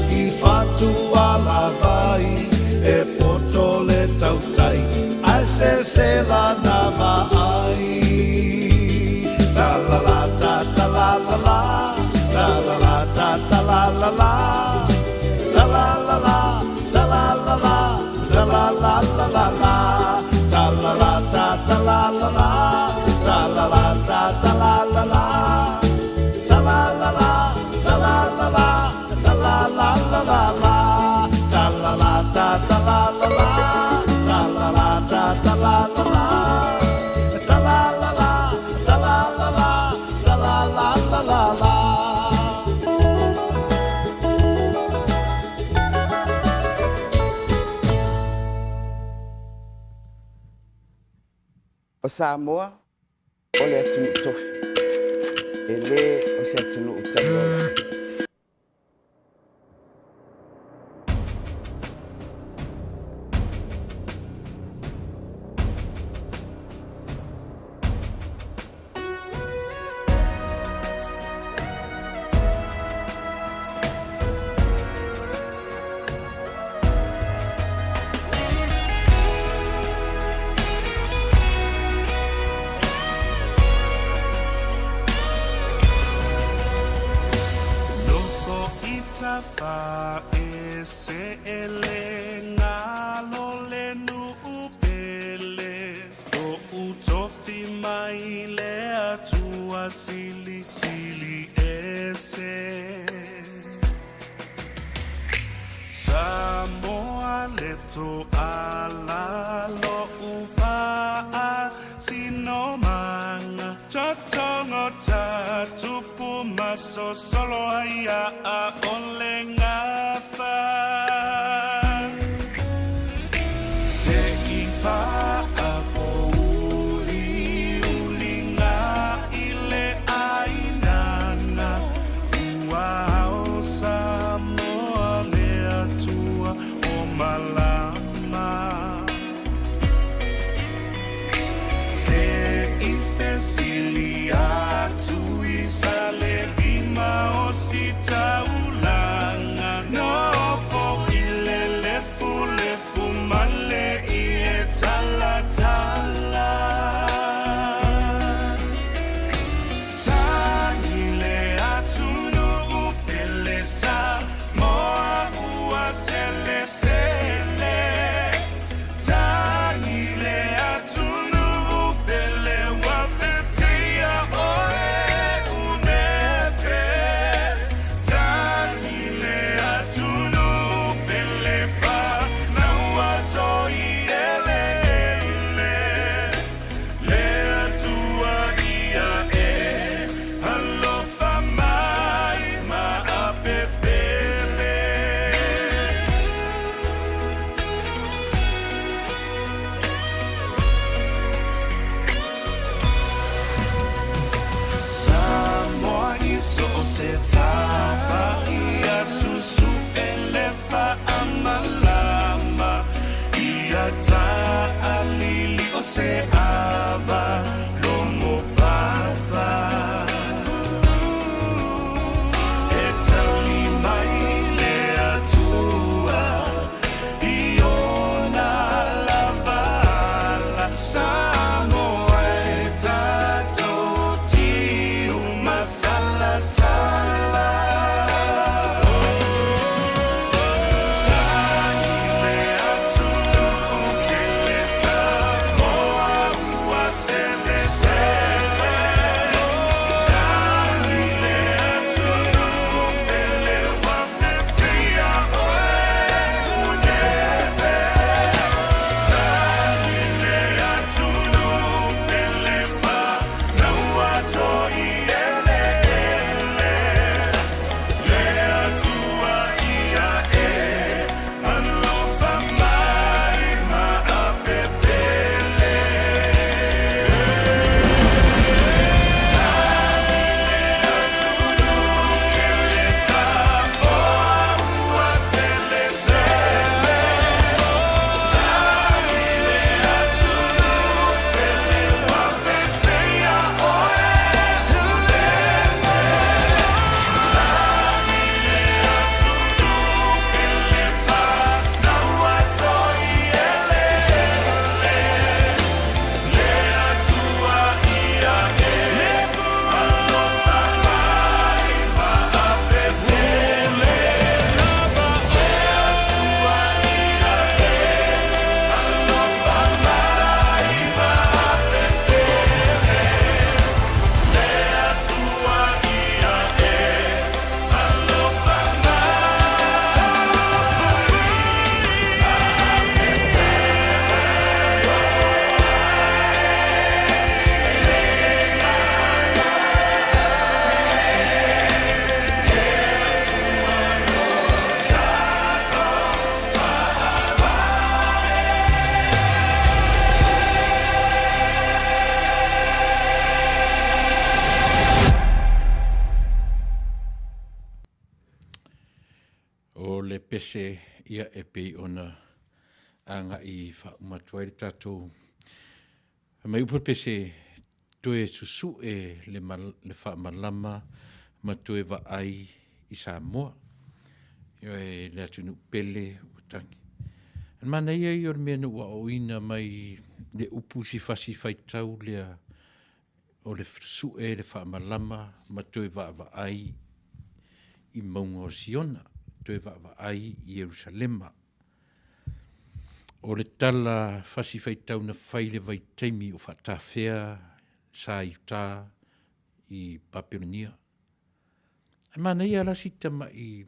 I whatu ala vai E poto le tautai Ai se la na vai Ta la la ta la la la Ta la la ta la la la ta la la la, ta la la la, ta la la la la la, ta la la ta la la la, ta la la ta la la la, ta la la la, ta la la la, ta la la la la la, ta la la ta la la la, ta la la ta la la la, ta la la la, ta la la la, ta la la la la la. O Samoa, o le atunu tofi, e le o se atunu utamoa. Fa e se ele ngalo le nu upele o utofi mai le atua sili sili ese Samoa leto ala lo ufa sino manga totongo tatupu maso solo aya a onle ngafa se ifa apo ulinga ile ainana uao Samoa le atua o malama se ife sili atu isale se ava longo papa e tauli mai le atua I ona lavala Samoa e tatou tiu masala sala pese ia e pei ona anga I whaumatuai le tātou. Mai upo pese toe susu le whaamalama ma toe wa ai I Samoa. Io e le atunu pele utangi. An mana ia I or mea nu wa oina mai le upu si fasi faitau lea o le susu le whaamalama ma toe wa ai I maunga o Siona. Toe wa ai I Jerusalema. O le tala fasi faitau na whaile vai teimi o whatawhea sa iuta I Babilonia. Mana ia la sita mai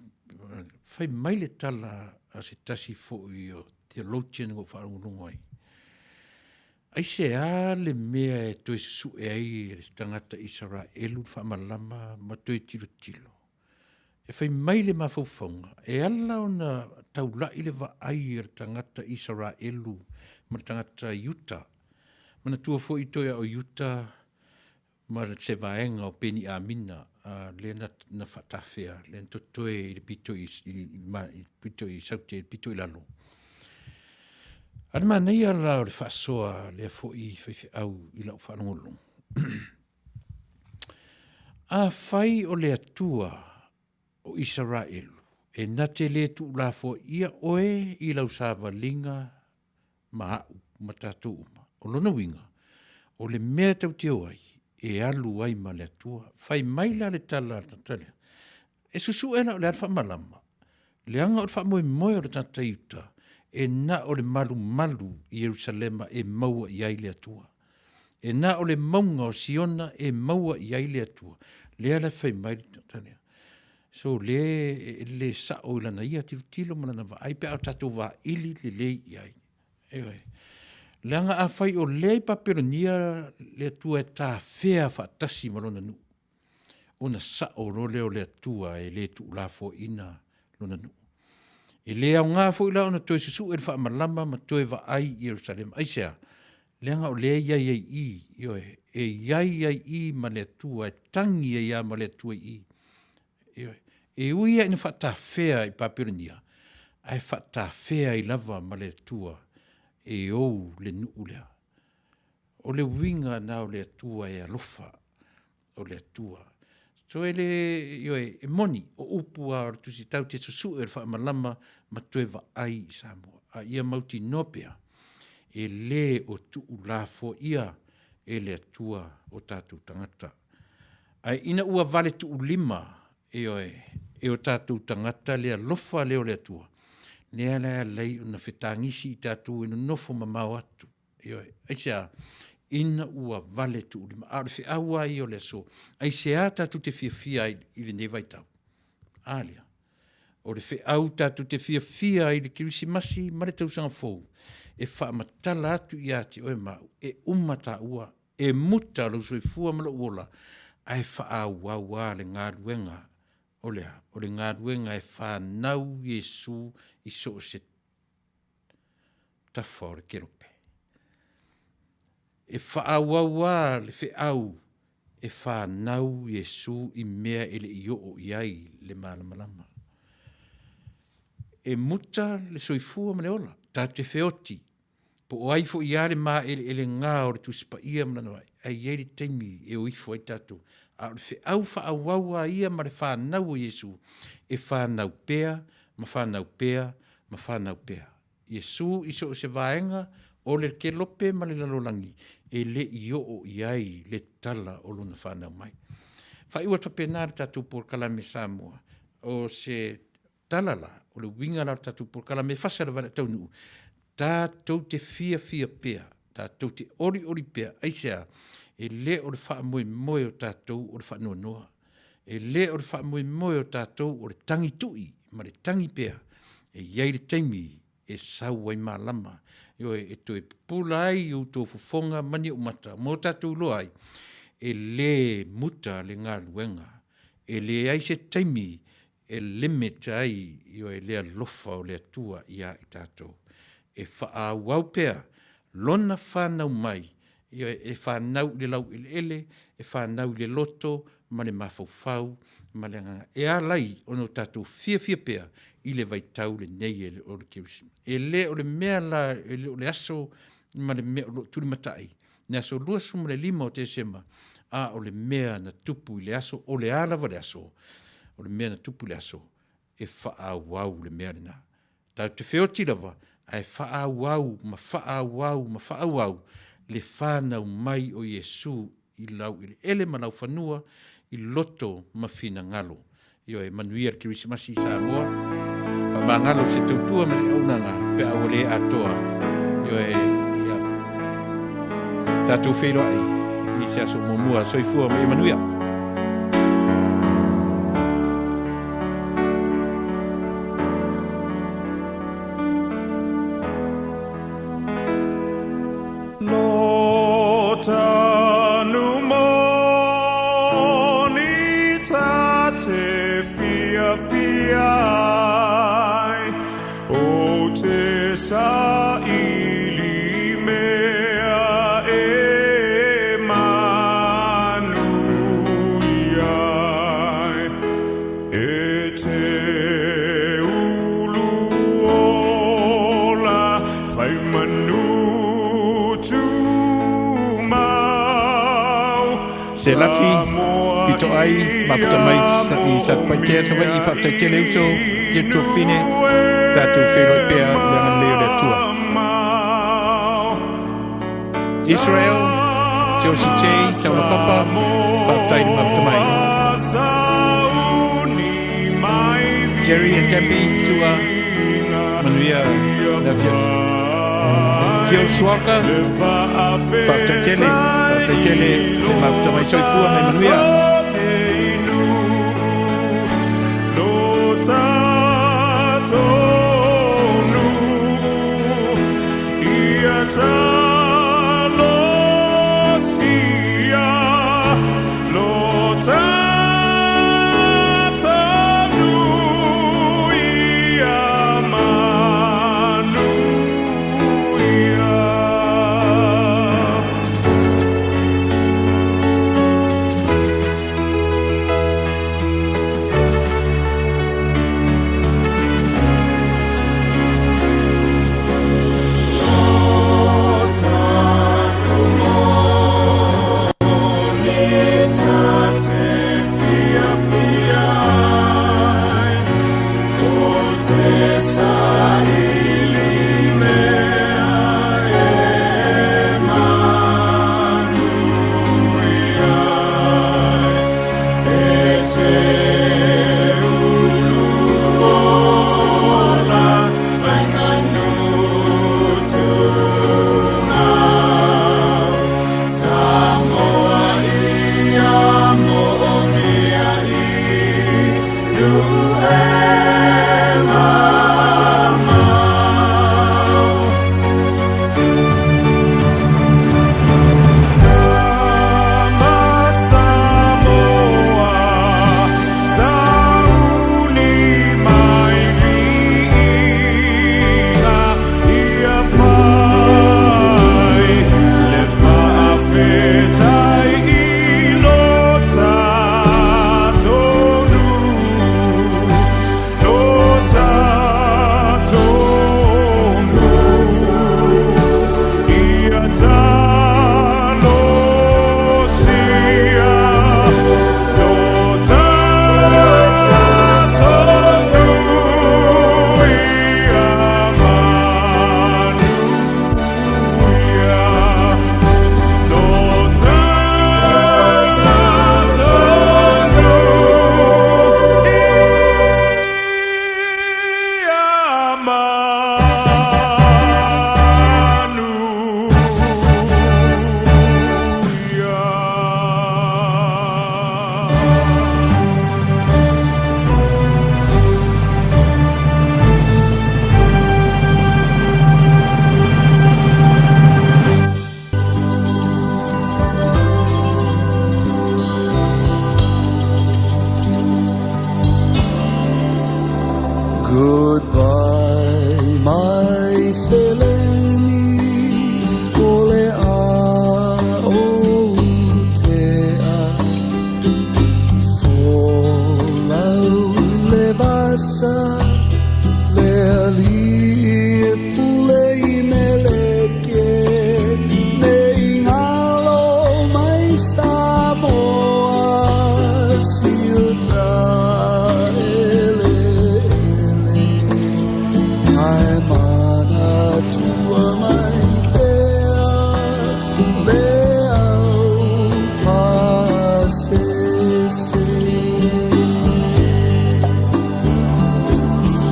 whai mai le tala a se tasi fo I o theologian o whaarungungu ai. Ai se a le mea e toe su e ai le tangata Israelu whaamalama ma toe tilo tilo. E whai mai le mawhauwhaunga, e ala o na taulai le wa ai le tangata Israelu ma le tangata Utah. Mana tua fo I toia o Utah ma le se vaenga o peni a mina le na whatawhea, le na totoe I le pito I saute, le pito I lalo. Ana mana ia la o le whaasoa le fo I whaiwhi au I lau whanongolong. A whai o le atua o Israel, e nate le tu la fo ia oe I lau sāwalinga mahau matatu uma. O lona winga, o le mea tau te oai, e alu ai ma le atua, whai mai la le tala tatale. E susu e na o le alfa malama, le anga o le wha moe o le tata iuta, e na o le malu I Jerusalema e maua I ai le atua. E na o le maunga o Siona e maua I ai le atua. Le ala whai mai le tatale. So le sa o lana ia tilo mana va ai pe au tatu va ili le ai. Ewe. Le anga a whai o le Babilonia le tua e tā whea whaatasi marona nu. Ona sa o role o le tua e le tu la fo ina lona nu. E le au ngā fo ila ona toe susu e wha malama ma toe va ai I Jerusalem. Aisea, le anga o le iai I, ioe, e iai I ma le tua, e tangi e ia ma le tua I. Ioe. E uia ina whaatawhea I Babilonia, ai whaatawhea I lava ma le tua, e ou le nuu lea. o le winga na o le atua e alofa o le atua. So e e moni o upu a tusi tau te susu e wha malama ma tue wa ai Samoa. A ia mauti nopea e le o tuu lafo ia e le atua o tātou tangata. Ai ina ua vale tuu lima e o tātou tangata le alofa leo le atua. Nea lea lei o na whetangisi i tātou ino nofo mamau atu. Aisea, ina ua vale tu lima. Aore whi aua i o le so. Aisea tātou te fia i le nevai tau. Alia. O le whi au tātou te fia i le kirisimasi ma le tausanga fōu. E wha matala atu i ati oe mau. E umata ua. E muta lo soi fua mala uola. Ai wha aua le ngā ruenga. O le ngā ruenga e whanau Yesu i so se tafa o le kerope. E whaawawa le whiau e whanau Yesu i mea ele i o iai le malamalama. E muta le soifua mane ola, tā te whioti. Po o aifo i are mā ele ngā o le tuspa ia mananoa. Ai eri teimi e o ifo ai tātou. A le whiau whaawawa ia ma le whanau o Yesu. E whanau pēa, ma whanau pēa, ma whanau pēa. Yesu iso o se vaenga o le ke lope ma le lalolangi. E le i o iai le tala o luna whanau mai. Whaiua tapenare tātou por kalame Samoa. O se talala, o le winga la tātou por kalame Fasa le Vale Taunuu. Tātou te fia pēa. Tātou te ori pēa. Aisea, e le o le wha moe o tātou o le wha noa. E le o le wha moe o tātou o le tangi tui, ma le tangi pēa. E iai le teimi e sau ai malama. Io e to e pula ai o to fofonga mani o mata. Mo tātou loa ai. E le muta le ngā luenga. E le ai se teimi e limit ai io e le alofa o le atua ia i tātou. E wha wau pēa. Lona whanau mai. Io e whanau le lau ele, e whanau le loto, ma le mawhau, ma le nganga. E alai ono tātou fia pēa i le vaitau le nei e le o le kiusima. E le o le mea la, e le o le aso, ma le mea o turi matai. Ne aso lua suma le lima o te sema, a o le mea na tupu i le aso, o le alawa le aso, o le mea na tupu le aso, e wha wau le mea le na. Tau te whioti lava, ai wha wau, ma wha wau, le whanau mai o Yesu i lau i le ele ma lau whanua i loto ma whina ngalo. Io e Manuia Cherished Samoa. Pa ngalo se tautua ma se aunanga pe au le atoa. Io e tātou whero ai i se aso momua soifua ma e Manuia. Se lafi pito ai mafta mai I sa paite so vai fa te le uso che to fine da to fero per la leo tua Israel Cherished Taunuu Faafetai mafta mai Jerry and Campy sua Manuia la fief Tio Swaka Faafetai le mafta mai soifua me Manuia Goodbye, my Feleni, ole a o te a. Folau le vasa, le ali e pule i meleke, nei ngalo mai Samoa, siuta ele ele. Ai mana tua mai pea, le au pasese.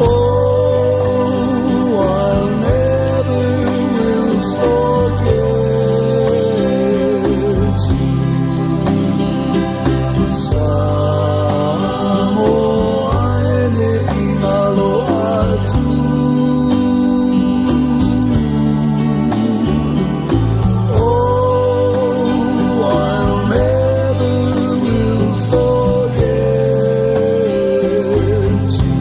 Oh, I never will forget you. Samoa ene ingalo atu. Oh, I'll never will forget you.